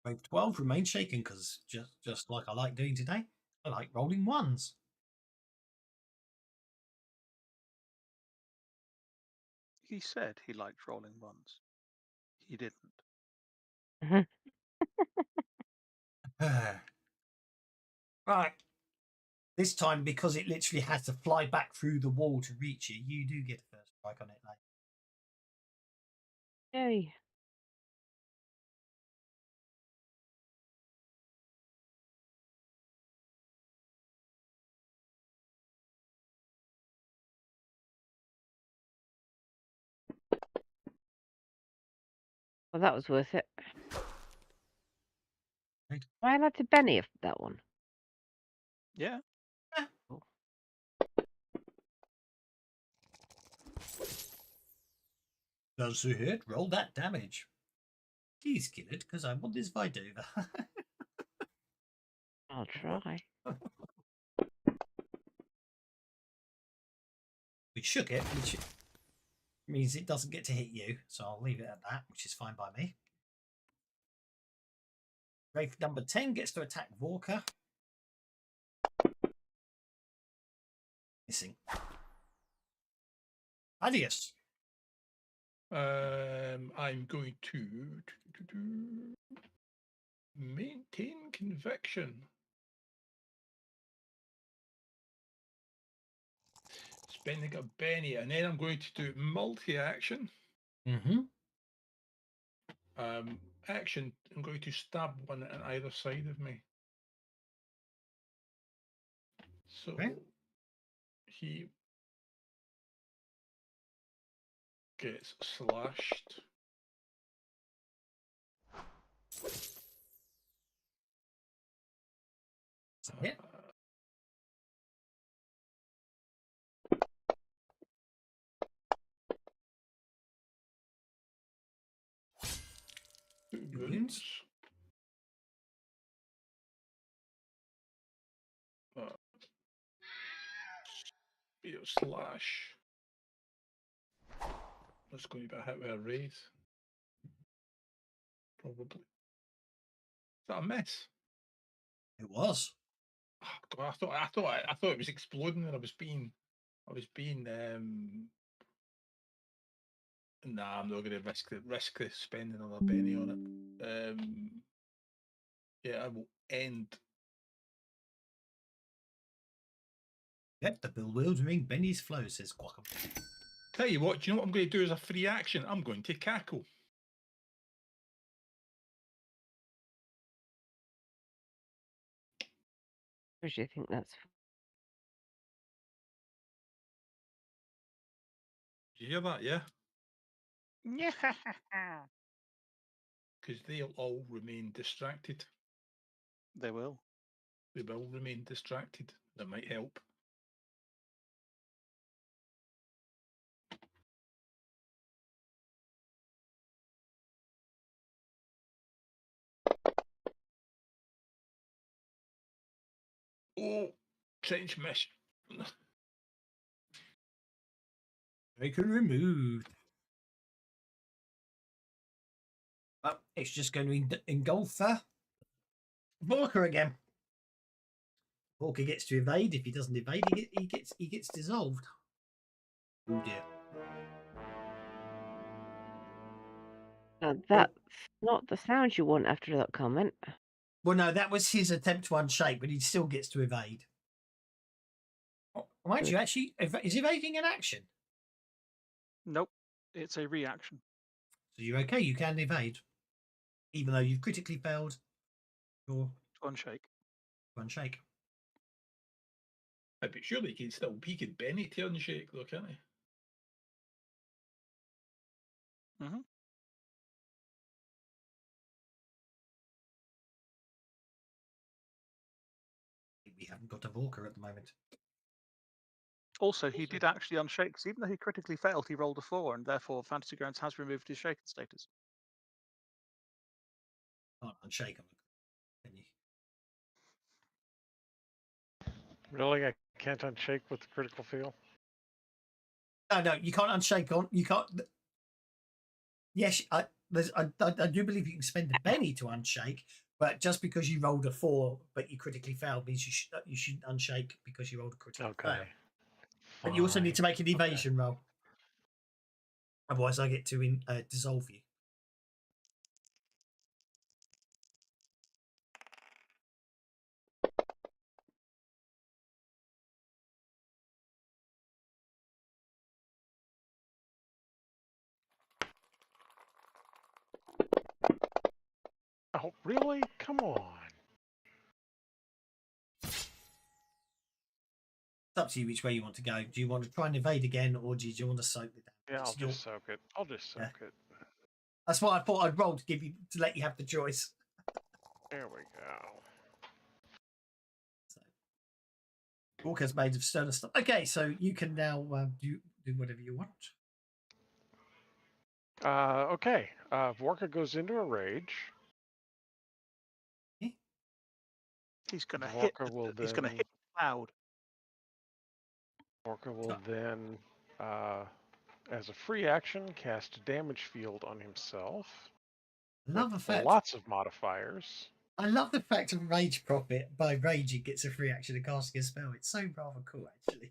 Wave 12 remain shaken because just like I like doing today, I like rolling ones. He said he liked rolling ones. He didn't. Right. This time, because it literally had to fly back through the wall to reach you, you do get a first strike on it, mate. Yay. Well, that was worth it. Right. Am I allowed to Benny of that one? Yeah. Does the hit? Roll that damage. Please kill it, because I want this fight over. I'll try. We shook it, which means it doesn't get to hit you. So I'll leave it at that, which is fine by me. Wraith number 10 gets to attack Vorka. Missing. Adios. I'm going to maintain conviction. Spending a Benny, and then I'm going to do multi-action. Mm-hmm. Action, I'm going to stab one on either side of me. So Okay. he gets slashed. Yeah. 2 2 wounds. wounds. Slash. That's going to be a hit with a raise. Probably. Is that a miss? It was. Oh, God, I thought it was exploding, and I was being. Nah, I'm not going to risk spending another penny on it. Yeah, I will end. Yep, the bewildering Benny's flow, says Quackham. Tell you what, do you know what I'm going to do as a free action? I'm going to cackle. Where do you think that's? Did you hear that? Yeah. Yeah. Because they'll all remain distracted. They will. They will remain distracted. That might help. Oh, trench mesh. Icon removed. But it's just going to engulf Vorka again. Vorka gets to evade. If he doesn't evade, he gets dissolved. Oh dear. That's not the sound you want after that comment. Well, no, that was his attempt to unshake, but he still gets to evade. Oh, mind you, actually, is evading an action? Nope. It's a reaction. So you're okay. You can evade, even though you've critically failed your To unshake. unshake. But surely he can still peek at Benny to unshake, though, can't he? Mm-hmm. We haven't got a Vorka at the moment. Also, he did actually unshake, because even though he critically failed, he rolled a 4, and therefore Fantasy Grounds has removed his shaken status. Can't unshake him, can you? Really? I can't unshake with the critical fail? No, you can't unshake on. You can't. Yes, I do believe you can spend a penny to unshake, but just because you rolled a 4, but you critically failed, means you shouldn't unshake because you rolled a critical fail. But you also need to make an evasion roll. Otherwise, I get to dissolve you. Oh, really? Come on. It's up to you which way you want to go. Do you want to try and evade again, or do you want to soak the damage? Yeah, I'll just soak it. I'll just soak it. That's what I thought I'd roll to let you have the choice. There we go. Walker's made of sterner stuff. Okay, so you can now do whatever you want. Okay. Vorka goes into a rage. Okay. He's going to hit. Vorka will He's going to then. hit the cloud. Vorka will then, as a free action, cast a damage field on himself. I love the with fact. lots of modifiers. I love the fact of Rage Prophet. By rage, it gets a free action of casting a spell. It's so rather cool, actually.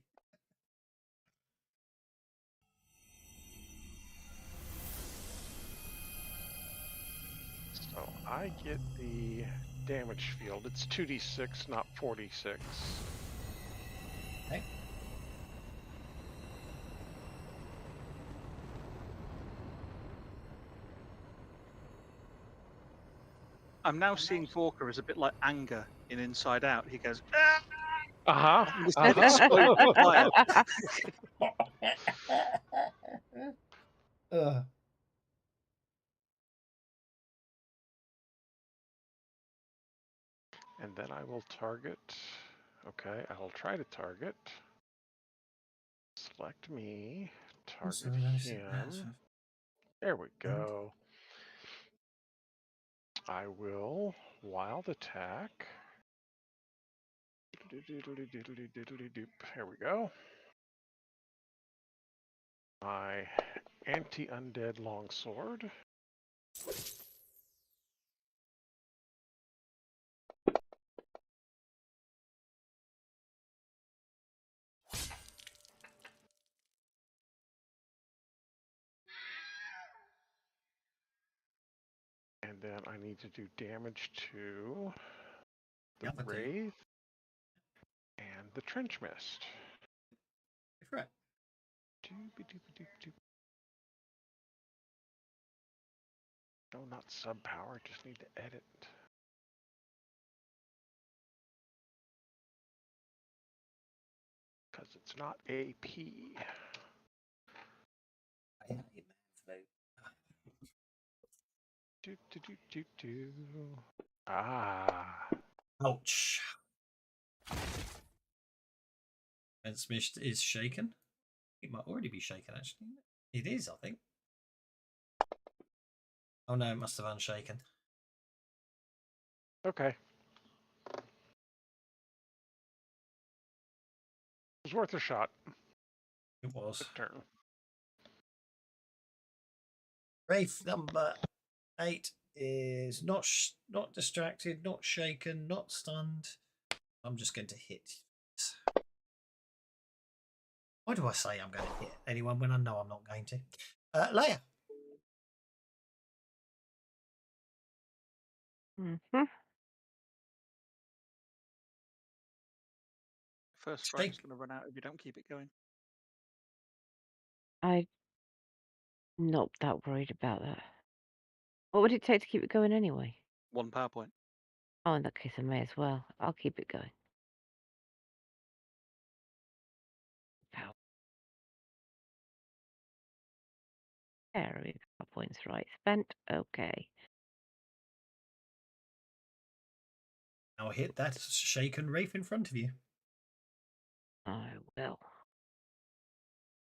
So I get the damage field. It's 2d6, not 4d6. Okay. I'm now seeing Vorka as a bit like anger in Inside Out. He goes, ah! Uh-huh. This head explodes with fire. And then I will target. Okay, I will try to target. Select me. Target him. There we go. I will wild attack. Here we go. My anti-undead longsword. And then I need to do damage to the Wraith and the Trench Mist. Right. No, not sub power, just need to edit. Because it's not AP. I hate Ah. Ouch. And Smith is shaken. It might already be shaken, actually. It is, I think. Oh no, it must have unshaken. Okay. It was worth a shot. It was. Good turn. Wraith number 8 is not distracted, not shaken, not stunned. I'm just going to hit. Why do I say I'm going to hit anyone when I know I'm not going to? Leia. Mm-hmm. First strike's going to run out if you don't keep it going. I'm not that worried about that. What would it take to keep it going anyway? 1 power point. Oh, in that case, I may as well. I'll keep it going. Power. There we go. Points right. Spent. Okay. Now hit that shaken Wraith in front of you. I will.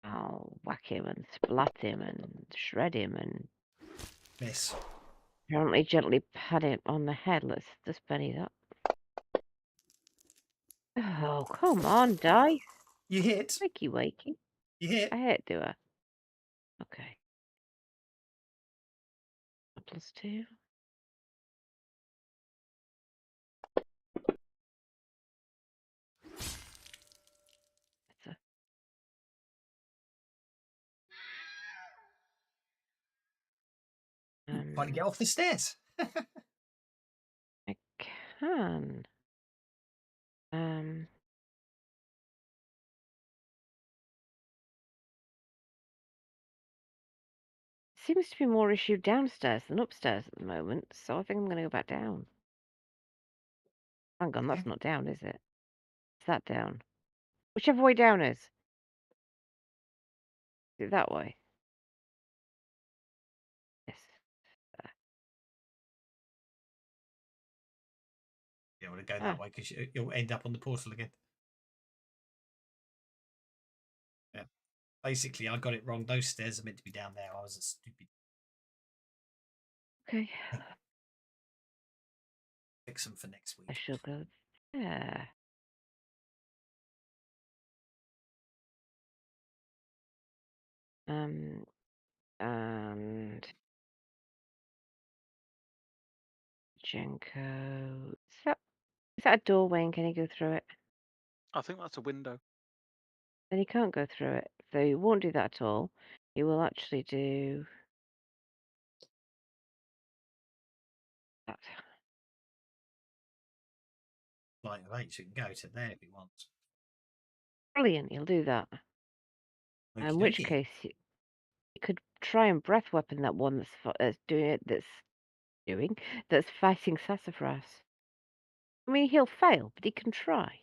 I'll whack him and splat him and shred him and miss. Apparently gently pat it on the head. Let's just penny that. Oh, come on, dice. You hit. Wakey, wakey. You hit. I hit, do I? Okay. +2. Trying to get off the stairs. I can. Seems to be more issue downstairs than upstairs at the moment, so I think I'm going to go back down. Hang on, that's not down, is it? Is that down? Whichever way down is. Is it that way? Yes. You don't want to go that way because you'll end up on the portal again. Yeah. Basically, I got it wrong. Those stairs are meant to be down there. I was a stupid. Okay. Fix them for next week. I shall go Yeah. And Jenko. Is that a doorway and can he go through it? I think that's a window. Then he can't go through it. So he won't do that at all. He will actually do that. Like right, so you can go to there if he wants. Brilliant, he'll do that. In which Okey-dokey. case, you could try and breath weapon that one that's fighting Sassafras. I mean, he'll fail, but he can try.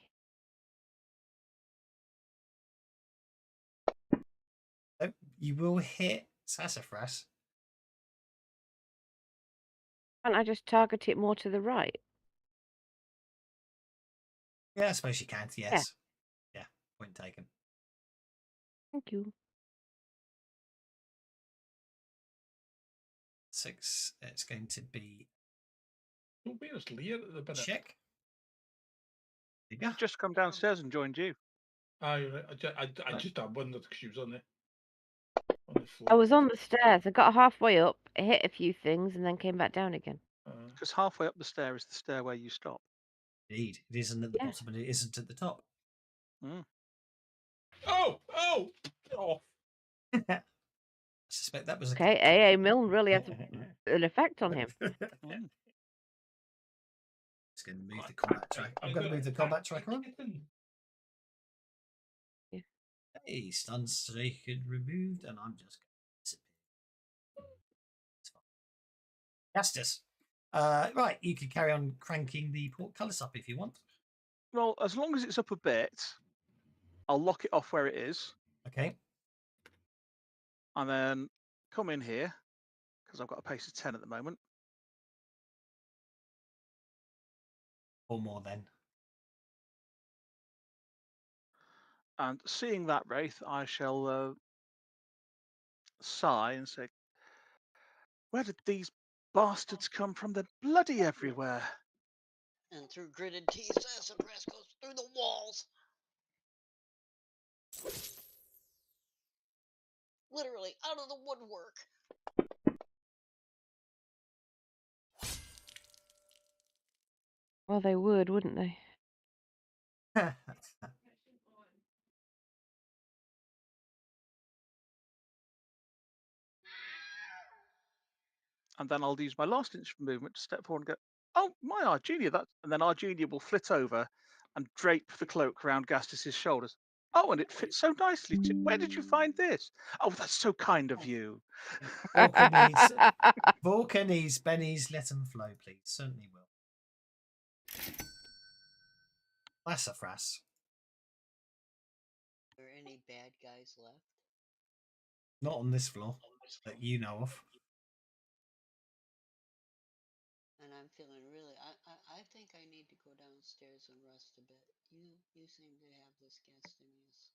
Oh, you will hit Sassafras. Can't I just target it more to the right? Yeah, I suppose you can. Yes. Yeah. Point taken. Thank you. 6. It's going to be Oh, where's Leah at the minute? check. There you go. Just come downstairs and joined you. Aye, right. I just wondered because she was on the floor. I was on the stairs. I got halfway up, hit a few things, and then came back down again. Because halfway up the stair is the stairway you stop. Indeed. It isn't at the Yeah. bottom and it isn't at the top. Oh! I suspect that was Okay, AA Milne really has an effect on him. Just going to move the combat track. I'm going to move the combat tracker on. Yeah. Hey, stun streak removed, and I'm just going to disappear. It's fine. Justice. Right, you can carry on cranking the portcullis up if you want. Well, as long as it's up a bit, I'll lock it off where it is. Okay. And then come in here, because I've got a pace of 10 at the moment. Or more then. And seeing that wraith, I shall sigh and say, where did these bastards come from? They're bloody everywhere. And through gritted teeth, Sassafras goes through the walls. Literally out of the woodwork. Well, they would, wouldn't they? And then I'll use my last inch of movement to step forward and go, oh, my Argenia. And then Argenia will flit over and drape the cloak around Gastus's shoulders. Oh, and it fits so nicely too. Where did you find this? Oh, that's so kind of you. Volcanies, Benny's, let them flow, please. Certainly will. Sassafras. Are there any bad guys left? Not on this floor that you know of. And I'm feeling really. I think I need to go downstairs and rest a bit. You seem to have this Gastinius.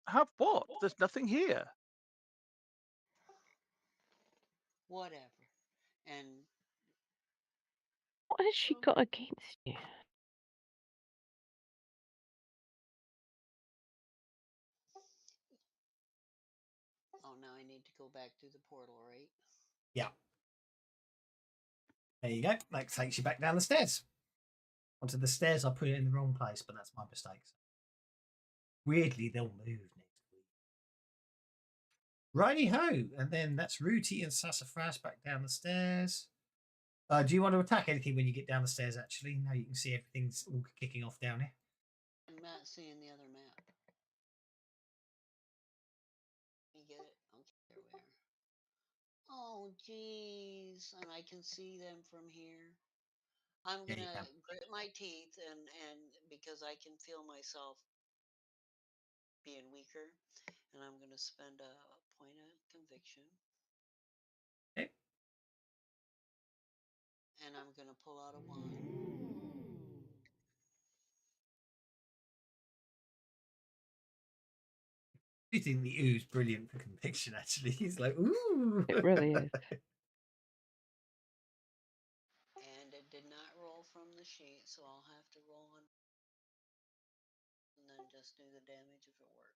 Have what? There's nothing here. Whatever. And What has she got against you? oh, now I need to go back through the portal, right? Yeah. There you go. That takes you back down the stairs. Onto the stairs, I put it in the wrong place, but that's my mistake. Weirdly, they'll move next week. Righty ho, and then that's Rooty and Sassafras back down the stairs. Do you want to attack anything when you get down the stairs? Actually, now you can see everything's all kicking off down here. I'm not seeing the other map. Let me get it. Okay, there we are. Oh, jeez, and I can see them from here. I'm Yeah, you gonna can. grit my teeth and because I can feel myself being weaker, and I'm gonna spend a point of conviction. Okay. And I'm gonna pull out a wand. I do think the ooh's brilliant for conviction, actually. He's like, ooh. It really is. And it did not roll from the sheet, so I'll have to just do the damage if it works.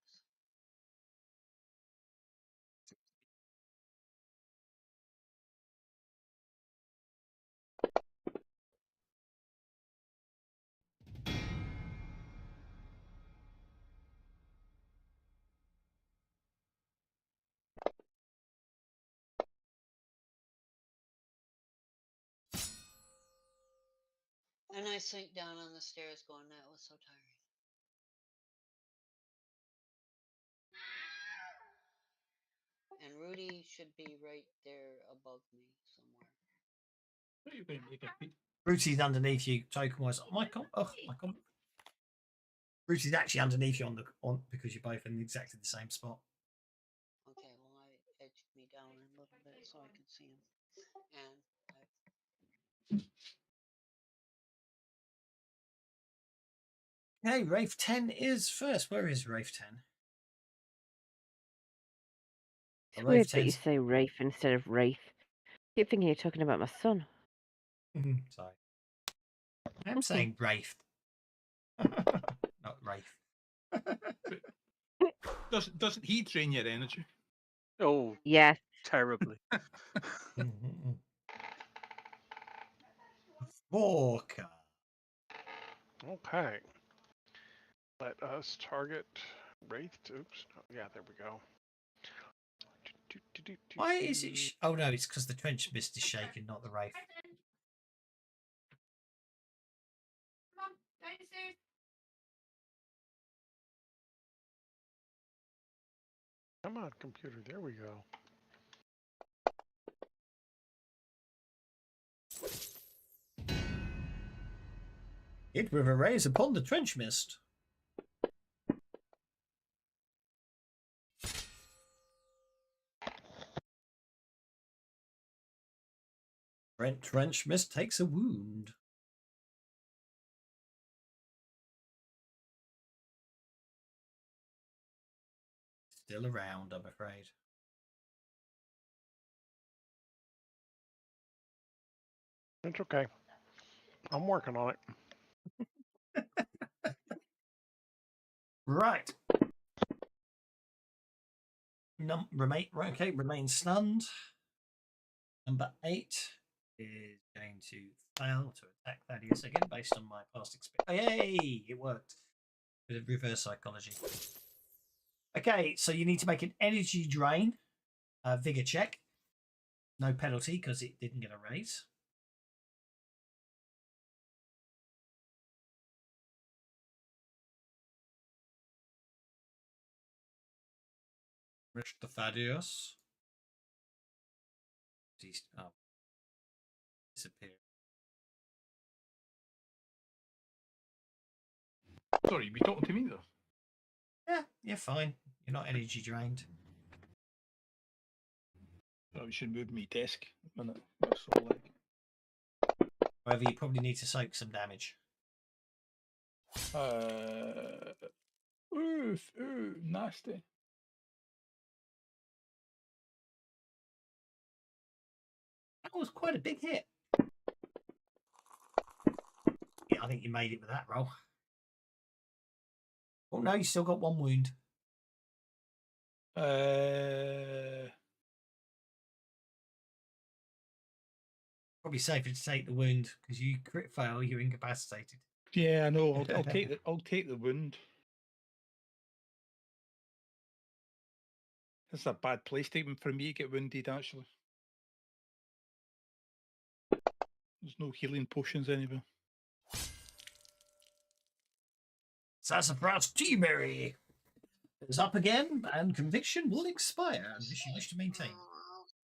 And I sink down on the stairs going, that was so tiring. And Rudy should be right there above me somewhere. What are you going to make a feat? Rudy's underneath you, token wise. Oh, my com. Rudy's actually underneath you on because you're both in exactly the same spot. Okay, well, I edged me down a little bit so I could see him. And Hey, Wraith 10 is first. Where is Wraith 10? It's Wraith weird that you 10's say Rafe instead of Wraith. I keep thinking you're talking about my son. Sorry. I'm saying Wraith. Not Wraith. Doesn't he drain your energy? Oh, Yes. terribly. Walker. Okay. Let us target Wraith. Oops. Oh, yeah, there we go. Why is it? Oh no, it's because the trench mist is shaking, not the Wraith. Come on, computer. There we go. It with a raise upon the trench mist. Trench mist takes a wound. Still around, I'm afraid. It's okay. I'm working on it. Right. Remain stunned. Number 8 is going to fail to attack Thaddeus again based on my past experience. Yay! It worked. Bit of reverse psychology. Okay, so you need to make an energy drain vigor check. No penalty because it didn't get a raise. Mr. Thaddeus. He's disappeared. Sorry, you be talking to me though. Yeah, you're fine. You're not energy drained. Oh, you should move me desk a minute. That's all like. However, you probably need to soak some damage. Ooh, nasty. That was quite a big hit. Yeah, I think you made it with that roll. Oh no, you still got one wound. Probably safer to take the wound because you crit fail, you're incapacitated. Yeah, I know. I'll take the wound. This is a bad play statement for me to get wounded. Actually, there's no healing potions anywhere. Sassafras Teaberry is up again, and conviction will expire unless you wish to maintain.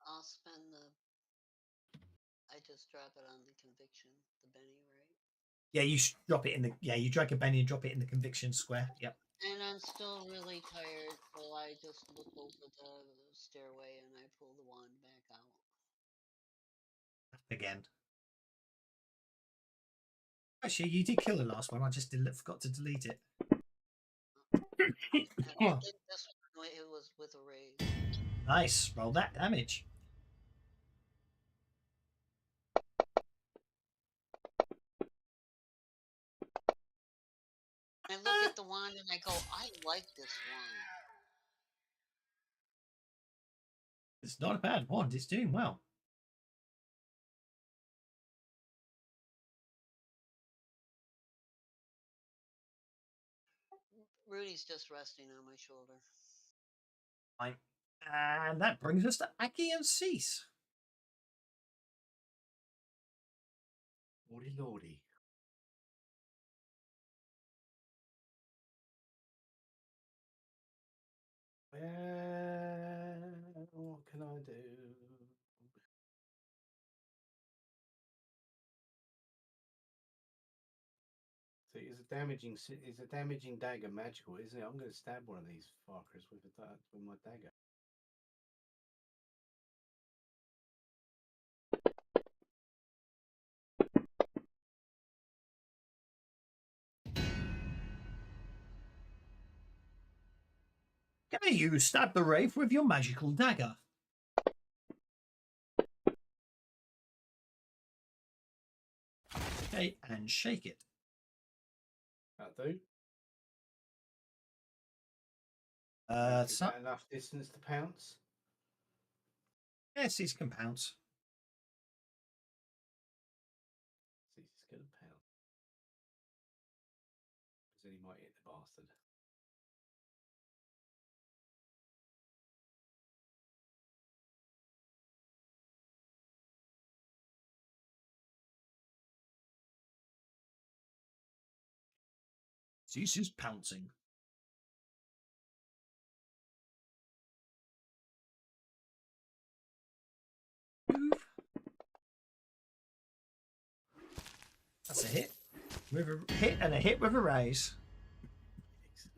I'll spend the. I just drop it on the conviction, the Benny, right? Yeah, you drop it in the. Yeah, you drag a Benny and drop it in the conviction square. Yep. And I'm still really tired, so I just look over the stairway and I pull the wand back out. Again. Actually, you did kill the last one. I just forgot to delete it. I think this one it was with a raise. Nice. Roll that damage. look at the wand and I go, I like this wand. It's not a bad wand. It's doing well. Rudy's just resting on my shoulder. Fine. And that brings us to Aki and Cease. Lordy, lordy. What can I do? So is a damaging dagger magical, isn't it? I'm going to stab one of these fuckers with my dagger. Okay, you stab the wraith with your magical dagger. Okay, and shake it. That'll do. Is So, that enough distance to pounce? yes, Cease can pounce. See, he's going to pounce. Because then he might hit the bastard. Cease is pouncing. Move. That's a hit. With a hit and a hit with a raise. Excellent.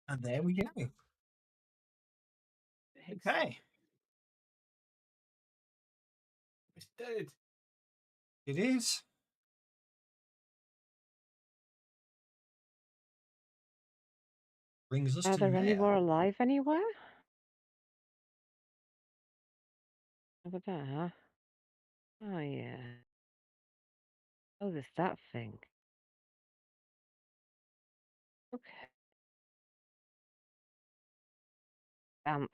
And there we go. Okay. It's dead. It is. Brings us Are to there any Leia. more alive anywhere? Over there. Oh, yeah. Oh, there's that thing. Okay. Bamf.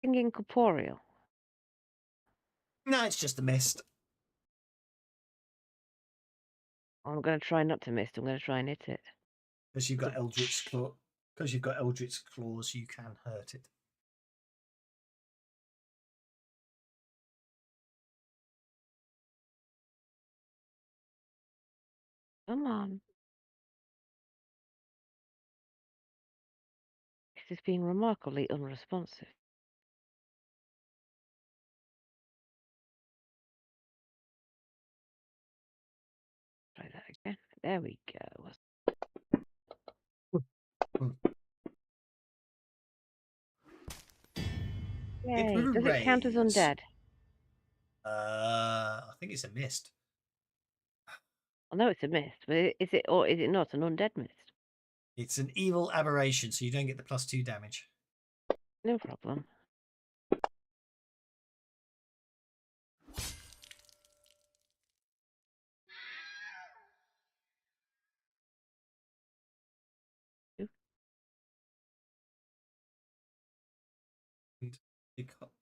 Thing incorporeal. No, it's just a mist. I'm going to try not to miss. I'm going to try and hit it. Because you've got Eldritch Claw. Because you've got Eldritch Claws, you can hurt it. Come on. This is being remarkably unresponsive. Try that again. There we go. Yay. Does it count as undead? I think it's a mist. I know it's a mist, but is it or is it not an undead mist? It's an evil aberration, so you don't get the +2 damage. No problem.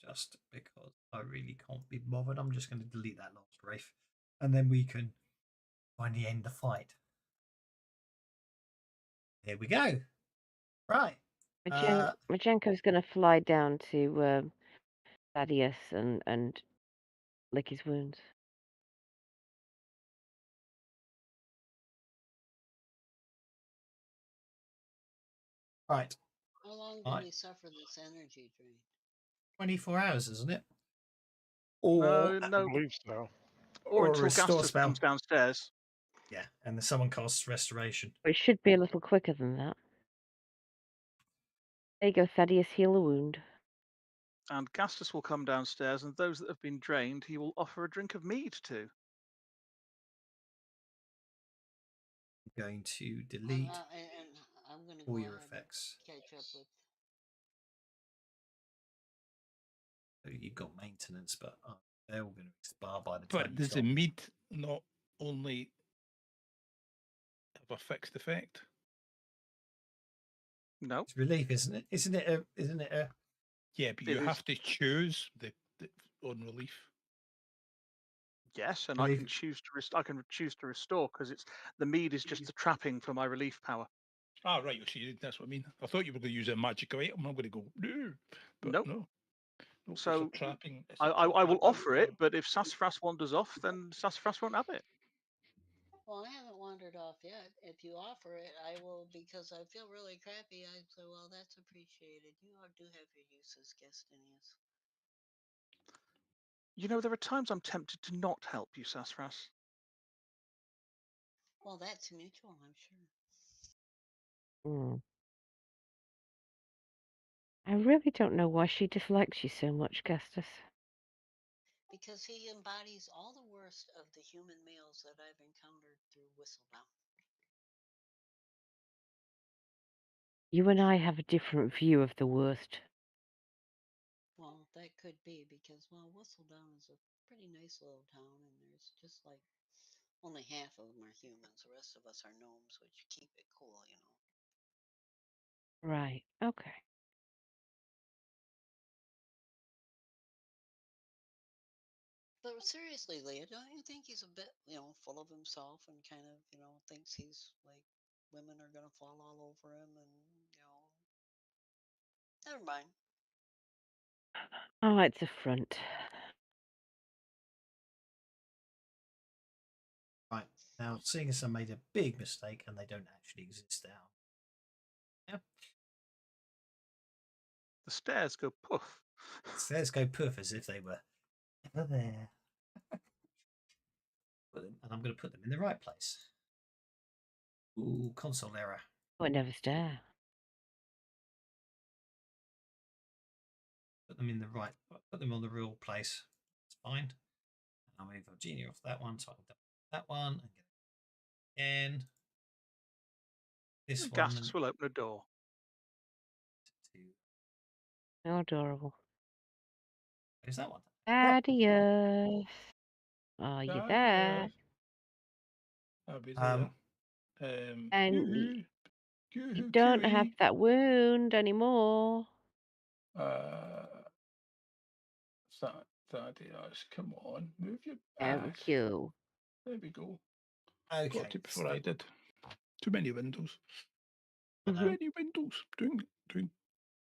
Just because I really can't be bothered, I'm just going to delete that last wraith, and then we can finally end the fight. Here we go. Right. Majenko's going to fly down to Thaddeus and lick his wounds. Right. How long do Right. we suffer this energy drain? 24 hours, isn't it? No, Or I no, believe so. or until restore Gastus spell. comes downstairs. Yeah, and then someone casts restoration. It should be a little quicker than that. There you go, Thaddeus, heal a wound. And Gastus will come downstairs, and those that have been drained, he will offer a drink of mead to. I'm going to I'm, delete and I'm going to all go your ahead effects. and catch up with. So you've got maintenance, but they're all going to expire by the time But you does stop. the mead not only have a fixed effect? No, It's relief, isn't it? Isn't it a Yeah, but It you is. have to choose the on relief. yes, and Relief. I can choose to I can choose to restore because it's the mead is just the trapping for my relief power. Ah, right. See, that's what I mean. I thought you were going to use a magic item. I'm going to go no, but Nope. no. So it's a trapping. It's I a will trapping offer it, item. but if Sassafras wanders off, then Sassafras won't have it. Well, I haven't wandered off yet. If you offer it, I will, because I feel really crappy. I say, well, that's appreciated. You do have your uses, Gastinius. You know, there are times I'm tempted to not help you, Sassafras. Well, that's mutual, I'm sure. I really don't know why she dislikes you so much, Gastus. Because he embodies all the worst of the human males that I've encountered through Whistledown. You and I have a different view of the worst. Well, that could be because, well, Whistledown is a pretty nice little town, and there's just like only half of them are humans. The rest of us are gnomes, which keep it cool, you know. Right, okay. But seriously, Leah, don't you think he's a bit, full of himself and kind of, thinks he's like women are going to fall all over him and, never mind. Oh, it's a front. right now? Seeing as I made a big mistake and they don't actually exist now. Yeah, The stairs go poof. stairs go poof as if they were ever there. And I'm going to put them in the right place. Ooh, console error. Oh, it never stare. Put them in the right. Put them on the real place. It's fine. I'll move Virginia off that one, so I can double that one and get it again. This And one. Gastus will open a door. How adorable. Who's that one? Thaddeus. Are you there? I'll be Um, there. And you don't have that wound anymore. Thaddeus, come on, move your Thank ass. you. There we go. okay. Got it before I did. Too many windows. Mhm. Many windows. Doing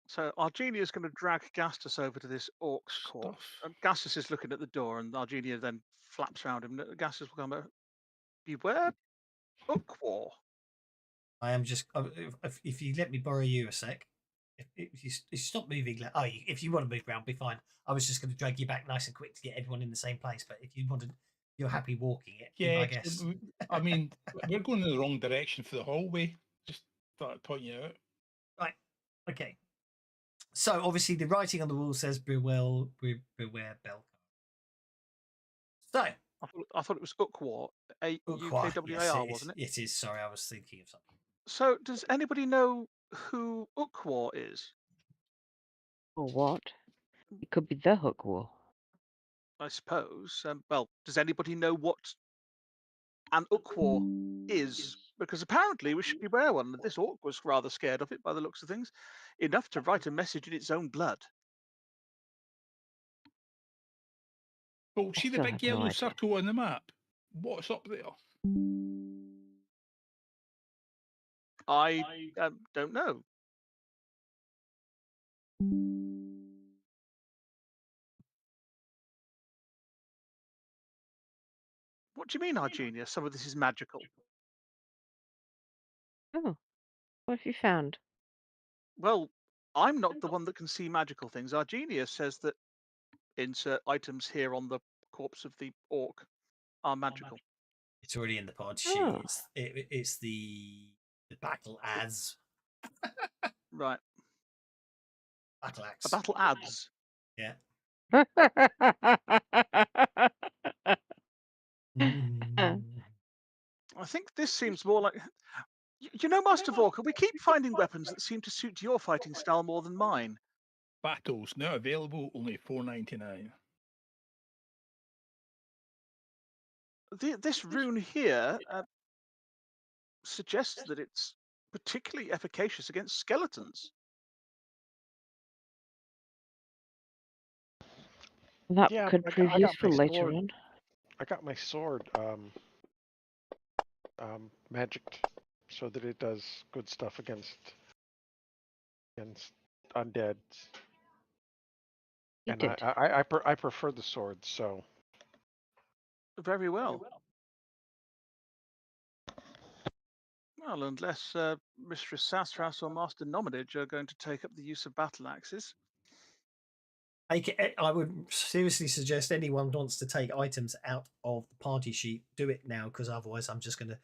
So Argenia is going to drag Gastus over to this orc's court. stuff. And Gastus is looking at the door, and Argenia then flaps around him. Gastus will come over. Beware, Ukwar. I am just. If you let me borrow you a sec, if you stop moving, if you want to move around, be fine. I was just going to drag you back nice and quick to get everyone in the same place. But if you wanted, you're happy walking it. Yeah, I guess. I mean, we're going in the wrong direction for the hallway. Just thought I'd point you out. Right. Okay. So obviously the writing on the wall says beware Belka. So I thought it was Ukwar, Ukwar, UKWAR, wasn't it? It is. Sorry, I was thinking of something. So does anybody know who Ukwar is? Or what? It could be the hook war. I suppose. Well, does anybody know what an Ukwar is? Because apparently we should beware one. This orc was rather scared of it by the looks of things, enough to write a message in its own blood. Well, see the still big have no yellow idea. circle on the map? What's up there? I don't know. What do you mean, Argenia? Some of this is magical. Oh, what have you found? Well, I'm not the one that can see magical things. Our genius says that insert items here on the corpse of the orc are magical. It's already in the pod sheet. Oh. It's the battle as Right. battle A axe. battle adds. Yeah. I think this seems more like. You know, Master Vorka, we keep finding weapons that seem to suit your fighting style more than mine. Battles now available, only $4.99. This rune here suggests that it's particularly efficacious against skeletons. That Yeah, could prove I got useful my later sword. on. I got my sword magicked so that it does good stuff against undead. You And did. I prefer the sword, so Very well. Well, unless Mistress Sassras or Master Nomadage are going to take up the use of battle axes. I would seriously suggest anyone wants to take items out of the party sheet, do it now, because otherwise I'm just going to,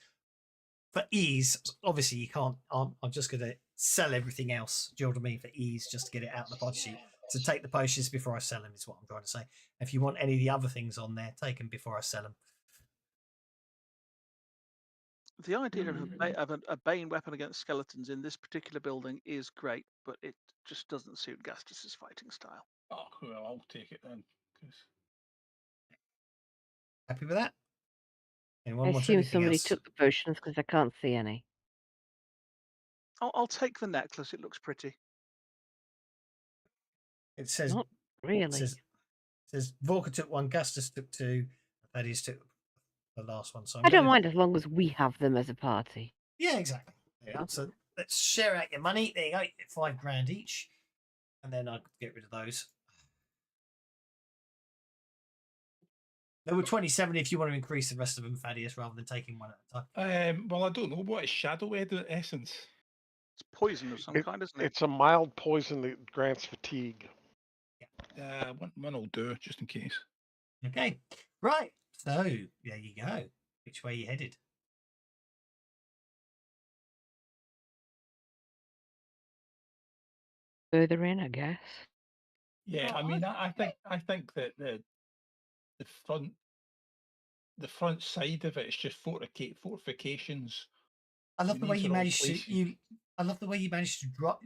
for ease, obviously you can't, I'm just going to sell everything else. Do you know what I mean? For ease, just to get it out of the party sheet. So take the potions before I sell them is what I'm trying to say. If you want any of the other things on there, take them before I sell them. The idea of a bane weapon against skeletons in this particular building is great, but it just doesn't suit Gastus's fighting style. Oh, well, I'll take it then. 'Cause Happy with that? Anyone I want assume anything somebody else? took the potions because I can't see any. I'll take the necklace. It looks pretty. It says Not really. It says Vorka took one, Gastus took two, Thaddeus took the last one. So I don't mind as long as we have them as a party. Yeah, exactly. Yeah, so let's share out your money. There you go, $5,000 each, and then I could get rid of those. There were 27 if you want to increase the rest of them, Thaddeus, rather than taking one at a time. well, I don't know. What is shadow essence? It's poison of some kind, isn't it? it's a mild poison that grants fatigue. One will do, just in case. Okay, right. So there you go. Which way you headed? Further in, I guess. Yeah, I mean, I think that the front side of it is just fortifications. I love the way These you are all managed to places. I love the way you managed to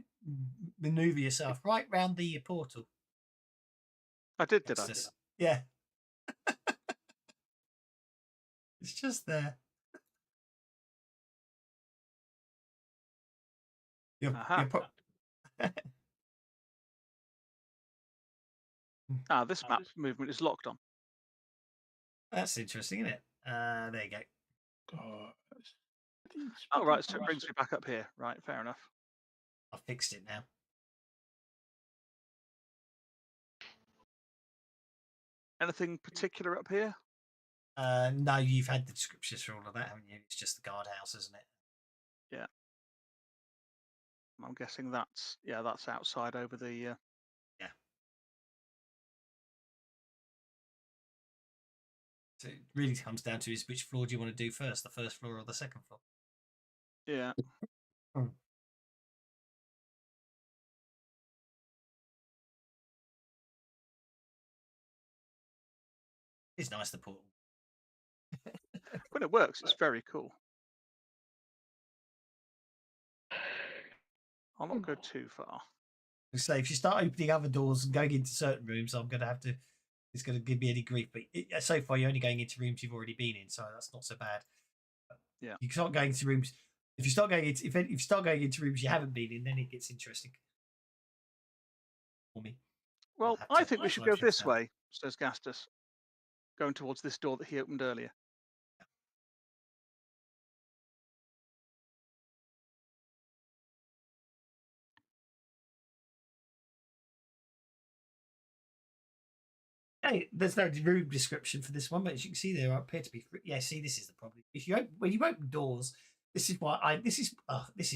maneuver yourself right round the portal. I did I? Yeah. It's just there. You're this map movement is locked on. That's interesting, isn't it? There you go. Oh, right, so it brings me back up here. Right, fair enough. I fixed it now. Anything particular up here? No, you've had the descriptions for all of that, haven't you? It's just the guardhouse, isn't it? Yeah. I'm guessing that's outside over the. Yeah. So it really comes down to is which floor do you want to do first, the first floor or the second floor? Yeah. It's nice, the portal. When it works, it's very cool. I'll not go too far. So if you start opening other doors and going into certain rooms, I'm going to have to. It's going to give me any grief. But so far, you're only going into rooms you've already been in, so that's not so bad. Yeah. You start going into rooms. If you start going into rooms you haven't been in, then it gets interesting. For me. Well, I think we should go this way, says Gastus, going towards this door that he opened earlier. Hey, there's no room description for this one, but as you can see, there appear to be. Yeah, see, this is the problem. If you when you open doors, this is why this is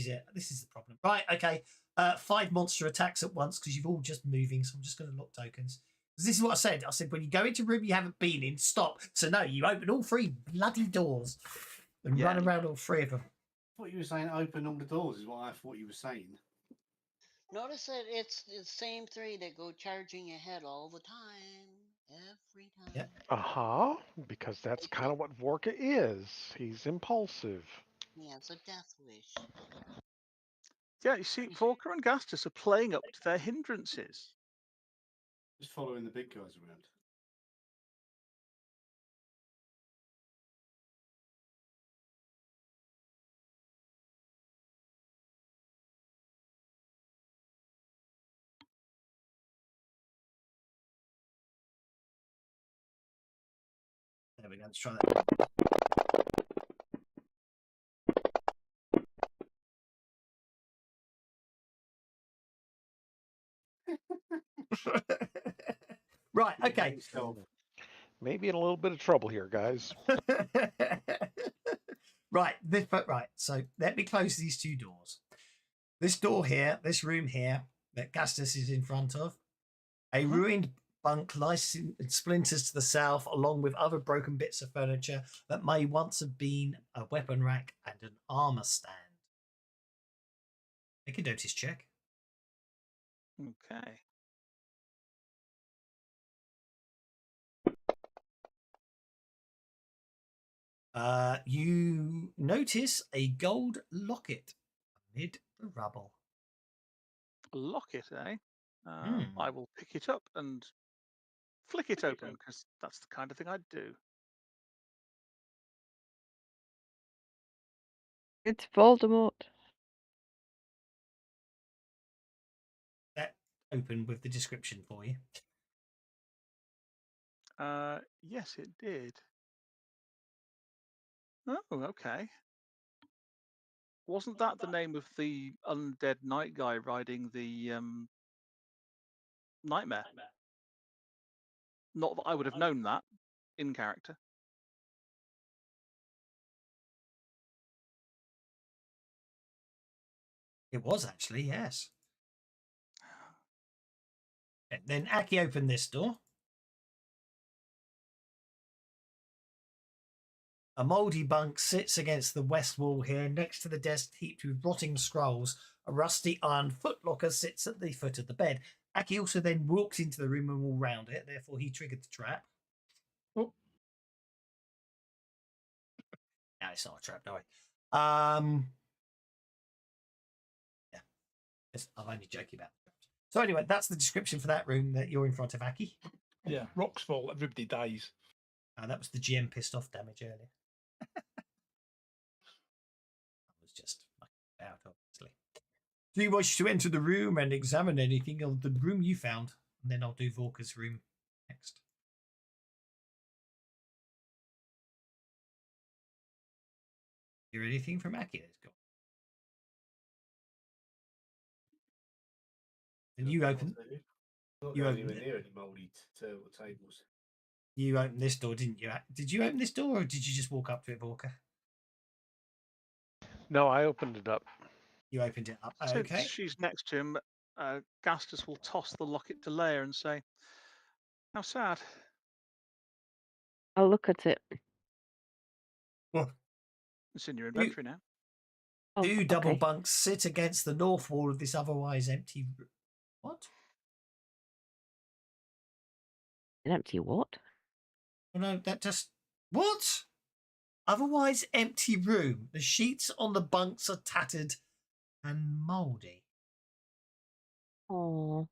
it. This is the problem. Right? Okay. 5 monster attacks at once because you've all just moving. So I'm just going to lock tokens. Because this is what I said. I said when you go into a room you haven't been in, stop. So no, you open all 3 bloody doors and Yeah. run around all 3 of them. I thought you were saying open all the doors is what I thought you were saying. Notice that it's the same 3 that go charging ahead all the time. Every time. Yep. Because that's They kind of what Vorka is. He's impulsive. Yeah, it's a death wish. Yeah, you see, Volker and Gastus are playing up to their hindrances. Just following the big guys around. There we go. Let's try that. Right, okay. Maybe in a little bit of trouble here, guys. Right, so let me close these 2 doors. This door here, this room here that Gastus is in front of, a ruined bunk lies in splinters to the south, along with other broken bits of furniture that may once have been a weapon rack and an armor stand. Make a notice check. Okay. You notice a gold locket amid the rubble. A locket, eh? I will pick it up and flick it open because that's the kind of thing I'd do. It's Voldemort. That opened with the description for you. Yes, it did. Oh, okay. Wasn't that the name of the undead night guy riding the nightmare? Not that I would have known that in character. It was actually, yes. And then Aki opened this door. A mouldy bunk sits against the west wall here, next to the desk heaped with rotting scrolls. A rusty iron footlocker sits at the foot of the bed. Aki also then walks into the room and all round it, therefore he triggered the trap. Oh. No, it's not a trap, no way. Yeah. I'm only joking about traps. So anyway, that's the description for that room that you're in front of, Aki. Yeah, rocks fall, everybody dies. That was the GM pissed off damage earlier. I was just fucking out, obviously. Do you wish to enter the room and examine anything of the room you found? And then I'll do Vorka's room next. Hear anything from Aki that's gone? And you open. You open near any mouldy tables. You opened this door, didn't you? Did you open this door, or did you just walk up to it, Vorka? No, I opened it up. You opened it up. Since Okay. she's next to him, Gastus will toss the locket to Leia and say, "How sad." I'll look at it. Well, it's in your inventory now. Oh, 2 double okay. bunks sit against the north wall of this otherwise empty. What? An empty what? Oh, no, that just. What? Otherwise empty room. The sheets on the bunks are tattered and mouldy. Oh.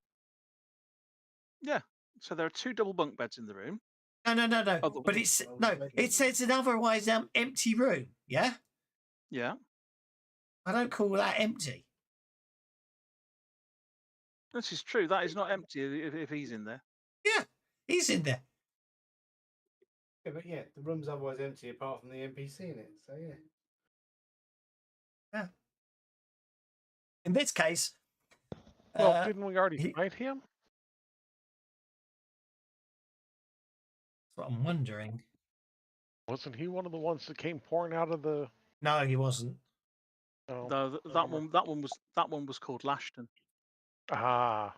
Yeah. So there are 2 double bunk beds in the room. No. But it's it says an otherwise empty room. Yeah. Yeah. I don't call that empty. This is true. That is not empty if he's in there. Yeah, he's in there. Yeah, but yeah, the room's otherwise empty apart from the NPC in it. So yeah. Yeah. In this case. Well, didn't we already fight him? That's what I'm wondering. Wasn't he one of the ones that came pouring out of the... No, he wasn't. Oh. No, that one was called Lashton. Ah.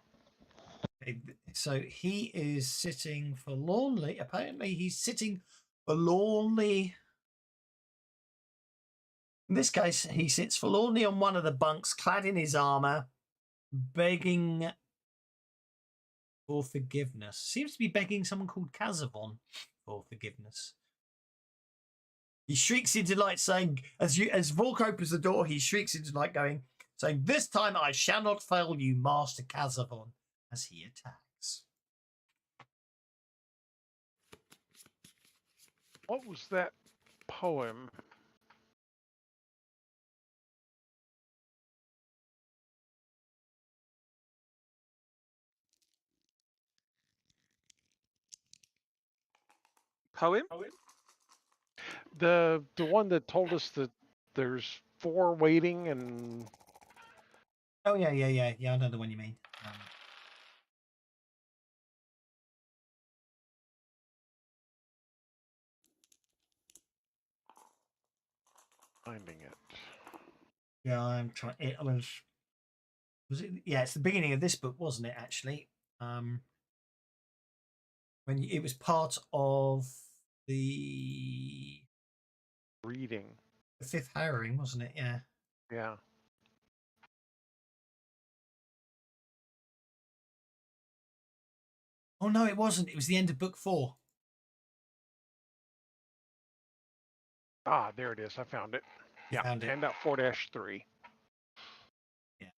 Okay, so he is sitting forlornly. Apparently, he's sitting forlornly. In this case, he sits forlornly on one of the bunks, clad in his armor, begging for forgiveness. Seems to be begging someone called Kazavon for forgiveness. He shrieks in delight, saying, as Volk opens the door, he shrieks in delight, saying, "This time I shall not fail you, Master Kazavon," as he attacks. What was that poem? Poem? The one that told us that there's 4 waiting and Oh yeah. I know the one you mean. finding it. Yeah, I'm trying. It was it? Yeah, it's the beginning of this book, wasn't it? Actually, when it was part of the Reading. fifth harrowing, wasn't it? Yeah. Yeah. Oh no, it wasn't. It was the end of book 4. Ah, there it is. I found it. You Yeah, found it. handout 4-3. Yeah.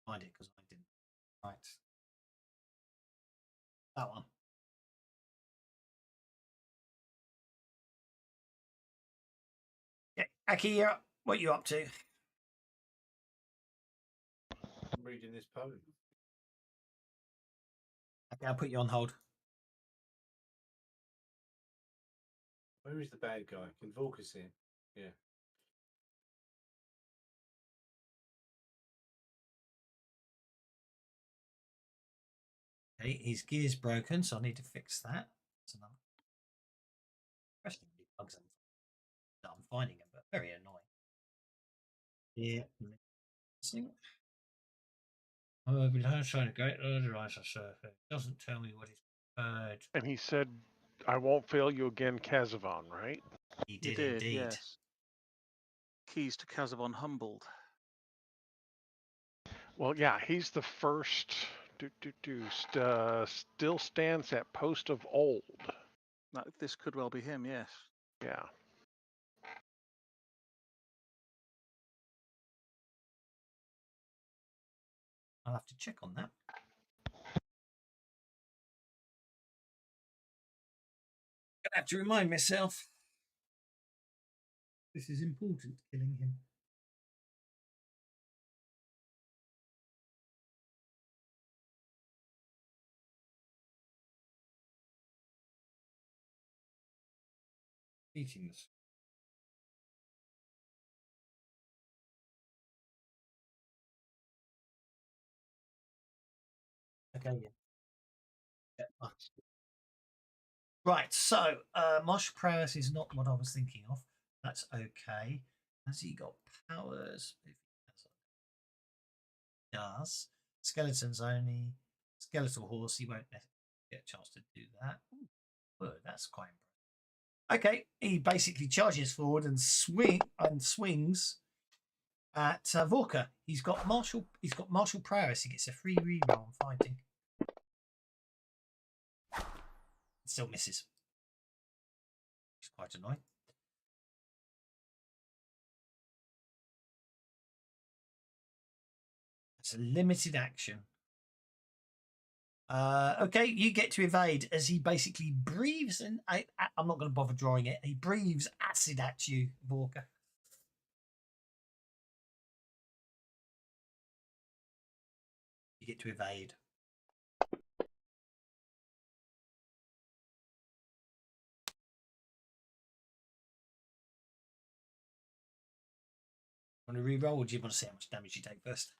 Find it because I didn't. Right. That one. Yeah, Aki, you're up. What are you up to? I'm reading this poem. Okay, I'll put you on hold. Where is the bad guy? Can Volker see him? Yeah. Okay, his gear's broken, so I need to fix that. That's another question. Bugs I'm finding him, but very annoying. Yeah. Missing. Oh, I've been trying to great odorizer surface. Doesn't tell me what he's preferred. And he said, "I won't fail you again, Kazavon," right? He did indeed. Yes. Keys to Kazavon humbled. Well, yeah, he's the first. Still stands at post of old. This could well be him, yes. Yeah. I'll have to check on that. Gonna have to remind myself. This is important, killing him. Eating this. Okay, yeah. Right, so martial prowess is not what I was thinking of. That's okay. Has he got powers? If he does. Skeletons only. Skeletal horse, he won't get a chance to do that. Ooh, that's quite impressive. Okay, he basically charges forward and swings at Vorka. He's got martial prowess. He gets a free reroll on fighting. Still misses. It's quite annoying. It's a limited action. Okay, you get to evade as he basically breathes, and I'm not going to bother drawing it. He breathes acid at you, Vorka. You get to evade. Want to reroll, or do you want to see how much damage you take first?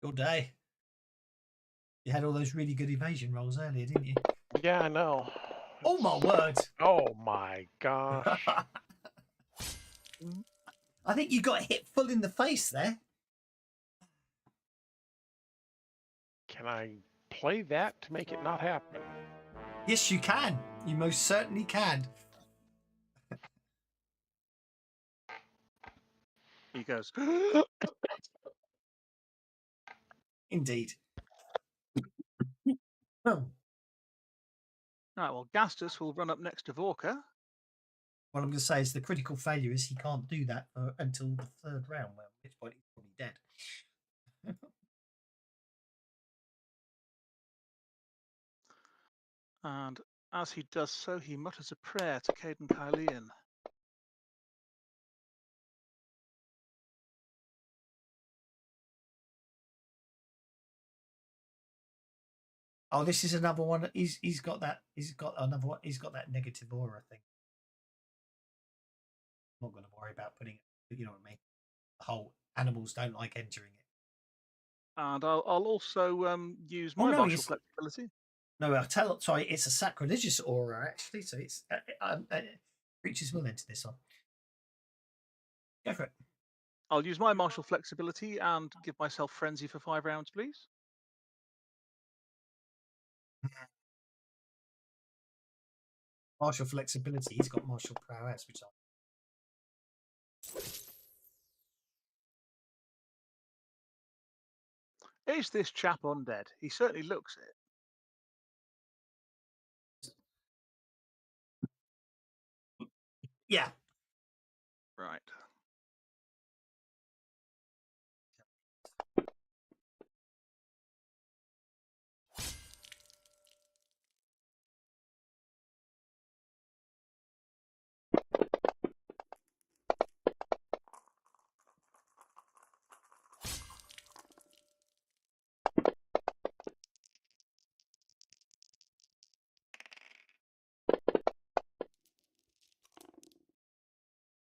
Your day. You had all those really good evasion rolls earlier, didn't you? Yeah, I know. Oh my word! Oh my gosh. I think you got hit full in the face there. Can I play that to make it not happen? Yes, you can. You most certainly can. He goes, Indeed. right, well, Gastus will run up next to Vorka. What I'm going to say is the critical failure is he can't do that until the third round, at which point he's probably dead. And as he does so, he mutters a prayer to Caden Kylian. Oh, this is another one. He's got that. He's got another one. He's got that negative aura thing. I'm not going to worry about putting it. You know what I mean? The whole animals don't like entering it. And I'll also use my martial flexibility. No, I'll tell. Sorry, it's a sacrilegious aura actually. So it's creatures will enter this one. Go for it. I'll use my martial flexibility and give myself frenzy for 5 rounds, please. Martial flexibility. He's got martial prowess, which Is this chap undead? He certainly looks it. Yeah. Right.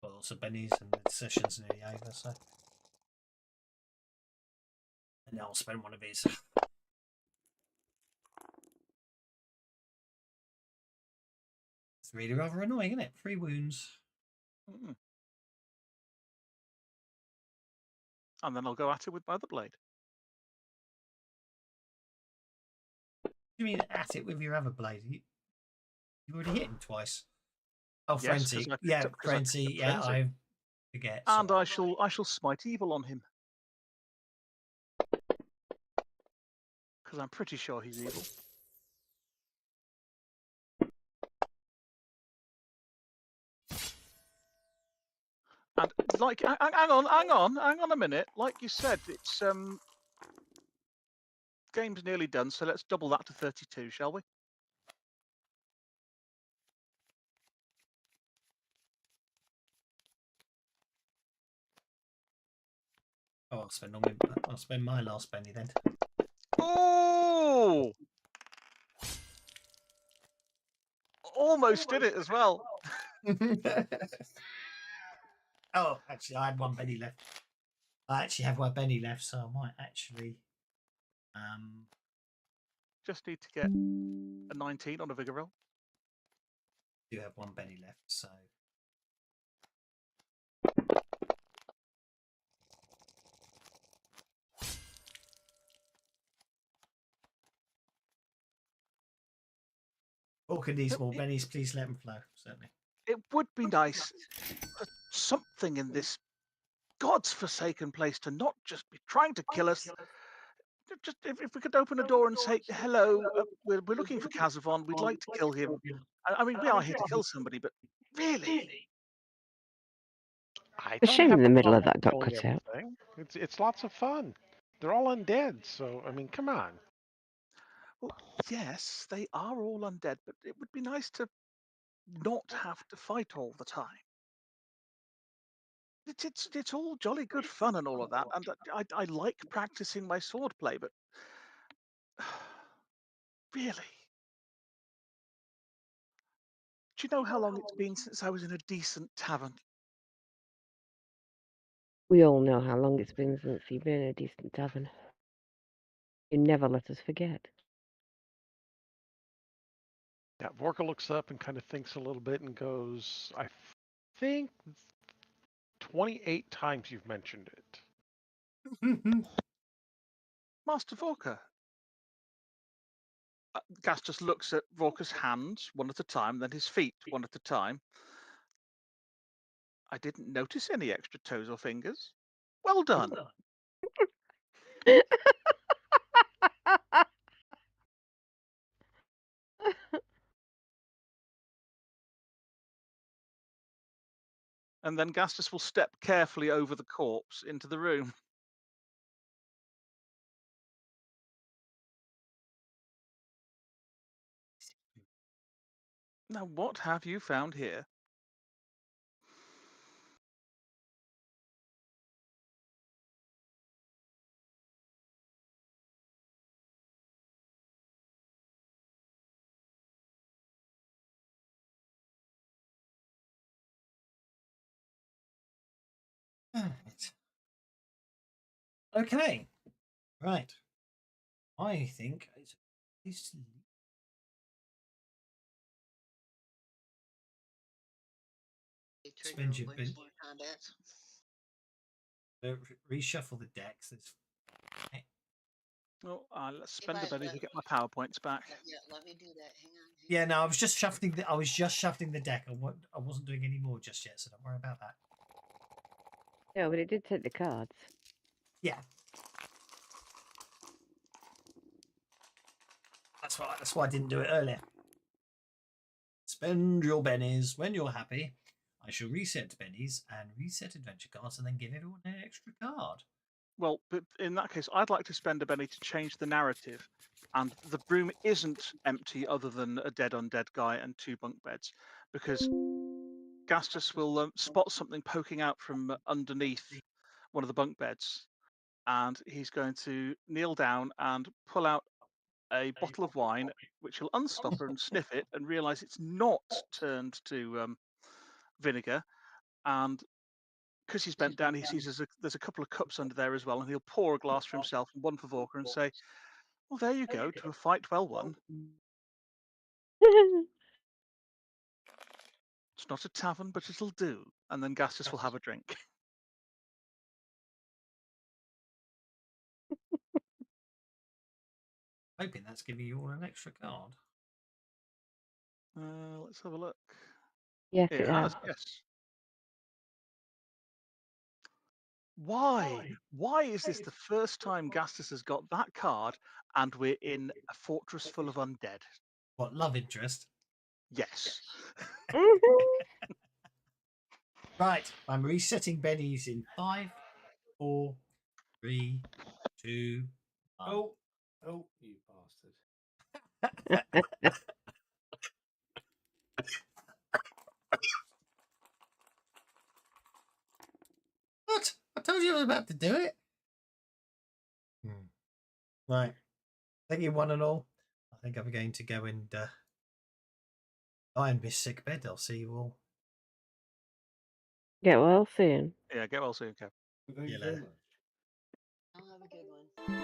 Well, also Benny's and the session's nearly over, so. And I'll spend one of his. It's really rather annoying, isn't it? 3 wounds. Mm. And then I'll go at it with my other blade. You mean at it with your other blade? You already hit him twice. Oh, Yes, frenzy. Yeah, frenzy. Yeah, I forget. And sorry. I shall smite evil on him. Because I'm pretty sure he's evil. And like, hang on a minute. Like you said, it's game's nearly done, so let's double that to 32, shall we? Oh, I'll spend my last penny then. Oh! Almost did it as well. Oh, actually, I had 1 penny left. I actually have 1 penny left, so I might actually. Just need to get a 19 on a vigor roll. Do have 1 penny left, so. Orca needs more pennies. Please let them flow. Certainly. It would be nice for something in this God's forsaken place to not just be trying to kill us. Just if we could open a door and say, hello, we're looking for Kazavon, we'd like to kill him. I mean, we are here to kill somebody, but really? A shame in the middle of that got cut out. It's lots of fun. They're all undead, so I mean, come on. Well, yes, they are all undead, but it would be nice to not have to fight all the time. It's all jolly good fun and all of that, and I like practicing my swordplay, but really, do you know how long it's been since I was in a decent tavern? We all know how long it's been since you've been in a decent tavern. You never let us forget. Yeah, Vorka looks up and kind of thinks a little bit and goes, I think 28 times you've mentioned it. Master Vorka. Gas just looks at Vorka's hands one at a time, then his feet one at a time. I didn't notice any extra toes or fingers. Well done. And then Gastus will step carefully over the corpse into the room. Now, what have you found here? Right. Okay. Right. I think it's They Spend trigger your waste bin. more combats. Reshuffle the decks. There's Oh, let's Hey, spend a but penny to get my PowerPoints back. yeah, let me do that. Hang on. yeah. No, I was just shuffling the. I was just shuffling the deck. I wasn't doing any more just yet, so don't worry about that. No, but it did take the cards. Yeah. That's right. That's why I didn't do it earlier. Spend your bennies when you're happy. I shall reset bennies and reset adventure cards, and then give everyone an extra card. Well, but in that case, I'd like to spend a penny to change the narrative. And the room isn't empty other than a dead undead guy and 2 bunk beds, because Gastus will spot something poking out from underneath one of the bunk beds, and he's going to kneel down and pull out a bottle of wine, which he'll unstopper and sniff it and realise it's not turned to vinegar. And because he's bent down, he sees there's a couple of cups under there as well, and he'll pour a glass for himself and one for Vorka and say, well, there you go, to a fight well won. It's not a tavern, but it'll do. And then Gastus will have a drink. Hoping that's giving you all an extra card. Let's have a look. Yes, It it has, has. yes. Why? Why is this the first time Gastus has got that card and we're in a fortress full of undead? What, love interest? Yes. Right, I'm resetting bennies in 5, 4, 3, 2, 1. Oh, you bastard. What? I told you I was about to do it. Right. Thank you, one and all. I think I'm going to go and lie in my sick bed. I'll see you all. Get well soon. Yeah, get well soon, Kev. Thank you Yeah, very later. much. I'll have a good one.